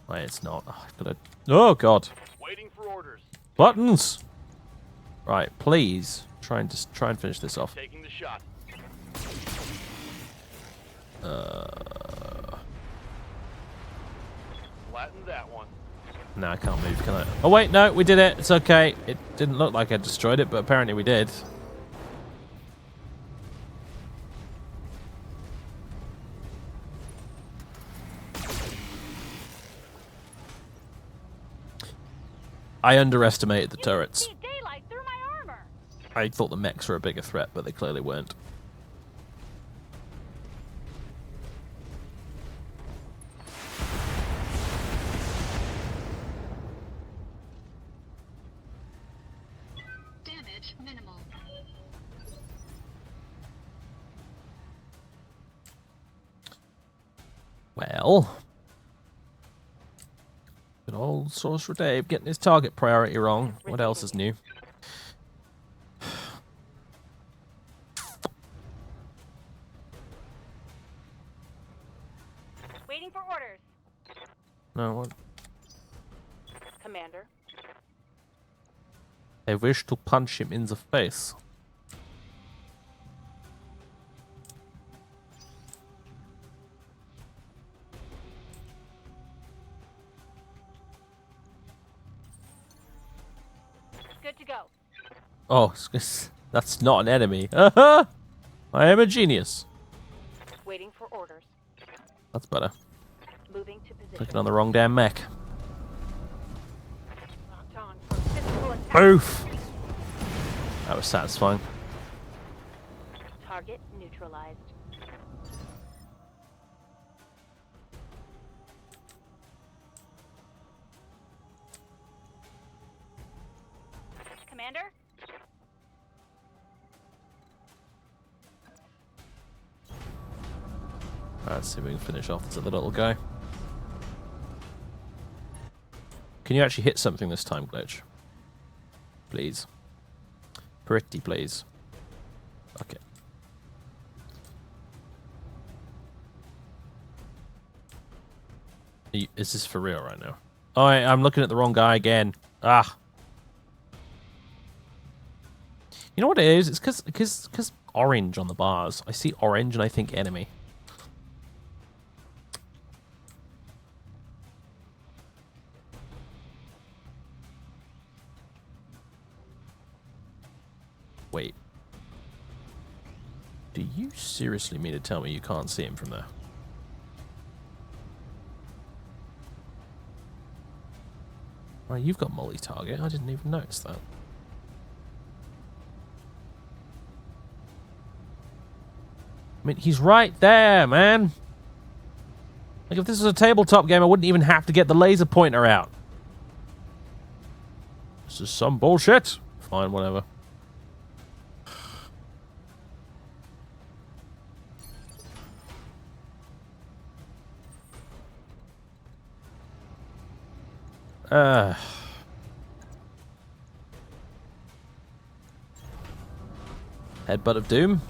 Wait, it's not. Oh, I've gotta... Oh, God. Waiting for orders. Buttons! Right, please. Try and finish this off. Taking the shot. Flatten that one. No, I can't move, can I? Oh, wait, no, we did it. It's okay. It didn't look like I destroyed it, but apparently we did. I underestimated the turrets. See daylight through my armor. I thought the mechs were a bigger threat, but they clearly weren't. Damage minimal. Well, good old Sorcerer Dave getting his target priority wrong. What else is new? Waiting for orders. No, what? Commander. I wish to punch him in the face. Good to go. Oh, that's not an enemy. I am a genius. Waiting for orders. That's better. Moving to position. Clicking on the wrong damn mech. Locked on for physical attack. Boof! That was satisfying. Target neutralized. Commander? Let's see if we can finish off this other little guy. Can you actually hit something this time, Glitch? Please. Pretty please. Okay. Is this for real right now? Oh, I'm looking at the wrong guy again. Ah. You know what it is? It's because orange on the bars. I see orange and I think enemy. Wait. Do you seriously mean to tell me you can't see him from there? Well, you've got multi-target. I didn't even notice that. I mean, he's right there, man. Like, if this was a tabletop game, I wouldn't even have to get the laser pointer out. This is some bullshit. Fine, whatever. Headbutt of Doom?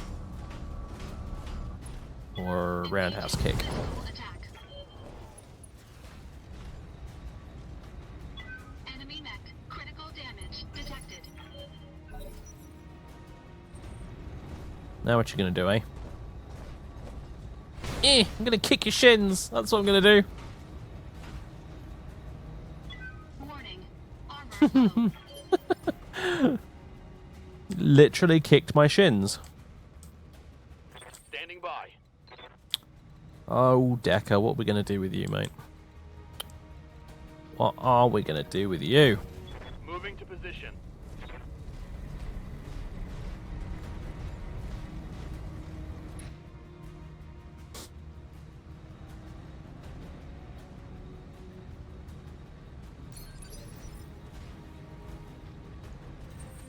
Or roundhouse kick? Attack. Enemy mech. Critical damage detected. Now what you gonna do, eh? I'm gonna kick your shins. That's what I'm gonna do. Warning. Armor low. Literally kicked my shins. Standing by. Oh, Decker, what are we gonna do with you, mate? What are we gonna do with you? Moving to position.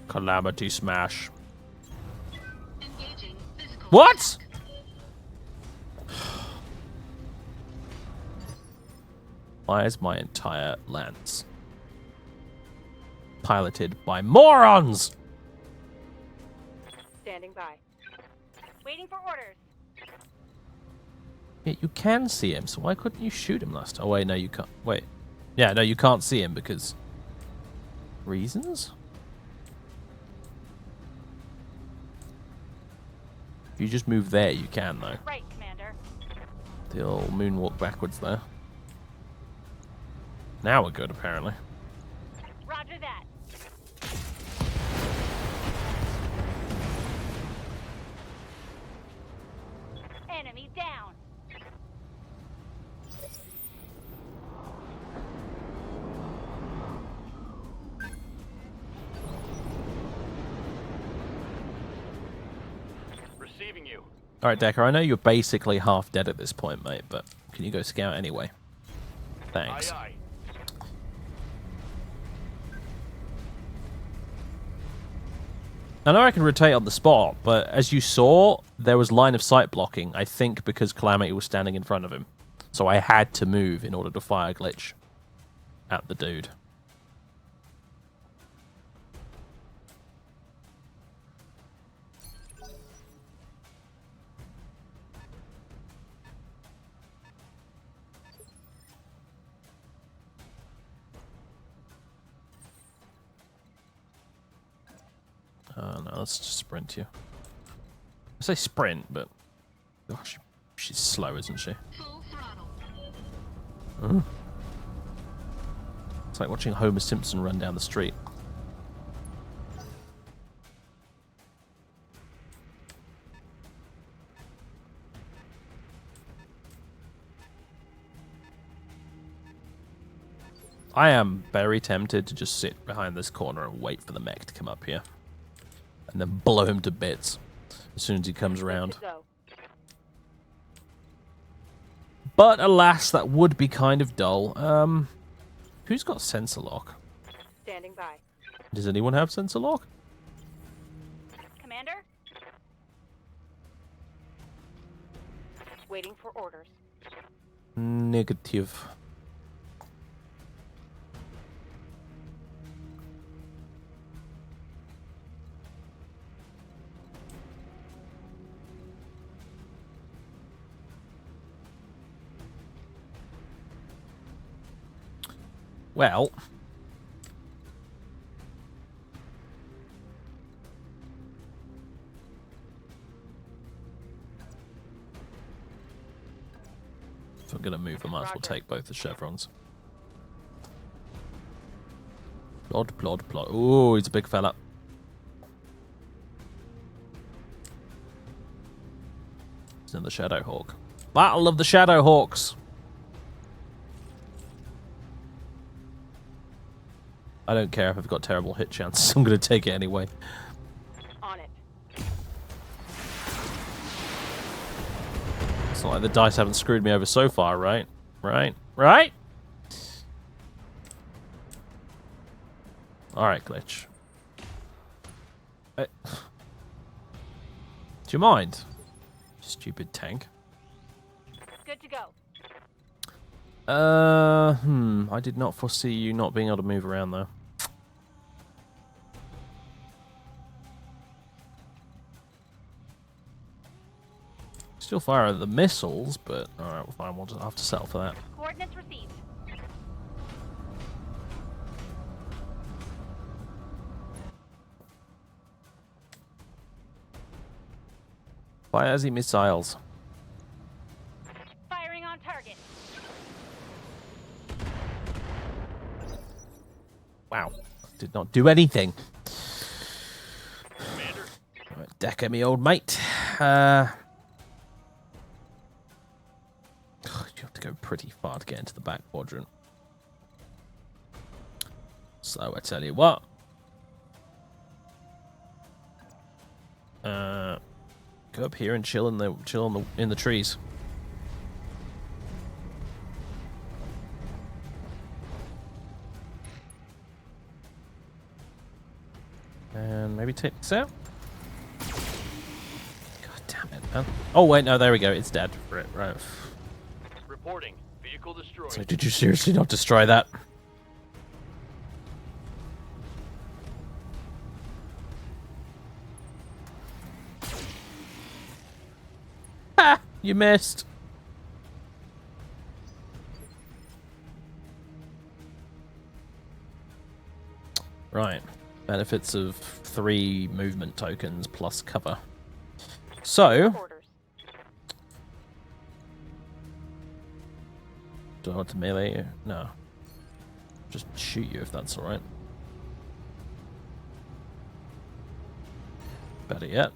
Calamity Smash. Engaging physical What? attack. Why is my entire lance piloted by morons? Standing by. Waiting for orders. Yeah, you can see him, so why couldn't you shoot him last time? Oh, wait, no, you can't. Wait. Yeah, no, you can't see him because... Reasons? If you just move there, you can, though. Right, Commander. The old moonwalk backwards there. Now we're good, apparently. Roger that. Enemy down. receiving you. Alright, Decker, I know you're basically half dead at this point, mate, but can you go scout anyway? Thanks. Aye, aye. I know I can rotate on the spot, but as you saw, there was line of sight blocking, I think because Calamity was standing in front of him. So I had to move in order to fire glitch at the dude. Oh no, let's just sprint you. I say sprint, but gosh, she's slow, isn't she? Full throttle. It's like watching Homer Simpson run down the street. I am very tempted to just sit behind this corner and wait for the mech to come up here. And then blow him to bits as soon as he comes around. But alas, that would be kind of dull. Who's got sensor lock? Standing by. Does anyone have sensor lock? Commander? Waiting for orders. Negative. Well, if I'm gonna move, I might as well take both the chevrons. Plod, plod, plod. Ooh, he's a big fella. He's another Shadowhawk. Battle of the Shadowhawks. I don't care if I've got terrible hit chances. I'm going to take it anyway. On it. It's not like the dice haven't screwed me over so far, right? Right? Right? Alright, Glitch. Do you mind? Stupid tank. Good to go. I did not foresee you not being able to move around though. Still fire the missiles, but alright, fine, we'll just have to settle for that. Coordinates received. Fire the missiles. Firing on target. Wow, did not do anything. Commander. Right, Decker, me old mate. You have to go pretty far to get into the back quadrant. So I tell you what. Go up here and chill in the trees. And maybe take this out. God damn it, man. Oh wait, no, there we go. It's dead. Right. Reporting. Vehicle destroyed. So did you seriously not destroy that? Ha! You missed. Right. Benefits of 3 movement tokens plus cover. So, do I want to melee you? No. Just shoot you if that's alright. Better yet.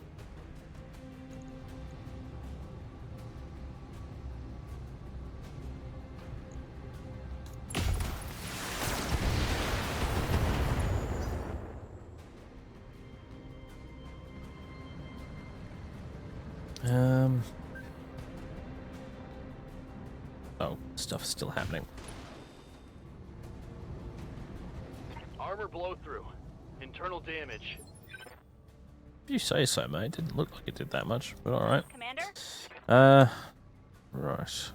stuff is still happening. Armor blow through. Internal damage. If you say so, mate. Didn't look like it did that much, but alright. Commander? Right.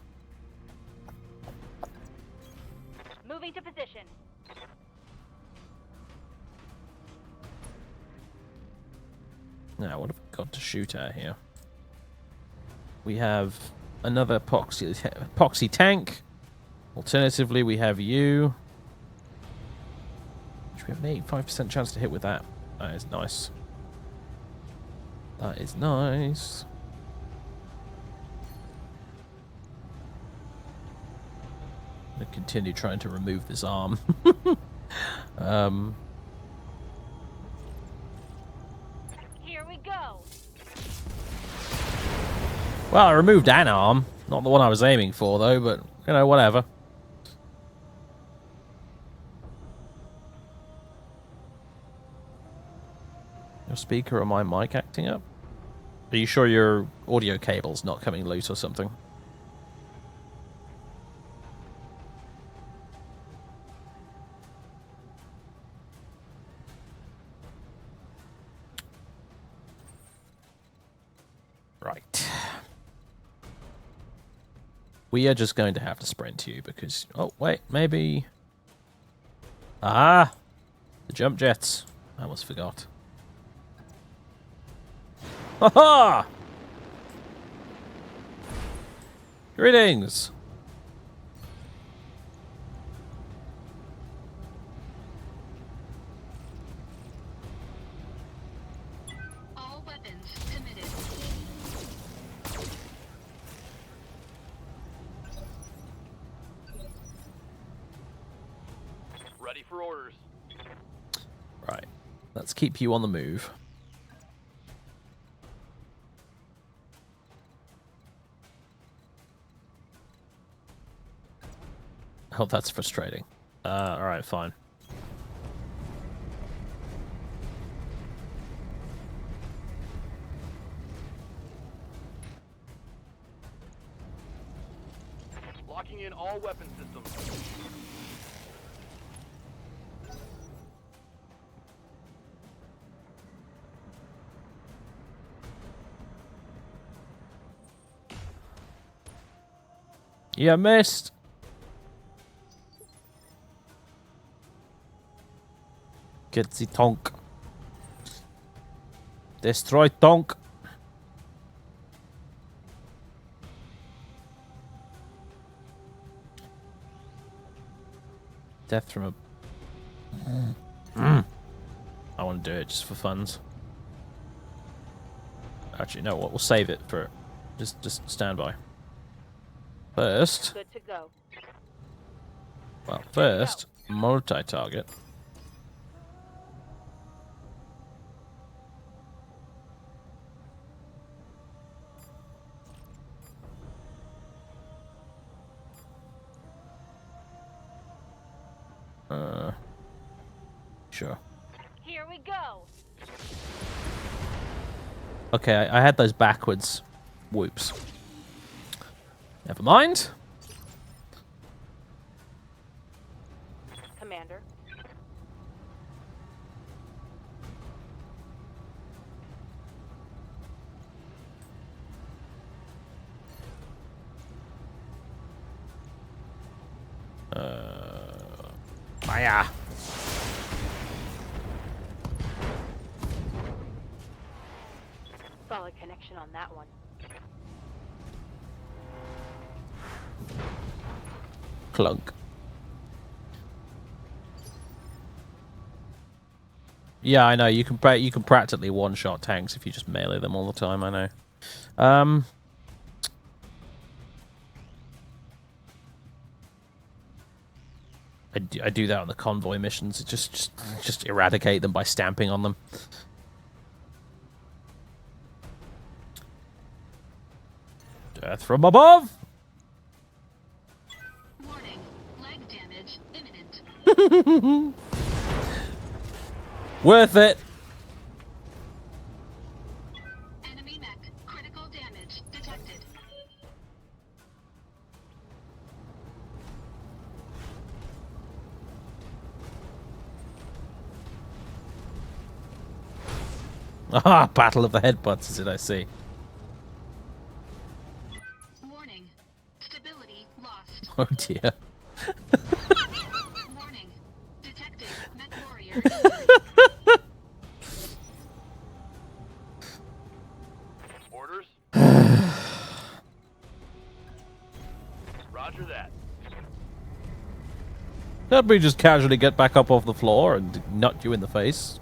Moving to position. Now, what have we got to shoot at here? We have another epoxy tank. Alternatively, we have you. Which we have an 85% chance to hit with that. That is nice. That is nice. I'm going to continue trying to remove this arm. Here we go. Well, I removed an arm. Not the one I was aiming for, though, but, you know, whatever. Your speaker or my mic acting up? Are you sure your audio cable's not coming loose or something? Right. We are just going to have to sprint to you because... Oh, wait, maybe... Ah! The jump jets. I almost forgot. Ha-ha! Greetings! All weapons committed. Ready for orders. Right. Let's keep you on the move. Oh, that's frustrating. Alright, fine. Locking in all weapon systems. You missed! Get the tonk. Destroy tonk. Death from a... I want to do it just for funs. Actually, no, what? We'll save it for... Just stand by. First... Good to go. Well, first, multi-target. Sure. Here we go. Okay, I had those backwards. Whoops. Never mind. Commander. Fire. Solid connection on that one. Clunk. Yeah, I know. You can practically one-shot tanks if you just melee them all the time. I know. I do that on the convoy missions. Just eradicate them by stamping on them. Death from above. Warning. Leg damage imminent. Worth it. Enemy mech. Critical damage detected. Ah, Battle of the Headbutts, is it? I see. Warning. Stability lost. Oh dear. Warning. Detected. Mech warrior injured. Orders? Roger that. Can't we just casually get back up off the floor and nut you in the face?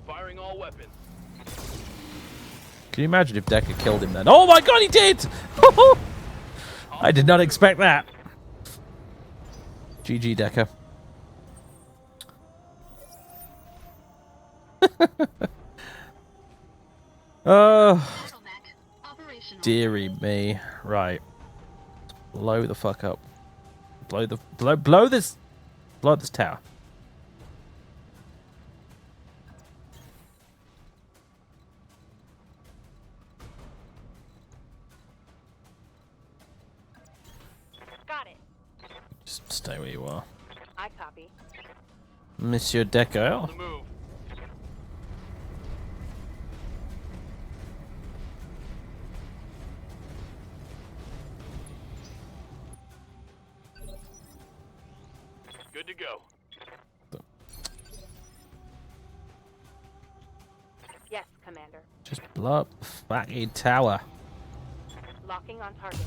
Firing all weapons. Can you imagine if Decker killed him then? Oh my god, he did! I did not expect that. GG, Decker. Battle mech operational. Dearie me. Right. Blow the fuck up. Blow this tower. Got it. Just stay where you are. I copy. Monsieur Decker. On the move. Good to go. Yes, Commander. Just blow up the fucking tower. Locking on target.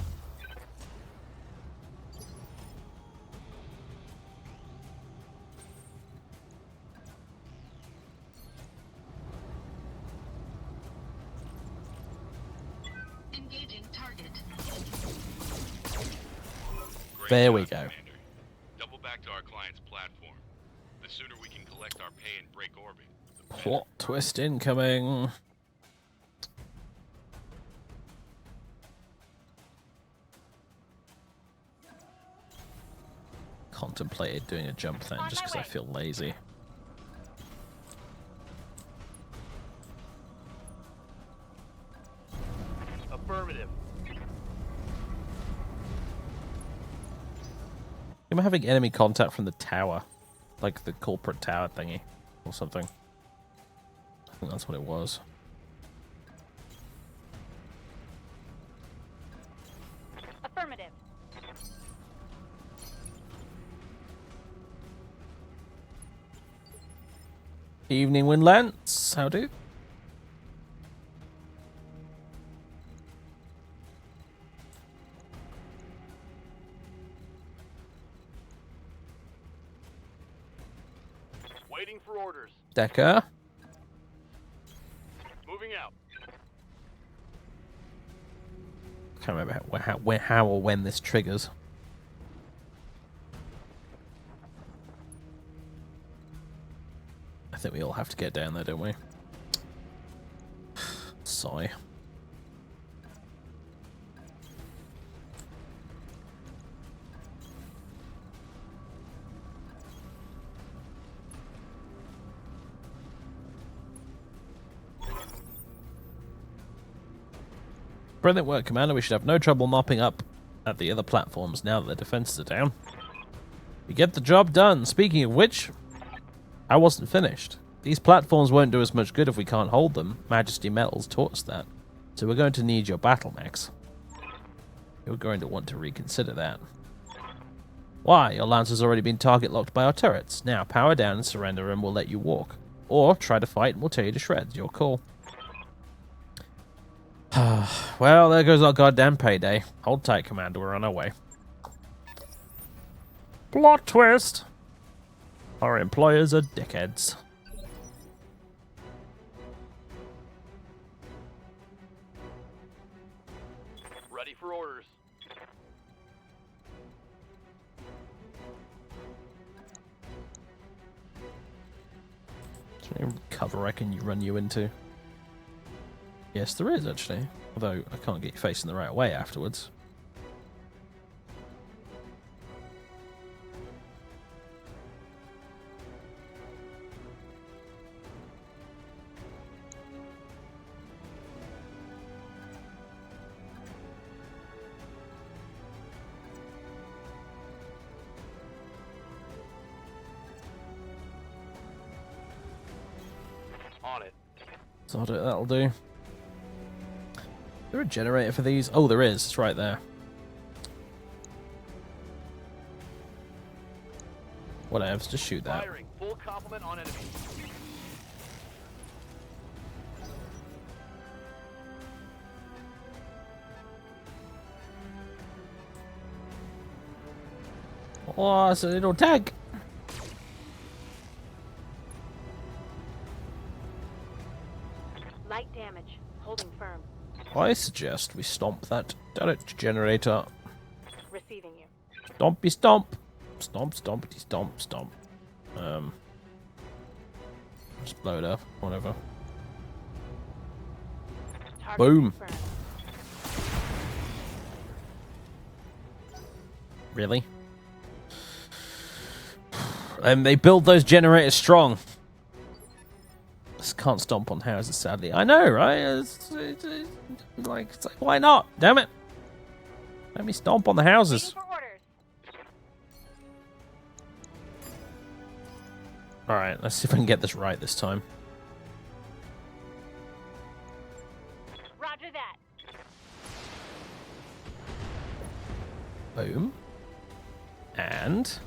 Engaging target. There we go. Commander. Double back to our client's platform. The sooner we can collect our pay and break orbit, the better. Plot twist incoming. Contemplated doing a jump then just because I feel lazy. Affirmative. Am I having enemy contact from the tower? Like the corporate tower thingy or something. I think that's what it was. Affirmative. Evening Windlance, how do? Waiting for orders. Decker. Moving out. Can't remember how or when this triggers. I think we all have to get down there, don't we? Sigh. Brilliant work, Commander. We should have no trouble mopping up at the other platforms now that the defenses are down. You get the job done. Speaking of which, I wasn't finished. These platforms won't do us much good if we can't hold them. Majesty Metals taught us that. So we're going to need your battle mechs. You're going to want to reconsider that. Why? Your lance has already been target locked by our turrets. Now power down and surrender and we'll let you walk. Or try to fight and we'll tear you to shreds. Your call. Well, there goes our goddamn payday. Hold tight, Commander. We're on our way. Plot twist. Our employers are dickheads. Ready for orders. Is there any cover I can run you into? Yes, there is, actually. Although, I can't get you facing the right way afterwards. On it. So that'll do. Is there a generator for these? Oh, there is. It's right there. Whatever, just shoot that. Firing. Full complement on enemy. Oh, it's a little tank. Light damage. Holding firm. I suggest we stomp that turret generator. Receiving you. Stompy stomp. Stomp, stompity stomp, stomp. Just blow it up, whatever. Target Boom. confirmed. Really? And they build those generators strong. Just can't stomp on houses, sadly. I know, right? It's like, why not? Damn it! Let me stomp on the houses. Waiting for orders. All right, let's see if I can get this right this time. Roger that. Boom. And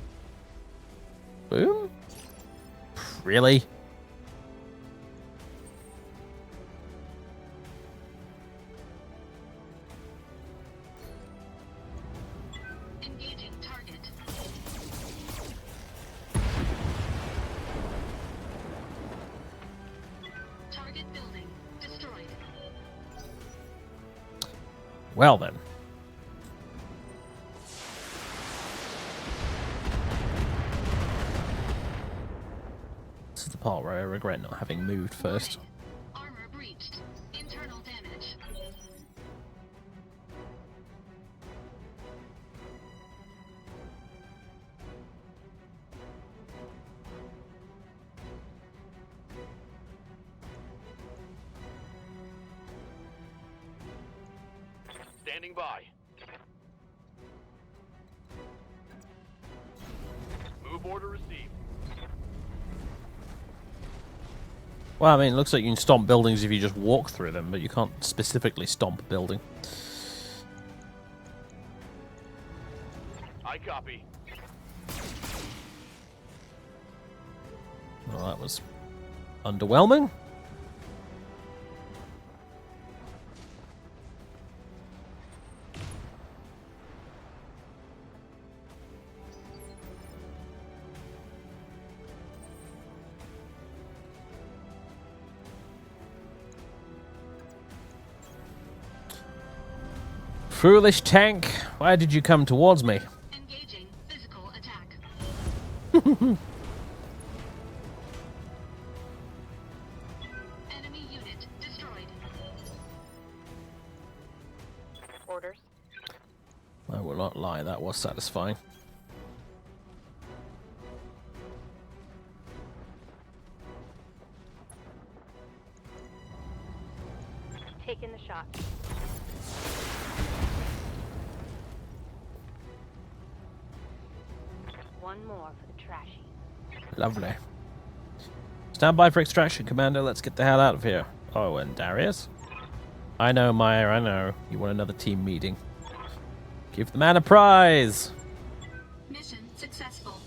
boom. Really? Engaging target. Target building destroyed. Well then. This is the part where I regret not having moved first. Armor breached. Internal damage. Standing by. Move order received. Well, I mean, it looks like you can stomp buildings if you just walk through them, but you can't specifically stomp a building. I copy. Well, that was underwhelming. Foolish tank, why did you come towards me? Engaging physical attack. Enemy unit destroyed. Orders. I will not lie, that was satisfying. Taking the shot. One more for the trashy. Lovely. Stand by for extraction, Commander. Let's get the hell out of here. Oh, and Darius? I know, Meyer, I know. You want another team meeting. Give the man a prize! Mission successful.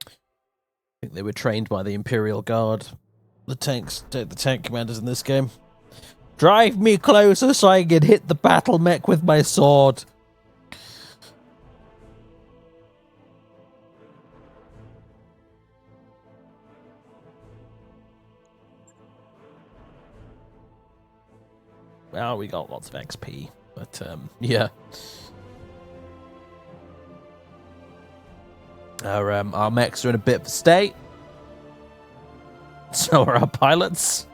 I think they were trained by the Imperial Guard. The tank commanders in this game. Drive me closer so I can hit the battle mech with my sword. Well, we got lots of XP, but yeah. Our mechs are in a bit of a state. So are our pilots.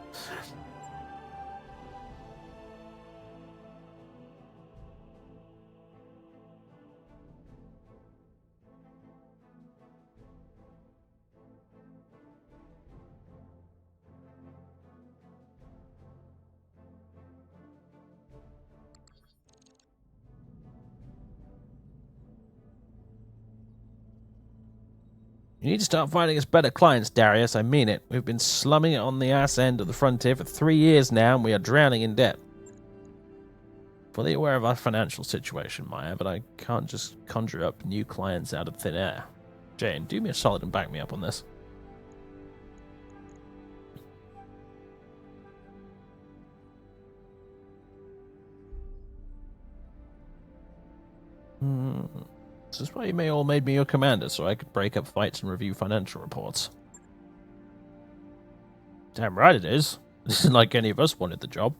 You need to start finding us better clients, Darius. I mean it. We've been slumming it on the ass end of the frontier for 3 years now, and we are drowning in debt. Fully aware of our financial situation, Maya, but I can't just conjure up new clients out of thin air. Jane, do me a solid and back me up on this. This is why you may all made me your commander, so I could break up fights and review financial reports. Damn right it is. This isn't like any of us wanted the job.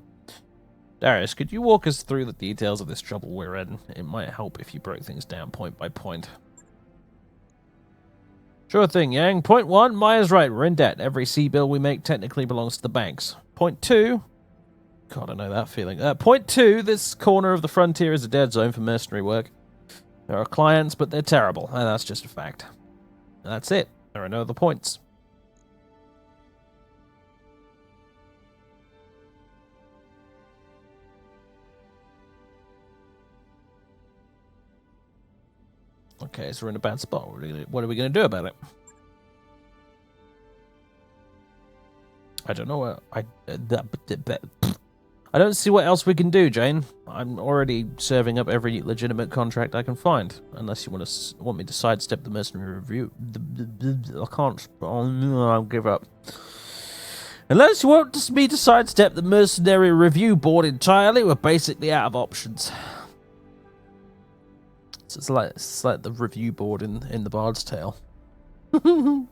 Darius, could you walk us through the details of this trouble we're in? It might help if you broke things down point by point. Sure thing, Yang. Point 1, Maya's right, we're in debt. Every sea bill we make technically belongs to the banks. Point 2, God, I know that feeling. Point 2, this corner of the frontier is a dead zone for mercenary work. There are clients, but they're terrible, and that's just a fact. And that's it. There are no other points. Okay, so we're in a bad spot. What are we going to do about it? I don't know. I don't see what else we can do, Jane. I'm already serving up every legitimate contract I can find. Unless you want me to sidestep the mercenary review. I can't. I'll give up. Unless you want me to sidestep the mercenary review board entirely, we're basically out of options. So it's like the review board in the Bard's Tale. You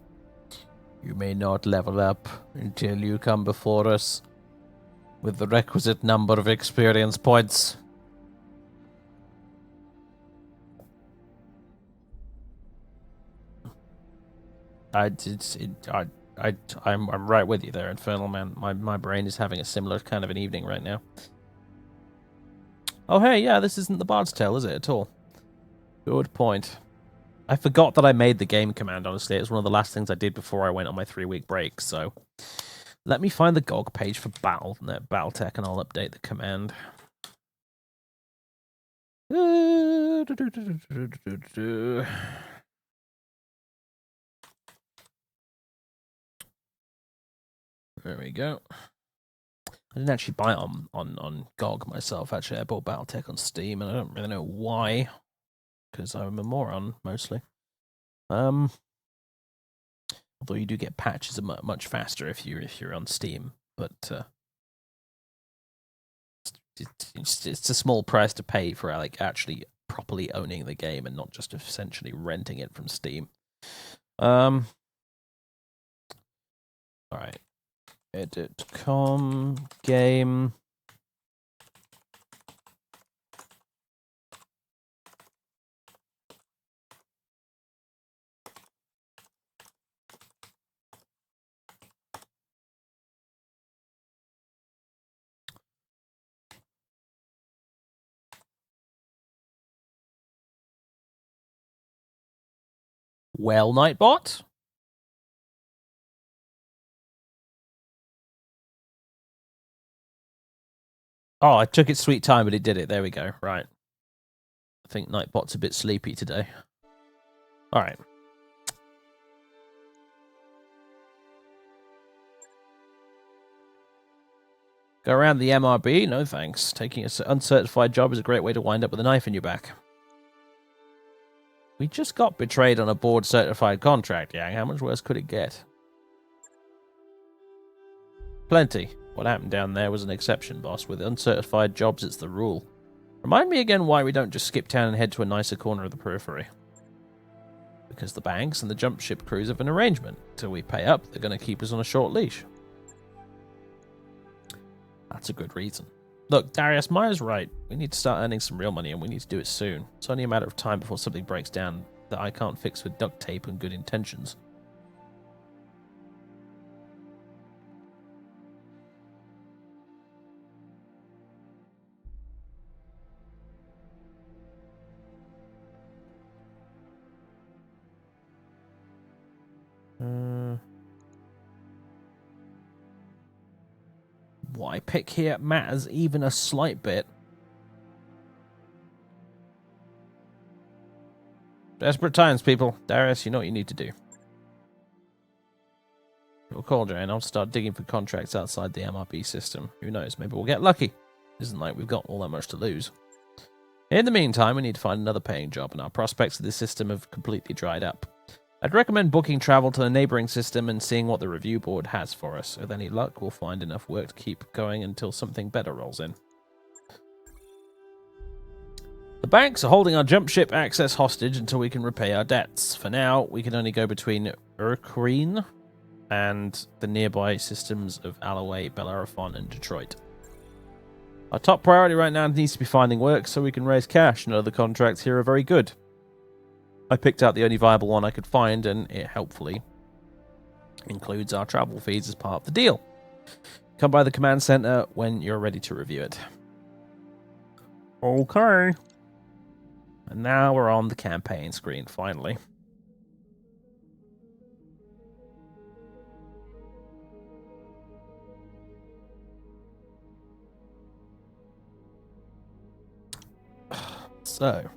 may not level up until you come before us with the requisite number of experience points. I'm right with you there, Infernal Man. My brain is having a similar kind of an evening right now. Oh hey, yeah, this isn't the Bard's Tale, is it, at all? Good point. I forgot that I made the game command, honestly. It was one of the last things I did before I went on my 3-week break, so... Let me find the GOG page for Battletech, and I'll update the command. There we go. I didn't actually buy it on GOG myself, actually. I bought Battletech on Steam, and I don't really know why. Because I'm a moron, mostly. Although you do get patches much faster if you're on Steam, but it's a small price to pay for like actually properly owning the game and not just essentially renting it from Steam. All right, edit game. Well, Nightbot? Oh, I took its sweet time, but it did it. There we go. Right. I think Nightbot's a bit sleepy today. Alright. Go around the MRB? No thanks. Taking an uncertified job is a great way to wind up with a knife in your back. We just got betrayed on a board-certified contract, Yang. How much worse could it get? Plenty. What happened down there was an exception, boss. With uncertified jobs, it's the rule. Remind me again why we don't just skip town and head to a nicer corner of the periphery. Because the banks and the jump ship crews have an arrangement. Till we pay up, they're going to keep us on a short leash. That's a good reason. Look, Darius, Maya's right. We need to start earning some real money, and we need to do it soon. It's only a matter of time before something breaks down that I can't fix with duct tape and good intentions. Why pick here matters even a slight bit. Desperate times, people. Darius, you know what you need to do. call, Jane. I'll start digging for contracts outside the MRB system. Who knows? Maybe we'll get lucky. Isn't like we've got all that much to lose. In the meantime, we need to find another paying job, and our prospects of this system have completely dried up. I'd recommend booking travel to a neighboring system and seeing what the review board has for us. With any luck, we'll find enough work to keep going until something better rolls in. The banks are holding our jump ship access hostage until we can repay our debts. For now, we can only go between Urquhart and the nearby systems of Alloway, Bellerophon, and Detroit. Our top priority right now needs to be finding work so we can raise cash. None of the contracts here are very good. I picked out the only viable one I could find, and it helpfully includes our travel fees as part of the deal. Come by the command center when you're ready to review it. Okay. And now we're on the campaign screen, finally. So.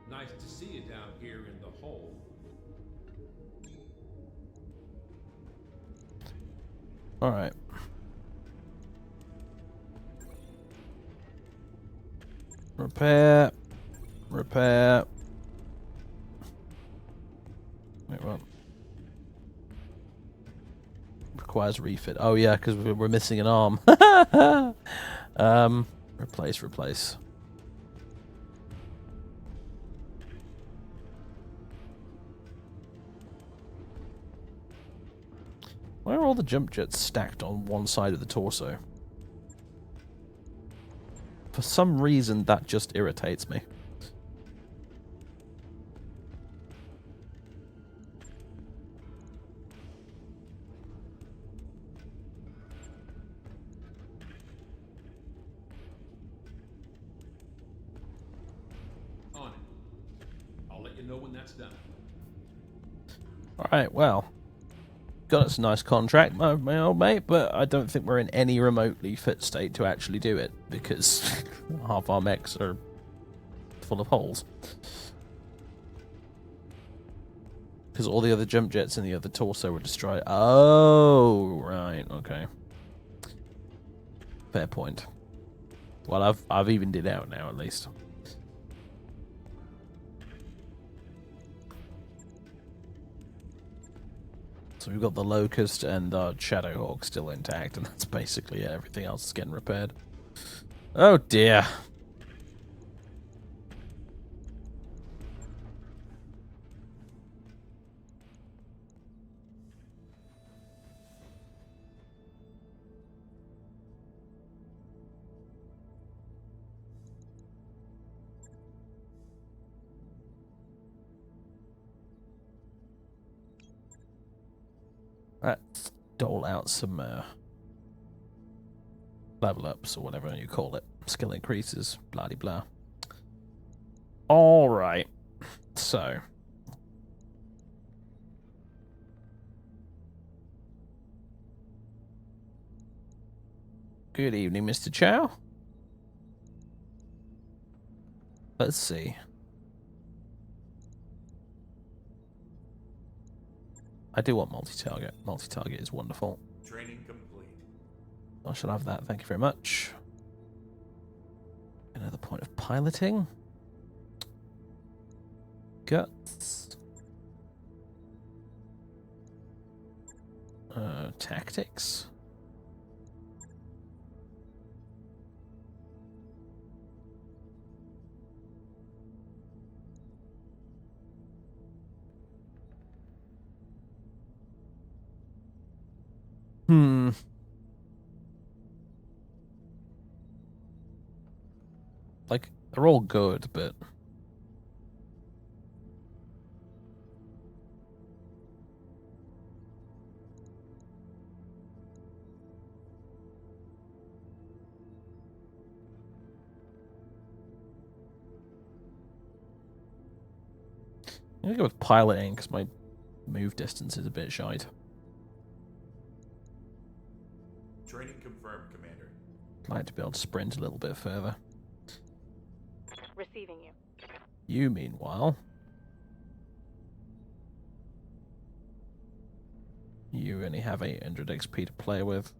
Nice to see you down here in the hole. All right. Repair. Repair. Wait, what? Requires refit. Oh yeah, because we're missing an arm. Replace. Why are all the jump jets stacked on one side of the torso? For some reason, that just irritates me. On it. I'll let you know when that's done. Alright, well. Got us a nice contract, my old mate, but I don't think we're in any remotely fit state to actually do it, because half our mechs are full of holes. Because all the other jump jets in the other torso were destroyed. Oh, right, okay. Fair point. Well, I've evened it out now, at least. So we've got the Locust and the Shadowhawk still intact, and that's basically it. Everything else is getting repaired. Oh dear. Let's dole out some level ups or whatever you call it. Skill increases, blah de blah. Alright. So. Good evening, Mr. Chow. Let's see. I do want multi-target. Multi-target is wonderful. Training complete. I shall have that. Thank you very much. Another point of piloting. Guts. Tactics. Like, they're all good, but... I'm gonna go with piloting, because my move distance is a bit shite. Training confirmed, Commander. I'd like to be able to sprint a little bit further. receiving you. You, meanwhile... You only have 800 XP to play with.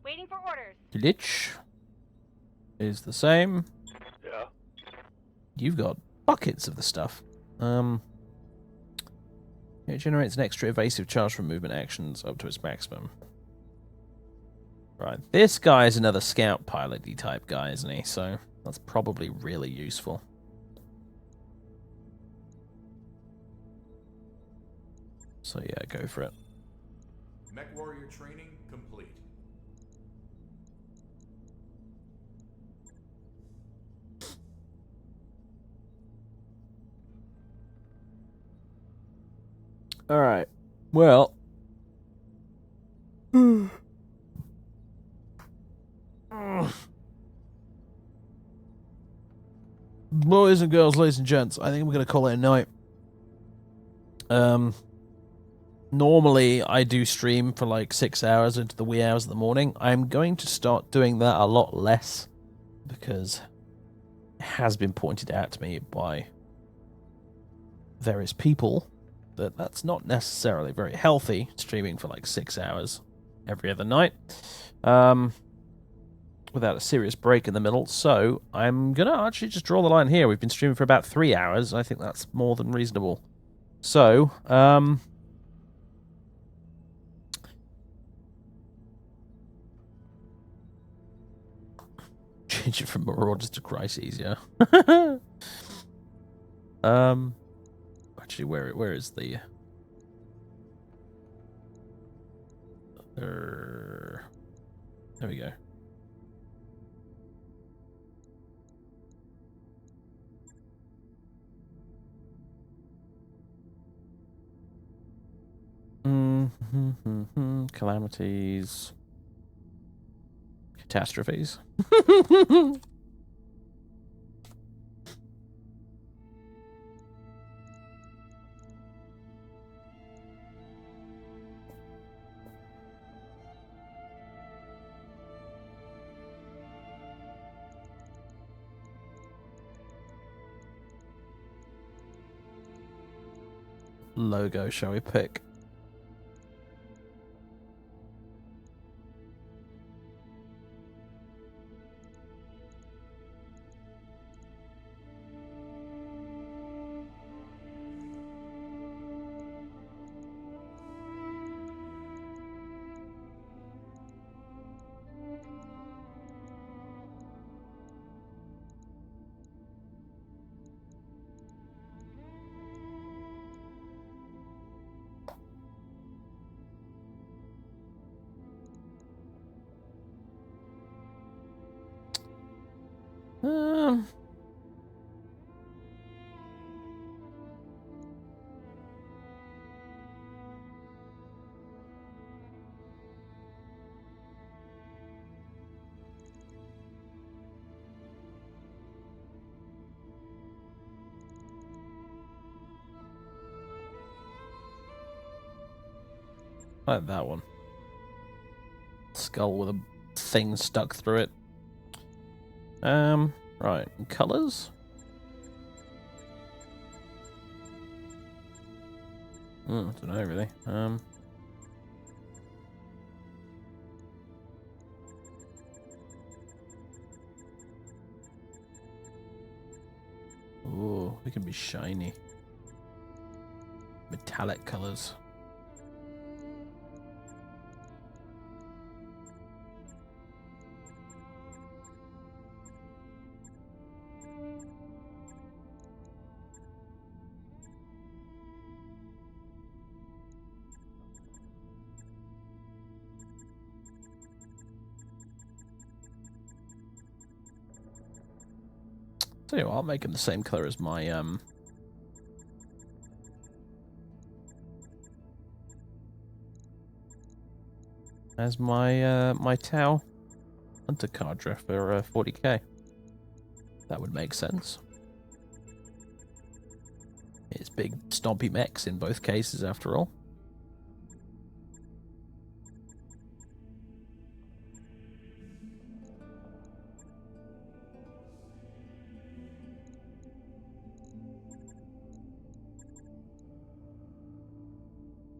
Waiting for orders. Glitch is the same. Yeah. You've got buckets of the stuff. It generates an extra evasive charge from movement actions up to its maximum. Right, this guy is another scout pilot-y type guy, isn't he? So that's probably really useful. So yeah, go for it. Mech warrior training complete. All right. Well. Boys and girls, ladies and gents, I think we're going to call it a night. Normally, I do stream for like 6 hours into the wee hours of the morning. I'm going to start doing that a lot less because it has been pointed out to me by various people that that's not necessarily very healthy, streaming for like 6 hours every other night without a serious break in the middle. So I'm going to actually just draw the line here. We've been streaming for about 3 hours. I think that's more than reasonable. So, change it from Marauders to Crises, yeah. Actually, where is the... there we go. Calamities. Catastrophes. Logo shall we pick? Like that one. Skull with a thing stuck through it. Right, colors. I don't know really. Ooh, they can be shiny. Metallic colors. Tell you what, I'll make them the same color as my my Tau Hunter Cadre for 40k. That would make sense. It's big stompy mechs in both cases, after all.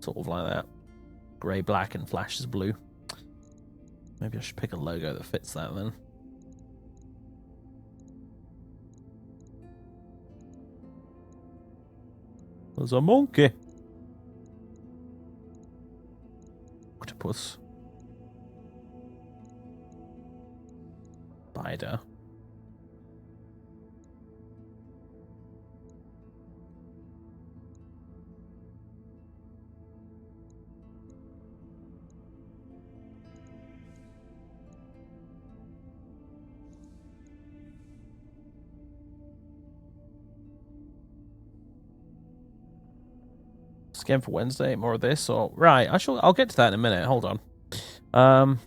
Sort of like that. Grey, black, and flashes blue. Maybe I should pick a logo that fits that then. There's a monkey. Octopus. Spider. Scan for Wednesday, more of this, or right, I'll get to that in a minute. Hold on. I'm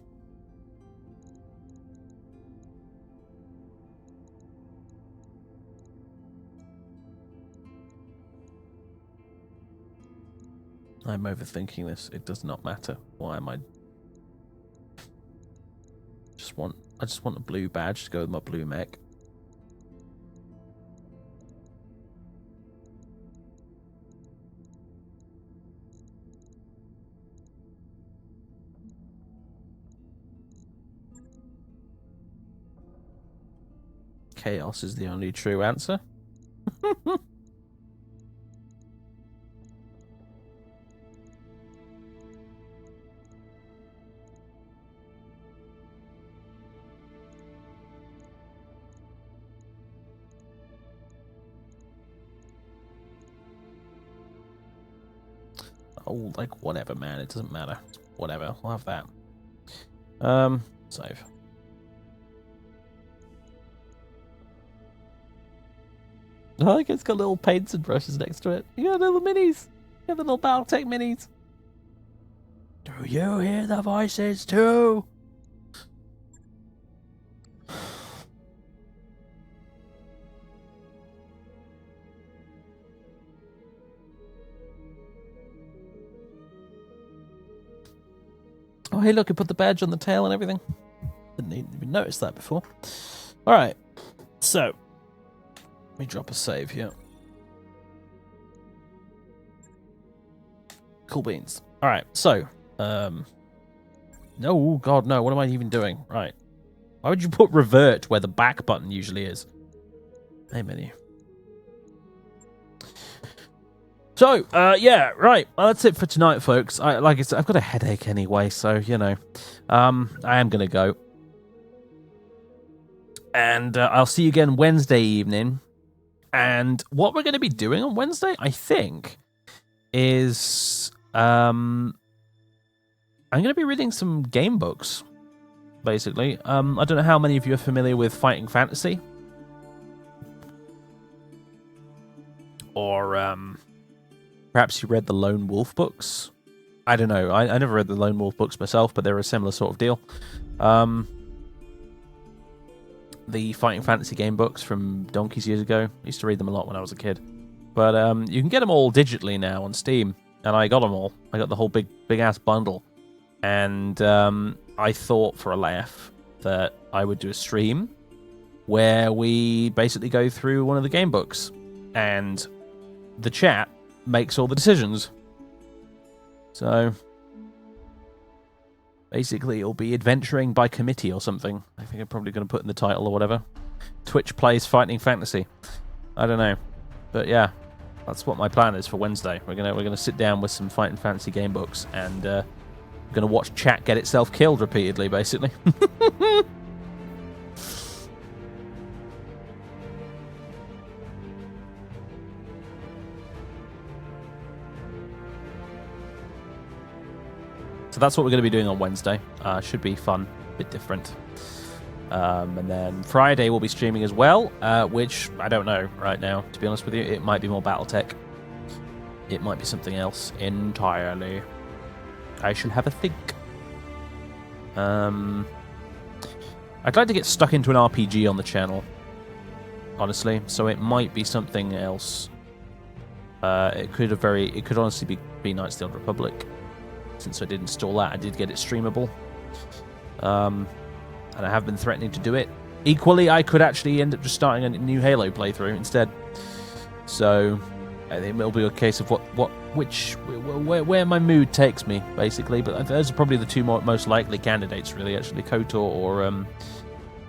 overthinking this. It does not matter. Why am I? I just want a blue badge to go with my blue mech. Chaos is the only true answer. Oh, like whatever, man. It doesn't matter. Whatever. I'll have that. Save. I like it's got little paints and brushes next to it. You got little minis. You got the little Battletech minis. Do you hear the voices too? Oh, hey, look, I put the badge on the tail and everything. Didn't even notice that before. Alright, so let me drop a save here. Cool beans. Alright, so, no, God, no, what am I even doing? Right. Why would you put revert where the back button usually is? Hey, menu. So, yeah, right. Well, that's it for tonight, folks. Like I said, I've got a headache anyway, so, you know, I am going to go. And I'll see you again Wednesday evening. And what we're going to be doing on Wednesday, I think, is I'm going to be reading some game books, basically. I don't know how many of you are familiar with Fighting Fantasy. Or, perhaps you read the Lone Wolf books. I don't know. I never read the Lone Wolf books myself, but they're a similar sort of deal. The Fighting Fantasy game books from donkeys years ago. I used to read them a lot when I was a kid. But you can get them all digitally now on Steam. And I got them all. I got the whole big-ass bundle. And I thought for a laugh that I would do a stream where we basically go through one of the game books. And the chat makes all the decisions. So basically it'll be adventuring by committee or something. I think I'm probably going to put in the title or whatever. Twitch plays Fighting Fantasy. I don't know. But yeah, that's what my plan is for Wednesday. We're gonna sit down with some Fighting Fantasy game books and we're gonna watch chat get itself killed repeatedly, basically. So that's what we're going to be doing on Wednesday. Should be fun, a bit different. And then Friday we'll be streaming as well, which I don't know right now, to be honest with you. It might be more Battletech. It might be something else entirely. I shall have a think. I'd like to get stuck into an RPG on the channel, honestly. So it might be something else. It could honestly be Knights of the Old Republic. Since I did install that, I did get it streamable. And I have been threatening to do it. Equally, I could actually end up just starting a new Halo playthrough instead. So, I think it'll be a case of what where my mood takes me, basically. But those are probably the two most likely candidates, really. Actually, KOTOR or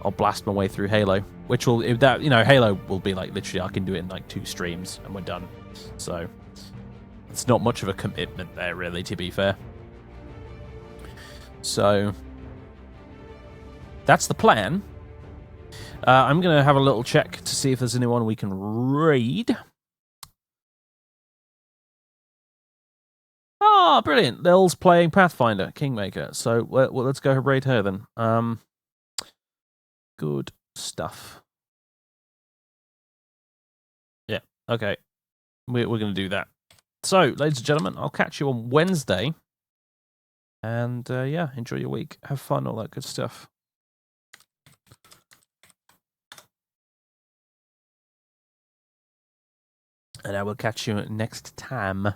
I'll blast my way through Halo, which will, if that, Halo will be like literally I can do it in like 2 streams and we're done. So it's not much of a commitment there, really, to be fair. So that's the plan. I'm going to have a little check to see if there's anyone we can raid. Ah, brilliant. Lil's playing Pathfinder, Kingmaker. So well, let's go raid her then. Good stuff. Yeah, okay. We're going to do that. So, ladies and gentlemen, I'll catch you on Wednesday. And, yeah, enjoy your week. Have fun, all that good stuff. And I will catch you next time.